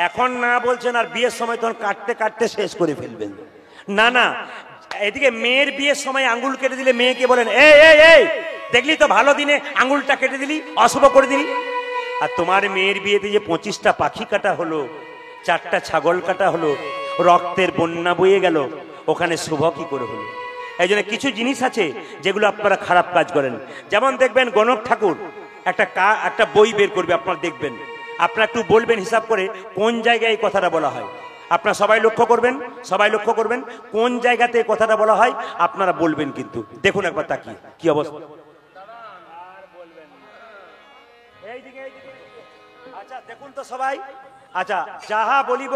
এখন না বলছেন আর বিয়ের সময় তখন কাটতে কাটতে শেষ করে ফেলবেন। না না, এদিকে মেয়ের বিয়ের সময় আঙ্গুল কেটে দিলে মেয়েকে বলেন, এই দেখলি তো ভালো দিনে আঙ্গুলটা কেটে দিলি, অশুভ করে দিলি। আর তোমার মেয়ের বিয়েতে যে 25টা পাখি কাটা হলো, 4টা ছাগল কাটা হলো, রক্তের বন্যা বয়ে গেল, ওখানে শুভ কি করে হলো? এই জন্য কিছু জিনিস আছে যেগুলো আপনারা খারাপ কাজ করেন। যেমন দেখবেন গণক ঠাকুর একটা বই বের করবে, আপনারা দেখবেন, আপনারা একটু বলবেন হিসাব করে কোন জায়গায় এই কথাটা বলা হয়। আপনারা সবাই লক্ষ্য করবেন, সবাই লক্ষ্য করবেন কোন জায়গাতে এই কথাটা বলা হয়, আপনারা বলবেন। কিন্তু দেখুন একবার তাকিয়ে কি অবস্থা। আচ্ছা দেখুন তো সবাই। আচ্ছা, যাহা বলিব,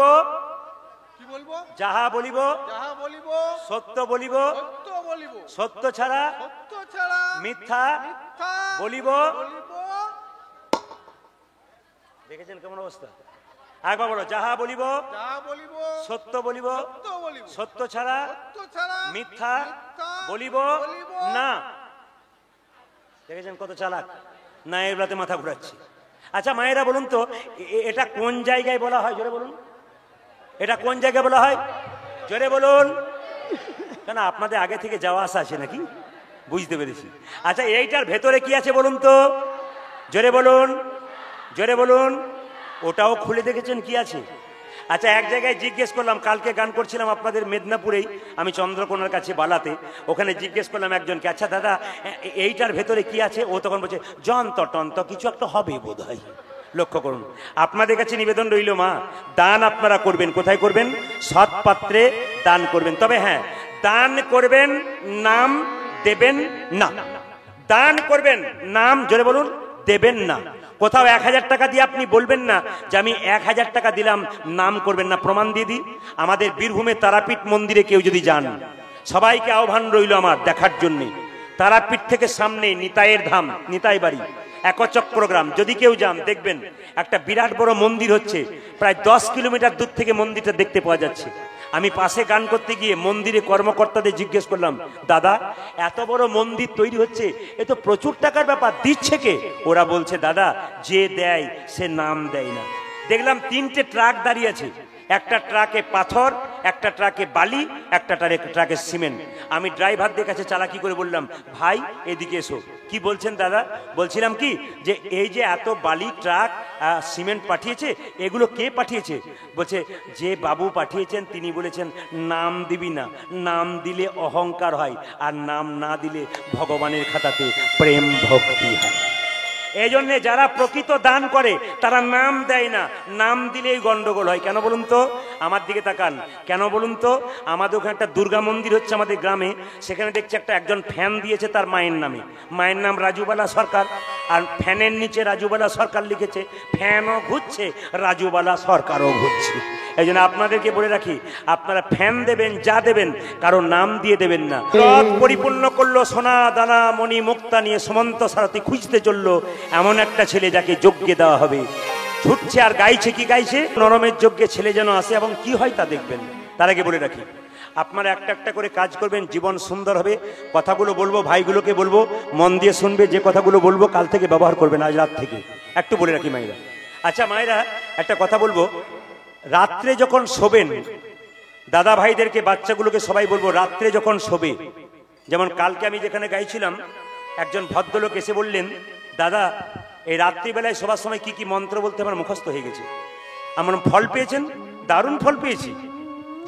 কি বলবো? যাহা বলিব যাহা বলিব সত্য বলিব, সত্য বলিব, সত্য ছাড়া সত্য ছাড়া মিথ্যা মিথ্যা বলিব। বলিব। দেখেছেন কেমন অবস্থা? একবার বলো, যাহা বলিব যাহা বলিব সত্য বলিব, সত্য বলিব, সত্য ছাড়া সত্য ছাড়া মিথ্যা বলিব না। দেখেছেন কত চালাক? না এগুলাতে মাথা ঘুরাচ্ছি। আচ্ছা মায়েরা বলুন তো, এটা কোন জায়গায় বলা হয়? জোরে বলুন, এটা কোন জায়গায় বলা হয়? জোরে বলুন। কেন আপনাদের আগে থেকে যাওয়া আসা আছে নাকি? বুঝতে পেরেছি। আচ্ছা এইটার ভেতরে কি আছে বলুন তো? জোরে বলুন, জোরে বলুন। ওটাও খুলে দেখেছেন কি আছে? আচ্ছা এক জায়গায় জিজ্ঞেস করলাম, কালকে গান করছিলাম আপনাদের মেদিনীপুরেই, আমি চন্দ্রকোনার কাছে বালাতে, ওখানে জিজ্ঞেস করলাম একজনকে, আচ্ছা দাদা এইটার ভেতরে কি আছে? ও তখন বলছে যন্ত্র টন্ত্র কিছু একটা হবে বোধ হয়। লক্ষ্য করুন, আপনাদের কাছে নিবেদন রইল মা, দান আপনারা করবেন। কোথায় করবেন? সৎ পাত্রে দান করবেন। তবে হ্যাঁ, দান করবেন, নাম দেবেন না। দান করবেন, নাম জোরে বলুন দেবেন না। কোথাও 1000 টাকা দিয়ে আপনি বলবেন না যে আমি 1000 টাকা দিলাম, নাম করবেন না। প্রমাণ দিয়ে দিই, আমাদের বীরভূমে তারাপীঠ মন্দিরে কেউ যদি যান, সবাইকে আহ্বান রইল আমার দেখার জন্যে। তারাপীঠ থেকে সামনে নিতাইয়ের ধাম, নিতাই বাড়ি, একচক্র গ্রাম, যদি কেউ যান দেখবেন একটা বিরাট বড় মন্দির হচ্ছে, প্রায় 10 কিলোমিটার দূর থেকে মন্দিরটা দেখতে পাওয়া যাচ্ছে। আমি পাশে গান করতে গিয়ে মন্দিরে কর্মকর্তাদের জিজ্ঞেস করলাম, দাদা এত বড় মন্দির তৈরি হচ্ছে, এ তো প্রচুর টাকার ব্যাপার, দিচ্ছে কে? ওরা বলছে, দাদা যে দেয় সে নাম দেয় না। দেখলাম 3টে ট্রাক দাঁড়িয়ে আছে, একটা ট্রাকে পাথর, একটা ট্রাকে বালি, একটা ট্রাকে সিমেন্ট। আমি ড্রাইভারদের কাছে চালাকি করে বললাম, ভাই এদিকে এসো। কি বলছেন দাদা? বলছিলাম কি যে এই যে এত বালি, ট্রাক, সিমেন্ট পাঠিয়েছে, এগুলো কে পাঠিয়েছে? বলছে, যে বাবু পাঠিয়েছেন তিনি বলেছেন নাম দিবি না, নাম দিলে অহংকার হয়, আর নাম না দিলে ভগবানের খাতাতে প্রেম ভক্তি হয়। এই জন্যে যারা প্রকৃত দান করে তারা নাম দেয় না, নাম দিলেই গন্ডগোল হয়। কেন বলুন তো? আমার দিকে তাকান, কেন বলুন তো? আমাদের ওখানে একটা দুর্গা মন্দির হচ্ছে আমাদের গ্রামে, সেখানে দেখছি একজন ফ্যান দিয়েছে তার মায়ের নামে, মায়ের নাম রাজুবালা সরকার, আর ফ্যানের নিচে রাজুবালা সরকার লিখেছে। ফ্যানও ঘুরছে, রাজুবালা সরকারও ঘুরছে। এই জন্য আপনাদেরকে বলে রাখি, আপনারা ফ্যান দেবেন যা দেবেন, কারো নাম দিয়ে দেবেন না। রথ পরিপূর্ণ করলো সোনা দানা মণি মুক্তা নিয়ে, সুমন্ত সারথি খুঁজতে চললো এমন একটা ছেলে যাকে যজ্ঞে দেওয়া হবে। ছুটছে আর গাইছে, কি গাইছে? নরমের যজ্ঞে ছেলে যেন আসে, এবং কি হয় তা দেখবেন। তার আগে বলে রাখি, আপনারা একটা একটা করে কাজ করবেন, জীবন সুন্দর হবে। কথাগুলো বলবো, ভাইগুলোকে বলবো মন দিয়ে শুনবে, যে কথাগুলো বলবো কাল থেকে ব্যবহার করবেন, আজ রাত থেকে। একটু বলে রাখি মায়েরা। আচ্ছা মায়েরা, একটা কথা বলবো, রাত্রে যখন শোবেন, দাদা ভাইদেরকে, বাচ্চাগুলোকে সবাই বলবো, রাত্রে যখন শোবে, যেমন কালকে আমি যেখানে গাইছিলাম, একজন ভদ্রলোক এসে বললেন, দাদা এই রাত্রিবেলায় শোবার সময় কি কি মন্ত্র বলতে আমার মুখস্থ হয়ে গেছে। আমার ফল পেয়েছেন? দারুণ ফল পেয়েছি।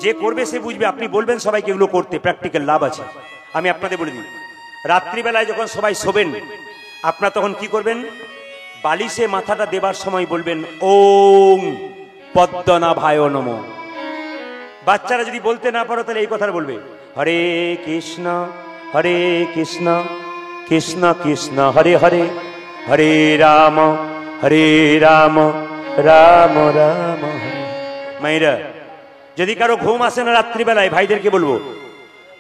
যে করবে সে বুঝবে। আপনি বলবেন সবাইকে এগুলো করতে, প্র্যাকটিক্যাল লাভ আছে। আমি আপনাদের বলে দিই, রাত্রিবেলায় যখন সবাই শোবেন, আপনারা তখন কি করবেন? বালিশে মাথাটা দেবার সময় বলবেন, ওং পদ্মনাভায় নমঃ। বাচ্চারা যদি বলতে না পারো তাহলে এই কথাটা বলবে, হরে কৃষ্ণ হরে কৃষ্ণ কৃষ্ণ কৃষ্ণ হরে হরে, হরে রাম রাম রাম হরে। মাইরা, যদি কারো ঘুম আসে না রাত্রিবেলায়, ভাইদেরকে বলবো,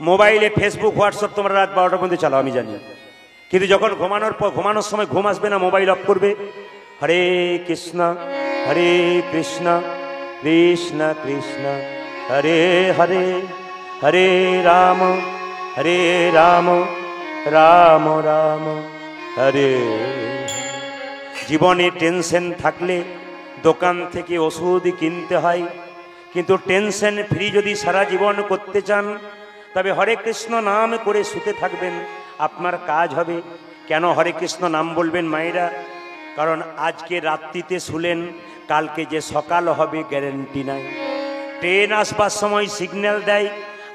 মোবাইলে ফেসবুক হোয়াটসঅ্যাপ তোমরা রাত 12টার মধ্যে চালাও, আমি জানি, কিন্তু যখন ঘুমানোর সময় ঘুম আসবে না, মোবাইল অফ করবে। হরে কৃষ্ণ কৃষ্ণ কৃষ্ণ হরে হরে, হরে রাম রাম রাম হরে। জীবনে টেনশন থাকলে দোকান থেকে ওষুধ কিনতে হয়, কিন্তু টেনশন ফ্রি যদি সারা জীবন করতে চান, তবে হরে কৃষ্ণ নাম করে শুতে থাকবেন, আপনার কাজ হবে। কেন হরে কৃষ্ণ নাম বলবেন মায়েরা? কারণ আজকে রাত্রিতে শুলেন, কালকে যে সকাল হবে গ্যারেন্টি নাই। ট্রেন আসবার সময় সিগন্যাল দেয়,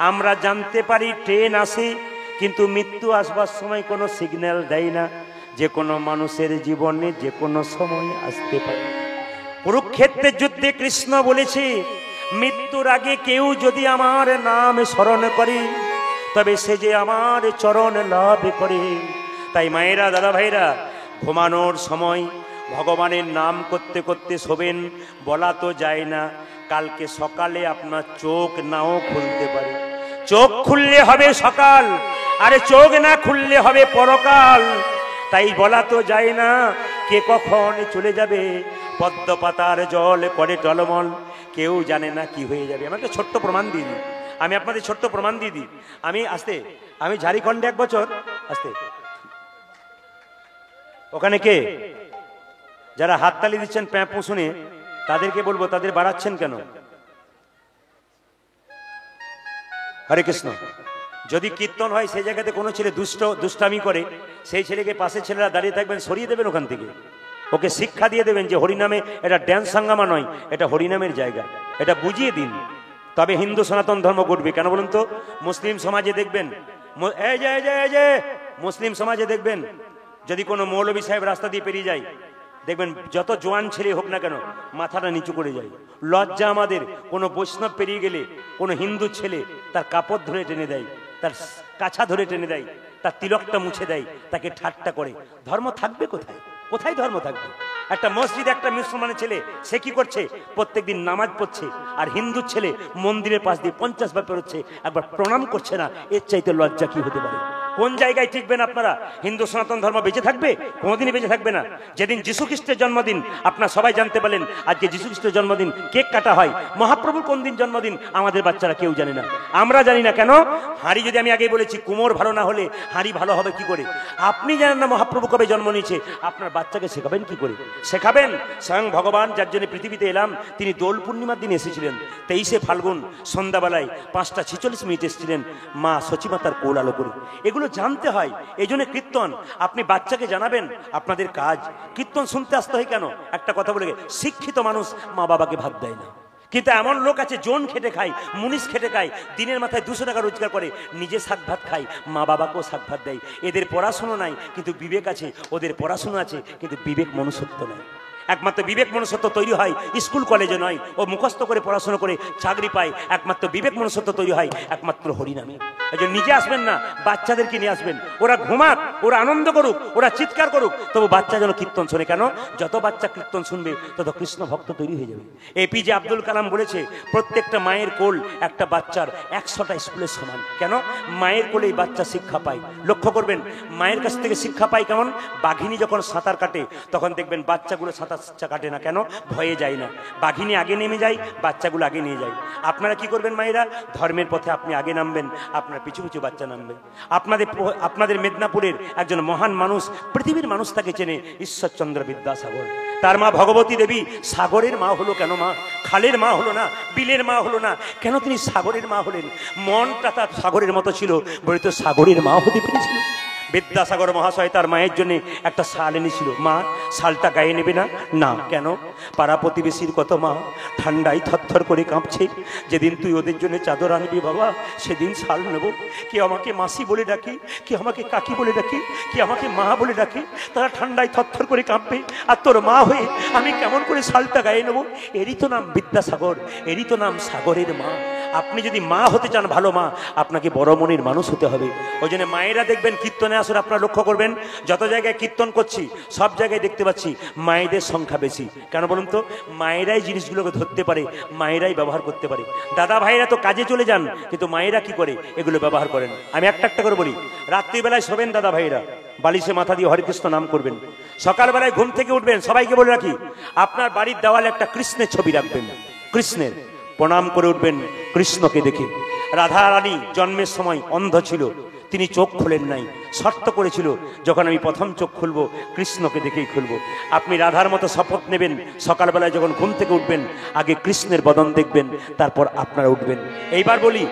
আমরা জানতে পারি ট্রেন আসে, কিন্তু মৃত্যু আসবার সময় কোনো সিগন্যাল দেয় না। যে কোনো মানুষের জীবনে যে কোনো সময় আসতে পারে। কুরুক্ষেত্রের যুদ্ধে কৃষ্ণ বলেছে, মৃত্যুর আগে কেউ যদি আমার নাম স্মরণ করে, তবে সে যে আমার চরণ লাভ করে। তাই মায়েরা, দাদা ভাইরা, ঘুমানোর সময় ভগবানের নাম করতে করতে শোবেন। বলা তো যায় না, কালকে সকালে আপনার চোখ নাও খুলতে পারে। চোখ খুললে হবে সকাল, আরে চোখ না খুললে হবে পরকাল। তাই বলা তো যায় না কে কখন চলে যাবে। পদ্ম পাতার জল করে টলমল, কেউ জানে না কি হয়ে যাবে। আমাকে ছোট্ট প্রমাণ দিয়ে দিই, আমি আপনাদের ছোট্ট প্রমাণ দিয়ে দিই। আমি ঝাড়খণ্ডে 1 বছর ওখানে কে যারা হাততালি দিচ্ছেন প্যাঁপু শুনে, তাদেরকে বলবো, তাদের বাড়াচ্ছেন কেন? হরে কৃষ্ণ। যদি কীর্তন হয় সেই জায়গাতে কোনো ছেলে দুষ্টামি করে, সেই ছেলেকে পাশে ছেলেরা দাঁড়িয়ে থাকবেন, সরিয়ে দেবেন ওখান থেকে। ওকে শিক্ষা দিয়ে দেবেন যে হরিনামে এটা ড্যান্স হাঙ্গামা নয়, এটা হরিনামের জায়গা, এটা বুঝিয়ে দিন। তবে হিন্দু সনাতন ধর্ম ঘটবে। কেন বলুন তো? মুসলিম সমাজে দেখবেন, মুসলিম সমাজে দেখবেন, যদি কোনো মৌলবী সাহেব রাস্তা দিয়ে পেরিয়ে যায়, দেখবেন যত জোয়ান ছেলে হোক না কেন মাথাটা নিচু করে যায়। লজ্জা আমাদের। কোনো বৈষ্ণব পেরিয়ে গেলে কোনো হিন্দু ছেলে তার কাপড় ধরে টেনে দেয়, তার কাছা ধরে টেনে দেয়, তার তিলকটা মুছে দেয়, তাকে ঠাট্টা করে। ধর্ম থাকবে কোথায়? কোথায় ধর্ম থাকবে? একটা মসজিদ, একটা মুসলমানের ছেলে, সে কি করছে? প্রত্যেকদিন নামাজ পড়ছে, আর হিন্দুর ছেলে মন্দিরের পাশ দিয়ে 50 বার পেরোচ্ছে, একবার প্রণাম করছে না। এর চাইতে লজ্জা কি হতে পারে? কোন জায়গায় টিকবেন আপনারা? হিন্দু সনাতন ধর্ম বেঁচে থাকবে? কোনোদিনই বেঁচে থাকবে না। যেদিন যীশু খ্রিস্টের জন্মদিন, আপনারা সবাই জানতে পারলেন আজকে যীশু খ্রিস্টের জন্মদিন, কেক কাটা হয়। মহাপ্রভুর কোন দিন জন্মদিন আমাদের বাচ্চারা কেউ জানে না, আমরা জানি না। কেন? হাঁড়ি, যদি আমি আগেই বলেছি, কুমোর ভালো না হলে হাঁড়ি ভালো হবে কি করে? আপনি জানেন না মহাপ্রভু কবে জন্ম নিয়েছে, আপনার বাচ্চাকে শেখাবেন কি করে? শেখাবেন স্বয়ং ভগবান, যার জন্য পৃথিবীতে এলাম। তিনি দোল পূর্ণিমার দিন এসেছিলেন, 23শে ফাল্গুন সন্ধ্যাবেলায় 5টা 46 মিনিট এসেছিলেন মা সচিমাতার কোল আলো করে। এগুলো জানতে হয়, এই জন্য কীর্তন আপনি বাচ্চাকে জানাবেন, আপনাদের কাজ। কীর্তন শুনতে আসতে হয় কেন? একটা কথা বলে, শিক্ষিত মানুষ মা বাবাকে ভাত দেয় না, কিন্তু এমন লোক আছে জন খেটে খায়, মুনিশ খেটে খায়, দিনের মাথায় 200 টাকা রোজগার করে, নিজে শাক ভাত খায়, মা বাবাকেও শাক ভাত দেয়। এদের পড়াশুনো নাই কিন্তু বিবেক আছে, ওদের পড়াশুনো আছে কিন্তু বিবেক মনুষ্যত্ব নাই। একমাত্র বিবেক মনুষ্যত্ব তৈরি হয় স্কুল কলেজে নয়, ও মুখস্থ করে পড়াশোনা করে চাকরি পায়। একমাত্র বিবেক মনুষ্যত্ব তৈরি হয় একমাত্র হরিনামে। এই জন্য নিজে আসবেন না, বাচ্চাদেরকে নিয়ে আসবেন। ওরা ঘুমাক, ওরা আনন্দ করুক, ওরা চিৎকার করুক, তবু বাচ্চা যেন কীর্তন শোনে। কেন? যত বাচ্চা কীর্তন শুনবে তত কৃষ্ণ ভক্ত তৈরি হয়ে যাবে। এপিজে আব্দুল কালাম বলেছে, প্রত্যেকটা মায়ের কোল একটা বাচ্চার 100টা স্কুলের সমান। কেন? মায়ের কোলেই বাচ্চা শিক্ষা পায়। লক্ষ্য করবেন, মায়ের কাছ থেকে শিক্ষা পায় কেমন? বাঘিনী যখন সাঁতার কাটে তখন দেখবেন বাচ্চাগুলো সাঁতার কাটে না। কেন? ভয়ে যায় না। বাঘিনী আগে নেমে যায়, বাচ্চাগুলো আগে নিয়ে যায়। আপনারা কি করবেন মায়েরা? ধর্মের পথে আপনি আগে নামবেন, আপনার পিছু পিছু বাচ্চা নামবে। আপনাদের মেদিনীপুরের একজন মহান মানুষ, পৃথিবীর মানুষ তাকে চেনে, ঈশ্বরচন্দ্র বিদ্যাসাগর। তার মা ভগবতী দেবী সাগরের মা হলো কেন? মা খালের মা হলো না, বিলের মা হলো না, কেন তিনি সাগরের মা হলেন? মনটা তার সাগরের মতো ছিল বলে তো সাগরের মা হতে পেরেছিল। বিদ্যাসাগর মহাশয় তার মায়ের জন্য একটা শাল এনেছিল। মা, শালটা গায়ে নেবে না? না। কেন? পাড়া প্রতিবেশীর কত মা ঠান্ডায় থরথর করে কাঁপছে, যেদিন তুই ওদের জন্য চাদর আনবি বাবা, সেদিন শাল নেব। কি আমাকে মাসি বলে ডাকি, কি আমাকে কাকি বলে ডাকি, কি আমাকে মা বলে ডাকি, তারা ঠান্ডায় থরথর করে কাঁপবে, আর তোর মা হয়ে আমি কেমন করে শালটা গায়ে নেব? এরই তো নাম বিদ্যাসাগর, এরই তো নাম সাগরের মা। আপনি যদি মা হতে চান, ভালো মা, আপনাকে বড় মনের মানুষ হতে হবে। ওই জন্য মায়েরা দেখবেন কীর্তনে আসলে আপনারা লক্ষ্য করবেন, যত জায়গায় কীর্তন করছি সব জায়গায় দেখতে পাচ্ছি মায়েদের সংখ্যা বেশি। কেন বলুন তো? মায়েরাই জিনিসগুলোকে ধরতে পারে, মায়েরাই ব্যবহার করতে পারে। দাদা ভাইরা তো কাজে চলে যান, কিন্তু মায়েরা কি করে? এগুলো ব্যবহার করেন। আমি একটা একটা করে বলি। রাত্রিবেলায় শোবেন দাদা ভাইরা, বালিশে মাথা দিয়ে হরে কৃষ্ণ নাম করবেন। সকালবেলায় ঘুম থেকে উঠবেন, সবাইকে বলে রাখি, আপনার বাড়ির দেওয়ালে একটা কৃষ্ণের ছবি রাখবেন, কৃষ্ণের। প্রণাম করে উঠবেন কৃষ্ণকে দেখে। রাধা রানী জন্মের সময় অন্ধ ছিল, তিনি চোখ খোলেন নাই, শর্ত করেছিল যখন আমি প্রথম চোখ খুলবো কৃষ্ণকে দেখেই খুলবো। আপনি রাধার মতো শপথ নেবেন, সকালবেলায় যখন ঘুম থেকে উঠবেন আগে কৃষ্ণের বদন দেখবেন, তারপর আপনারা উঠবেন। এইবার বলি,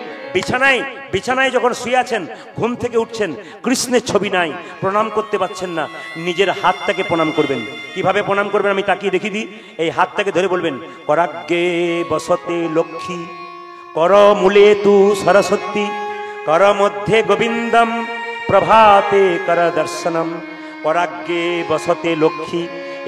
বিছানায় যখন শুয়ে আছেন, ঘুম থেকে উঠছেন, কৃষ্ণের ছবি নাই, প্রণাম করতে পারছেন না, নিজের হাতটাকে প্রণাম করবেন। কিভাবে প্রণাম করবেন আমি তাকিয়ে দেখিয়ে দিই। এই হাতটাকে ধরে বলবেন, করাগ্গে বসতে লক্ষ্মী, কর মূলে তু সরস্বতী, কর মধ্যে গোবিন্দম, প্রভাতে কর দর্শনম। করাগ্গে বসতে লক্ষ্মী,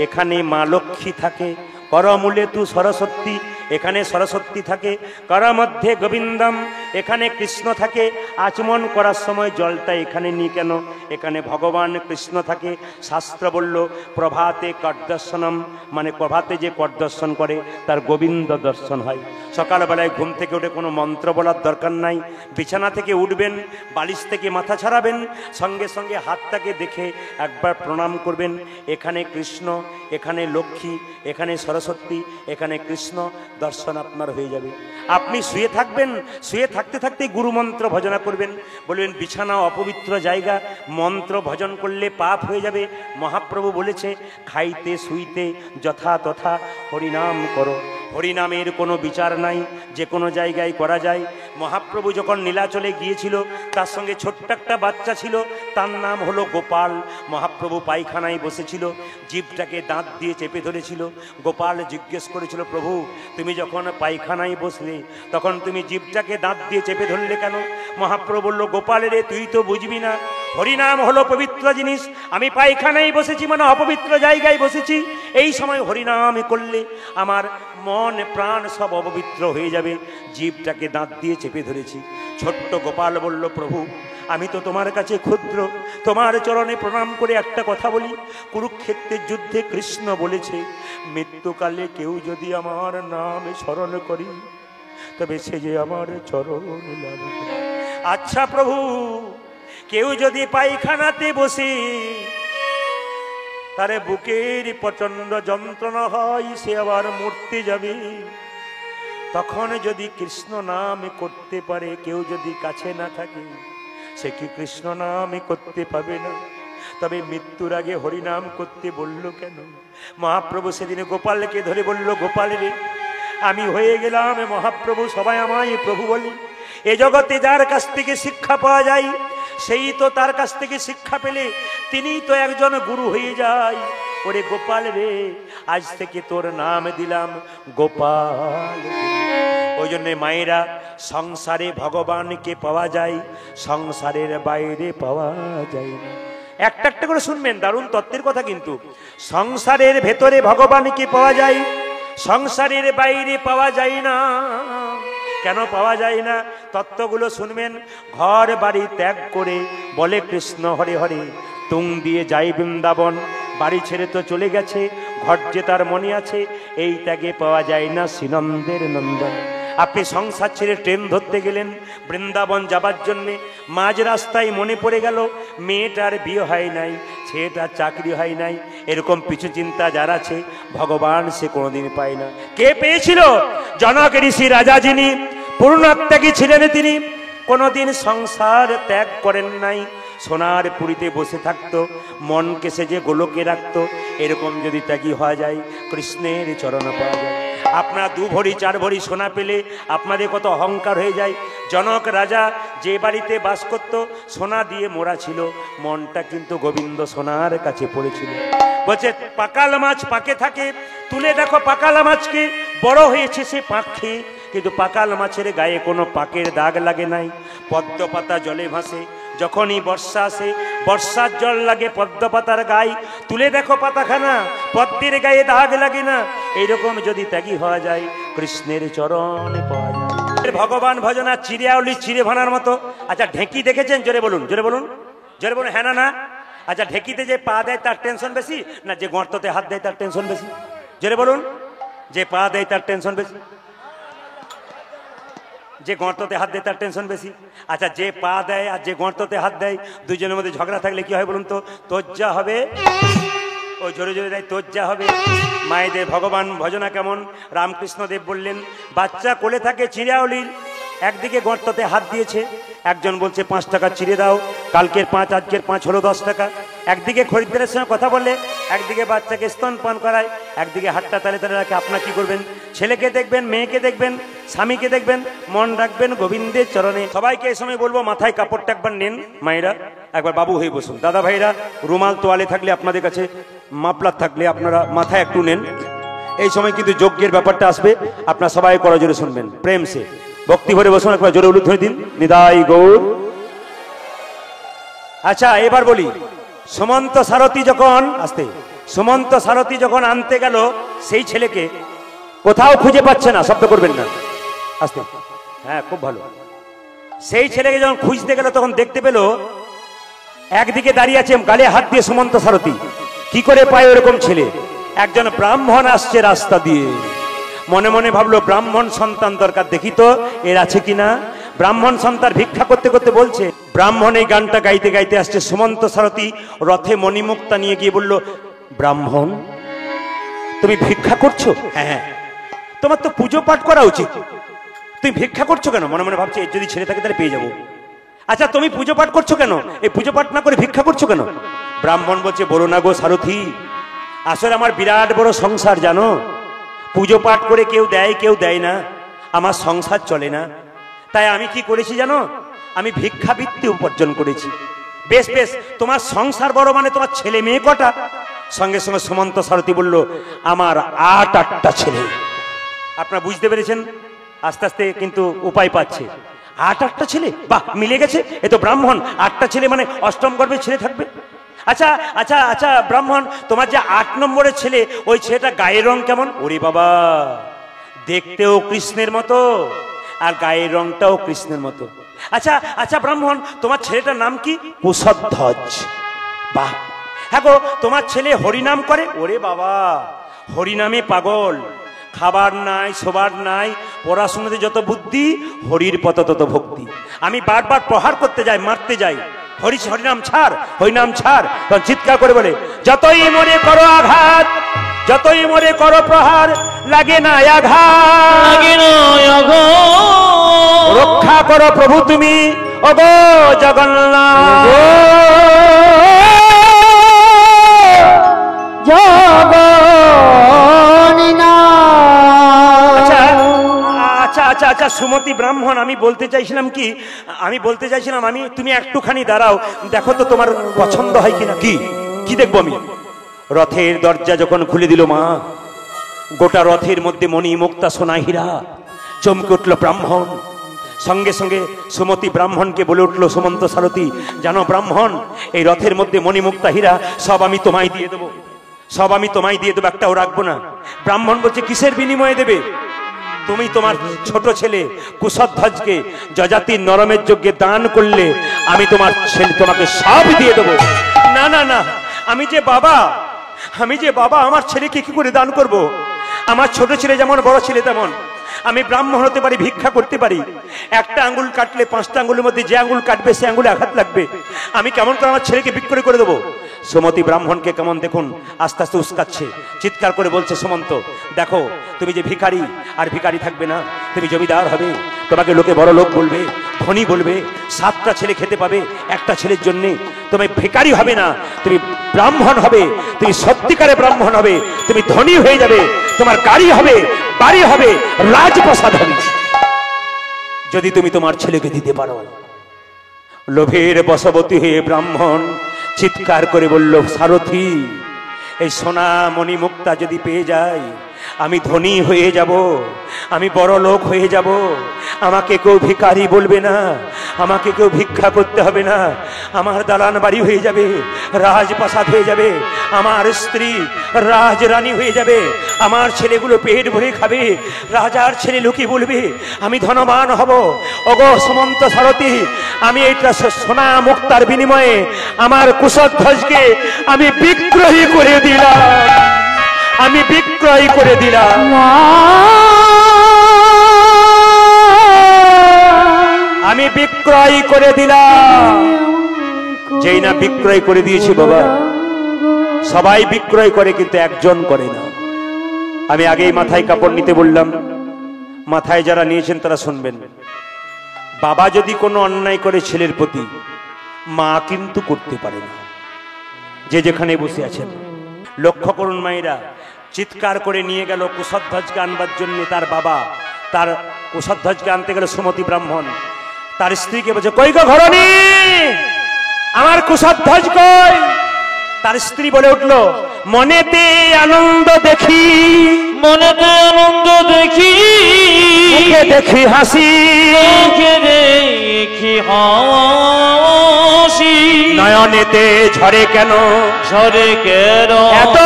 এখানে মা লক্ষ্মী থাকে। কর মূলে তু সরস্বতী, এখানে সরস্বতী থাকে। কর মধ্যে গোবিন্দম, এখানে কৃষ্ণ থাকে। আচমন করার সময় জলটা এখানে নিই কেন? এখানে ভগবান কৃষ্ণ থাকে। শাস্ত্র বলল প্রভাতে কর দর্শনম, মানে প্রভাতে যে কর দর্শন করে তার গোবিন্দ দর্শন হয়। সকালবেলায় ঘুম থেকে উঠে কোনো মন্ত্র বলার দরকার নাই। বিছানা থেকে উঠবেন, বালিশ থেকে মাথা ছাড়াবেন, সঙ্গে সঙ্গে হাতটাকে দেখে একবার প্রণাম করবেন। এখানে কৃষ্ণ, এখানে লক্ষ্মী, এখানে সরস্বতী, এখানে কৃষ্ণ, দর্শন আপনার হয়ে যাবে। আপনি শুয়ে থাকবেন, শুয়ে থাকতে থাকতে গুরু মন্ত্র ভজনা করবেন। বলবেন বিছানা অপবিত্র জায়গা, মন্ত্র ভজন করলে পাপ হয়ে যাবে। মহাপ্রভু বলেছে, খাইতে শুইতে যথা তথা হরিনাম করো। হরিনামের কোনো বিচার নাই, যে কোনো জায়গায় করা যায়। মহাপ্রভু যখন নীলাচলে গিয়েছিল, তার সঙ্গে ছোট্ট একটা বাচ্চা ছিল, তার নাম হলো গোপাল। মহাপ্রভু পায়খানায় বসেছিল, জিভটাকে দাঁত দিয়ে চেপে ধরেছিল। গোপাল জিজ্ঞেস করেছিল, প্রভু তুমি যখন পায়খানায় বসলে তখন তুমি জিভটাকে দাঁত দিয়ে চেপে ধরলে কেন? মহাপ্রভু বলল, গোপাল রে, তুই তো বুঝবি না, হরিনাম হলো পবিত্র জিনিস। আমি পায়খানায় বসেছি মানে অপবিত্র জায়গায় বসেছি। এই সময় হরিনাম করলে আমার মন প্রাণ সব অপবিত্র হয়ে যাবে। জিভটাকে দাঁত দিয়ে চেপে চেপে ধরেছি। ছোট্ট গোপাল বলল, প্রভু আমি তো তোমার কাছে ক্ষুদ্র, তোমার চরণে প্রণাম করে একটা কথা বলি। কুরুক্ষেত্রের যুদ্ধে কৃষ্ণ বলেছে, মৃত্যুকালে কেউ যদি আমার নাম স্মরণ করি তবে সে যে আমার চরণ লাভ করে। আচ্ছা প্রভু, কেউ যদি পায়খানাতে বসে তারে বুকের প্রচন্ড যন্ত্রণা হয়, সে আবার মরতে যাবে, তখন যদি কৃষ্ণ নাম করতে পারে, কেউ যদি কাছে না থাকে সে কি কৃষ্ণ নাম করতে পাবে না? তবে মৃত্যুর আগে হরিনাম করতে বলল কেন? মহাপ্রভু সেদিনে গোপালকে ধরে বলল, গোপাল রে, আমি হয়ে গেলাম মহাপ্রভু, সবাই আমায় প্রভু বলি। এ জগতে যার কাছ থেকে শিক্ষা পাওয়া যায় সেই তো তার কাছ থেকে শিক্ষা পেলে তিনিই তো একজন গুরু হয়ে যায়। ওরে গোপাল রে, আজ থেকে তোর নাম দিলাম গোপাল। ওই জন্যে মায়েরা, সংসারে ভগবানকে পাওয়া যায়, সংসারের বাইরে পাওয়া যায় না। একটা একটা করে শুনবেন, দারুণ তত্ত্বের কথা কিন্তু। সংসারের ভেতরে ভগবানকে পাওয়া যায়, সংসারের বাইরে পাওয়া যায় না। কেন পাওয়া যায় না? তত্ত্বগুলো শুনবেন। ঘর বাড়ি ত্যাগ করে বলে কৃষ্ণ হরে হরে, তুং দিয়ে যাই বৃন্দাবন। বাড়ি ছেড়ে তো চলে গেছে, ঘর যে তার মনে আছে, এই ত্যাগে পাওয়া যায় না শ্রীনন্দের নন্দন। আপনি সংসার ছেড়ে ট্রেন ধরতে গেলেন বৃন্দাবন যাবার জন্যে, মাঝ রাস্তায় মনে পড়ে গেল মেয়েটার বিয়ে হয় নাই, ছেলেটার চাকরি হয় নাই, এরকম পিছু চিন্তা যার আছে ভগবান সে কোনোদিন পায় না। কে পেয়েছিল? জনক ঋষি রাজা, যিনি পূর্ণত্যাগী ছিলেন, তিনি কোনোদিন সংসার ত্যাগ করেন নাই, সোনার পুরীতে বসে থাকতো, মনকে সে যে গোলকে রাখতো। এরকম যদি ত্যাগী হওয়া যায়, কৃষ্ণের চরণ পাওয়া যায়। আপনার 2 ভরি 4 ভরি সোনা পেলে আপনাদের কত অহংকার হয়ে যায়। জনক রাজা যে বাড়িতে বাস করত সোনা দিয়ে মোড়া ছিল, মনটা কিন্তু গোবিন্দ সোনার কাছে পড়েছিল। বলছে পাকাল মাছ পাকে থাকে, তুলে দেখো পাকাল মাছকে, বড় হয়েছে সে পাক খেয়ে, কিন্তু পাকাল মাছের গায়ে কোনো পাকের দাগ লাগে নাই। পদ্ম পাতা জলে ভাসে, যখনই বর্ষা আসে বর্ষার জল লাগে পদ্ম পাতার গায়ে, তুলে দেখো পাতাখানা, পদ্মের গায়ে দাগ লাগে না। এইরকম যদি ত্যাগী হওয়া যায়, কৃষ্ণের চরণে পাওয়া যায়। ভগবান ভজনা চিড়িয়াউলি চিড়ে ভানার মতো। আচ্ছা ঢেঁকি দেখেছেন? জোরে বলুন, জোরে বলুন, জোরে বলুন, হ্যাঁ না না? আচ্ছা ঢেঁকিতে যে পা দেয় তার টেনশন বেশি, না যে গর্ততে হাত দেয় তার টেনশন বেশি? জোরে বলুন। যে পা দেয় তার টেনশন বেশি, যে গর্ততে হাত দেয় তার টেনশন বেশি? আচ্ছা যে পা দেয় আর যে গর্ততে হাত দেয়, দুজনের মধ্যে ঝগড়া থাকলে কি হয় বলুন তো? তোজ্জা হবে। ওই জোরে জোরে দেয়, তোজ্জা হবে। মায়েদের ভগবান ভজনা কেমন? রামকৃষ্ণ দেব বললেন, বাচ্চা কোলে থাকে চিড়িয়াউলির, একদিকে গর্ততে হাত দিয়েছে, একজন বলছে 5 টাকা চিড়ে দাও, কালকের 5 আজকের 5 হলো 10 টাকা। একদিকে খরিদ্দারের সঙ্গে কথা বলে, একদিকে বাচ্চাকে স্তনপান করায়, একদিকে হাতটা তালে তালে রাখে। আপনার কি করবেন? ছেলেকে দেখবেন, মেয়েকে দেখবেন, স্বামীকে দেখবেন, মন রাখবেন গোবিন্দের চরণে। সবাইকে এই সময় বলবো মাথায় কাপড়টা একবার নেন, মায়েরা একবার বাবু হয়ে বসুন। দাদা ভাইরা রুমাল তোয়ালে থাকলে আপনাদের কাছে, মাফলার থাকলে আপনারা মাথায় একটু নেন। এই সময় কিন্তু যজ্ঞের ব্যাপারটা আসবে, আপনারা সবাই করা জোরে শুনবেন, প্রেম সে ভক্তি ভরে বসুন। একবার জোরে উলুধ্বনি দিন, নিদাই গৌর। আচ্ছা এবার বলি, সুমন্ত সারথী যখন আসতে, সুমন্ত সারথী যখন আনতে গেল সেই ছেলেকে, কোথাও খুঁজে পাচ্ছে না, শব্দ করবেন না, আসতে, হ্যাঁ খুব ভালো। সেই ছেলেকে যখন খুঁজতে গেল তখন দেখতে পেল একদিকে দাঁড়িয়ে আছে গালে হাত দিয়ে সুমন্ত সারথী। কি করে পায় ওরকম ছেলে? একজন ব্রাহ্মণ আসছে রাস্তা দিয়ে, মনে মনে ভাবলো ব্রাহ্মণ সন্তান দরকার, দেখি তো এর আছে কিনা। ব্রাহ্মণ সন্তান ভিক্ষা করতে করতে বলছে, ব্রাহ্মণ এই গানটা গাইতে গাইতে আসছে। সুমন্ত সারথী রথে মণিমুক্তা নিয়ে গিয়ে বলল, ব্রাহ্মণ তুমি ভিক্ষা করছো? হ্যাঁ, তোমার তো পুজো পাঠ করা উচিত, তুমি ভিক্ষা করছো কেন? মনে মনে ভাবছে এর যদি ছেলে থাকে তাহলে পেয়ে যাবো। আচ্ছা তুমি পুজো পাঠ করছো কেন? এই পুজো পাঠ না করে ভিক্ষা করছো কেন? ব্রাহ্মণ বলছে, বলো না গো সারথী, আসলে আমার বিরাট বড় সংসার জানো, পুজো পাঠ করে কেউ দেয় কেউ দেয় না, আমার সংসার চলে না, তাই আমি কি করেছি জানো? আমি ভিক্ষাবৃত্তি উপার্জন করেছি। বেশ বেশ, তোমার সংসার বড় মানে তোমার ছেলে মেয়ে কটা? সঙ্গে সঙ্গে সুমন্ত সারথী বলল, আমার 8টা ছেলে। আপনারা বুঝতে পেরেছেন? আস্তে আস্তে কিন্তু উপায় পাচ্ছে। 8টা ছেলে, বাহ মিলে গেছে, এ তো ব্রাহ্মণ। 8টা ছেলে মানে অষ্টম গর্ভে ছেলে থাকবে। আচ্ছা আচ্ছা আচ্ছা ব্রাহ্মণ, তোমার যে 8 নম্বরের ছেলে, ওই ছেলেটা গায়ের রং কেমন? ওরে বাবা, দেখতেও কৃষ্ণের মতো, আর গায়ের রংটাও কৃষ্ণের মতো। আচ্ছা আচ্ছা ব্রাহ্মণ, তোমার ছেলেটার নাম কি? কুশধ্বজ। বাহ, হ্যাঁ গো, তোমার ছেলে হরিনাম করে? ওরে বাবা, হরিনামে পাগল। খাবার নাই, শোবার নাই, পড়াশোনাতে যত বুদ্ধি, হরির পথ তত ভক্তি। আমি বারবার প্রহার করতে যাই, মারতে যাই, হরিনাম ছাড়, হরিনাম ছাড়। তখন চিৎকার করে বলে, যতই মনে করো আঘাত, যতই মনে করো প্রহার, লাগে না আঘাত, রক্ষা করো প্রভু তুমি, ওগো জগন্নাথ। আচ্ছা আচ্ছা আচ্ছা সুমতি ব্রাহ্মণ, আমি বলতে চাইছিলাম কি, আমি তুমি একটুখানি দাঁড়াও, দেখো তো তোমার পছন্দ হয় কিনা। কি কি দেখবো আমি? রথের দরজা যখন খুলে দিল মা, গোটা রথের মধ্যে মণি মুক্তা সোনা হীরা। চমকে উঠল ব্রাহ্মণ, সঙ্গে সঙ্গে সুমতি ব্রাহ্মণকে বলে উঠল, সুমন্ত সারথী, জানো ব্রাহ্মণ, এই রথের মধ্যে মণি মুক্তা হীরা সব আমি তোমায় দিয়ে দেবো, সব আমি তোমায় দিয়ে দেবো, একটাও রাখবো না। ব্রাহ্মণ বলছে, কিসের বিনিময়ে দেবে? তুমি তোমার ছোট ছেলে কুশধ্বজকে যজাতির নরমের যজ্ঞে দান করলে আমি তোমার ছেলে তোমাকে সব দিয়ে দেবো। না না না, আমি যে বাবা, আমার ছেলেকে কি করে দান করব? আমার ছোট ছেলে যেমন বড় ছেলে তেমন। আমি ব্রাহ্মণ হতে পারি, ভিক্ষা করতে পারি, একটা আঙ্গুল কাটলে 5টা আঙ্গুলের মধ্যে যে আঙ্গুল কাটবে সে আঙ্গুলে আঘাত লাগবে। আমি কেমন করে আমার ছেলেকে বিক্রয় করে দেবো? সুমতি ব্রাহ্মণকে কেমন দেখুন আস্তে আস্তে উস্কাচ্ছে, চিৎকার করে বলছে, সুমন্ত দেখো, তুমি যে ভিখারি, আর ভিখারি থাকবে না, তুমি জমিদার হবে, তোমাকে লোকে বড় লোক বলবে, ধনী বলবে, 7টা ছেলে খেতে পাবে একটা ছেলের জন্য। তুমি ভিখারি হবে না, তুমি ব্রাহ্মণ হবে, তুমি সত্যিকারে ব্রাহ্মণ হবে, তুমি ধনী হয়ে যাবে, তোমার গাড়ি হবে, বাড়ি হবে, রাজপ্রাসাদ হবে, যদি তুমি তোমার ছেলেকে দিতে পারো। লোভের বশবর্তী হয়ে ব্রাহ্মণ চিৎকার করে বলল, সারথী, এই সোনা মণি মুক্তা যদি পেয়ে যাই, আমি ধনী হয়ে যাব, আমি বড় লোক হয়ে যাব, আমাকে কেউ ভিখারি বলবে না, আমাকে কেউ ভিক্ষা করতে হবে না, আমার দালান বাড়ি হয়ে যাবে, রাজপ্রাসাদ হয়ে যাবে, আমার স্ত্রী রাজরানী হয়ে যাবে, আমার ছেলেগুলো পেট ভরে খাবে, রাজার ছেলে লোকে বলবে আমি ধনবান হব। ওগো সুমন্ত সারথী, আমি এইটা সোনা মুক্তার বিনিময়ে আমার কুশধ্বজকে আমি বিক্রয় করে দিলাম, আমি বিক্রয় করে দিলাম। আমি বিক্রয় করে দিলাম। যেই না বিক্রয় করে দিয়েছি বাবা, সবাই বিক্রয় করে কিন্তু একজন করে না। আমি আগেই মাথায় কাপড় নিতে বললাম, মাথায় যারা নিয়েছেন তারা শুনবেন। বাবা যদি কোনো অন্যায় করে ছেলের প্রতি, মা কিন্তু করতে পারে না। যে যেখানে বসে আছেন লক্ষ্য করুন মায়েরা, চিৎকার করে নিয়ে গেল কুশধ্বজকে আনবার জন্য তার বাবা। তার কুশধ্বজকে আনতে গেল সুমতি ব্রাহ্মণ, তার স্ত্রীকে বলছে, কই গো ঘরণী, আমার কুশধ্বজ কই? তার স্ত্রী বলে উঠল, মনেতে আনন্দ দেখি, মনেতে আনন্দ দেখি, মুখে দেখি হাসি, মুখে দেখি হাসি, নয়নেতে ঝরে কেন, ঝরে কেন এত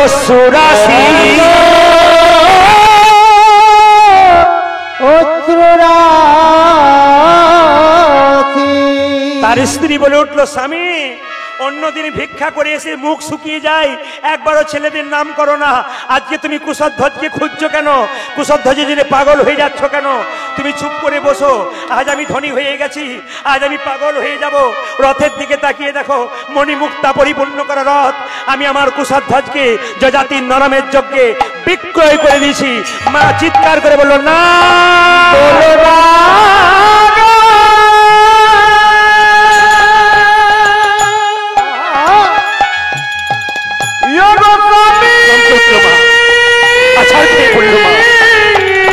অশ্রুরাশি, তার স্ত্রী বলে উঠল, স্বামী, অন্যদিন ভিক্ষা করে এসে মুখ শুকিয়ে যায়, একবারও ছেলেদের নাম করো না, আজকে তুমি কুশধ্বজকে খুঁজছো কেন? কুশধ্বজের জন্য পাগল হয়ে যাচ্ছ কেন? তুমি চুপ করে বসো, আজ আমি ধনী হয়ে গেছি, আজ আমি পাগল হয়ে যাব। রথের দিকে তাকিয়ে দেখো, মণিমুক্তা পরিপূর্ণ করা রথ, আমি আমার কুশধ্বজকে যজাতির নরমের যজ্ঞে বিক্রয় করে দিয়েছি। মা চিৎকার করে বলল, না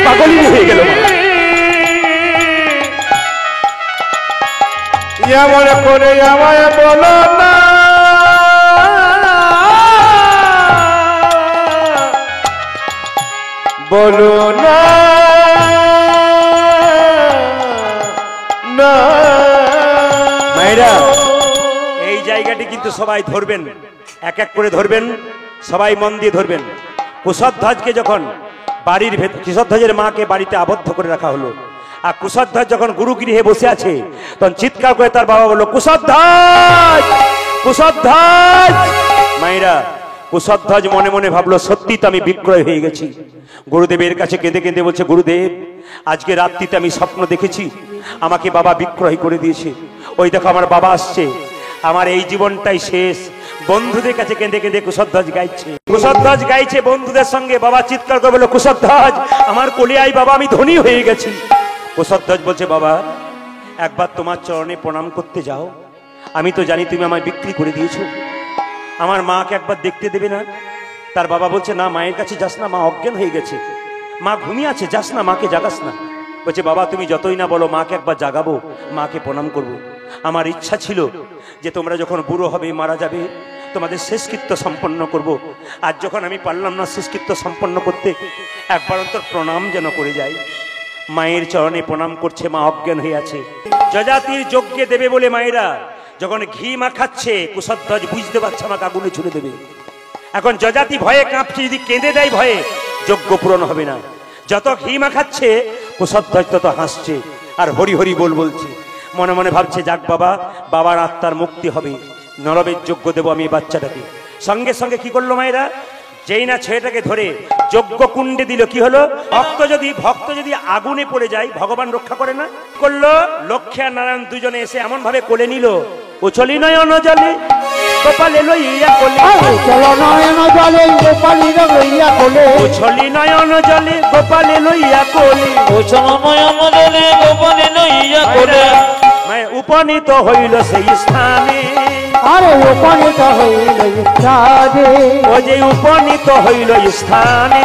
পাগলই হয়ে গেল। এমন করে আমায় বলো না, বলো না, না। মায়েরা, এই জায়গাটি কিন্তু সবাই ধরবেন, এক এক করে ধরবেন, সবাই মন দিয়ে ধরবেন। কুশধ্বজকে যখন বাড়ির ভেতর, কুশধ্বজের মাকে বাড়িতে আবদ্ধ করে রাখা হলো, আর কুশধ্বজ যখন গুরুগৃহে বসে আছে তখন চিৎকার করে তার বাবা বলল, কুশধ্বজ, কুশধ্বজ। মায়েরা, কুশধ্বজ মনে মনে ভাবলো, সত্যি তো আমি বিক্রয় হয়ে গেছি। গুরুদেবের কাছে কেঁদে কেঁদে বলছে, গুরুদেব, আজকে রাত্রিতে আমি স্বপ্ন দেখেছি আমাকে বাবা বিক্রয় করে দিয়েছে। ওই দেখো আমার বাবা আসছে, আমার এই জীবনটাই শেষ। বন্ধুদের কাছে কেঁদে কেঁদে কুশধ্বজ গাইছে, কুশধ্বজ গাইছে বন্ধুদের সঙ্গে। বাবা চিৎকার করে বলল, কুশধ্বজ, আমার কোলে আই বাবা, আমি ধনী হয়ে গেছি। কুশধ্বজ বলছে, বাবা একবার তোমার চরণে প্রণাম করতে যাও, আমি তো জানি তুমি আমায় বিক্রি করে দিয়েছো, আমার মাকে একবার দেখতে দেবে না? তার বাবা বলছে, না, মায়ের কাছে যাস না, মা অজ্ঞান হয়ে গেছে, মা ঘুমিয়ে আছে, যাস না, মাকে জাগাস না। বলছে, বাবা তুমি যতই না বলো, মাকে একবার জাগাবো, মাকে প্রণাম করব। আমার ইচ্ছা ছিল যে তোমরা যখন বুড়ো হবে, মারা যাবে, তোমাদের শেষকৃত্য সম্পন্ন করব। আজ যখন আমি পারলাম না শেষকৃত্য সম্পন্ন করতে, একবার অন্তর প্রণাম যেন করে যাই। মায়ের চরণে প্রণাম করছে, মা অজ্ঞান হয়ে আছে। যজাতির যজ্ঞে দেবে বলে মায়েরা যখন ঘি মাখাচ্ছে, কুশধ্বজ বুঝতে পারছে আমাকে আগুনে ছুড়ে দেবে। এখন যজাতি ভয়ে কাঁপছে, যদি কেঁদে দেয় ভয়ে যজ্ঞ পূরণ হবে না। যত ঘি মাখাচ্ছে কুশধ্বজ তত হাসছে আর হরি হরি বল বলছে। মনে মনে ভাবছে, যাক বাবা, বাবার আত্মার মুক্তি হবে, নরবের যজ্ঞ দেবো আমি এই বাচ্চাটাকে। সঙ্গে সঙ্গে কি করলো মায়েরা, যেই না ছেলেটাকে ধরে যজ্ঞ কুণ্ডে দিল, কি হলো, ভক্ত যদি আগুনে পড়ে যায় ভগবান রক্ষা করে না? করলো, লক্ষ্মী আর নারায়ণ দুজনে এসে এমন ভাবে কোলে নিল, উছলি নয়ন জলে গোপালে লইয়া কোলে, চলো নয়ন জলে গোপালী লইয়া কোলে, উছলি নয়ন জলে গোপালে লইয়া কোলে, উছল নয়ন জলে গোপালে লইয়া কোলে। উপনীত হইল সেই স্থানে, আরে উপনীত হইল স্থানে, ও যে উপনীত হইল স্থানে,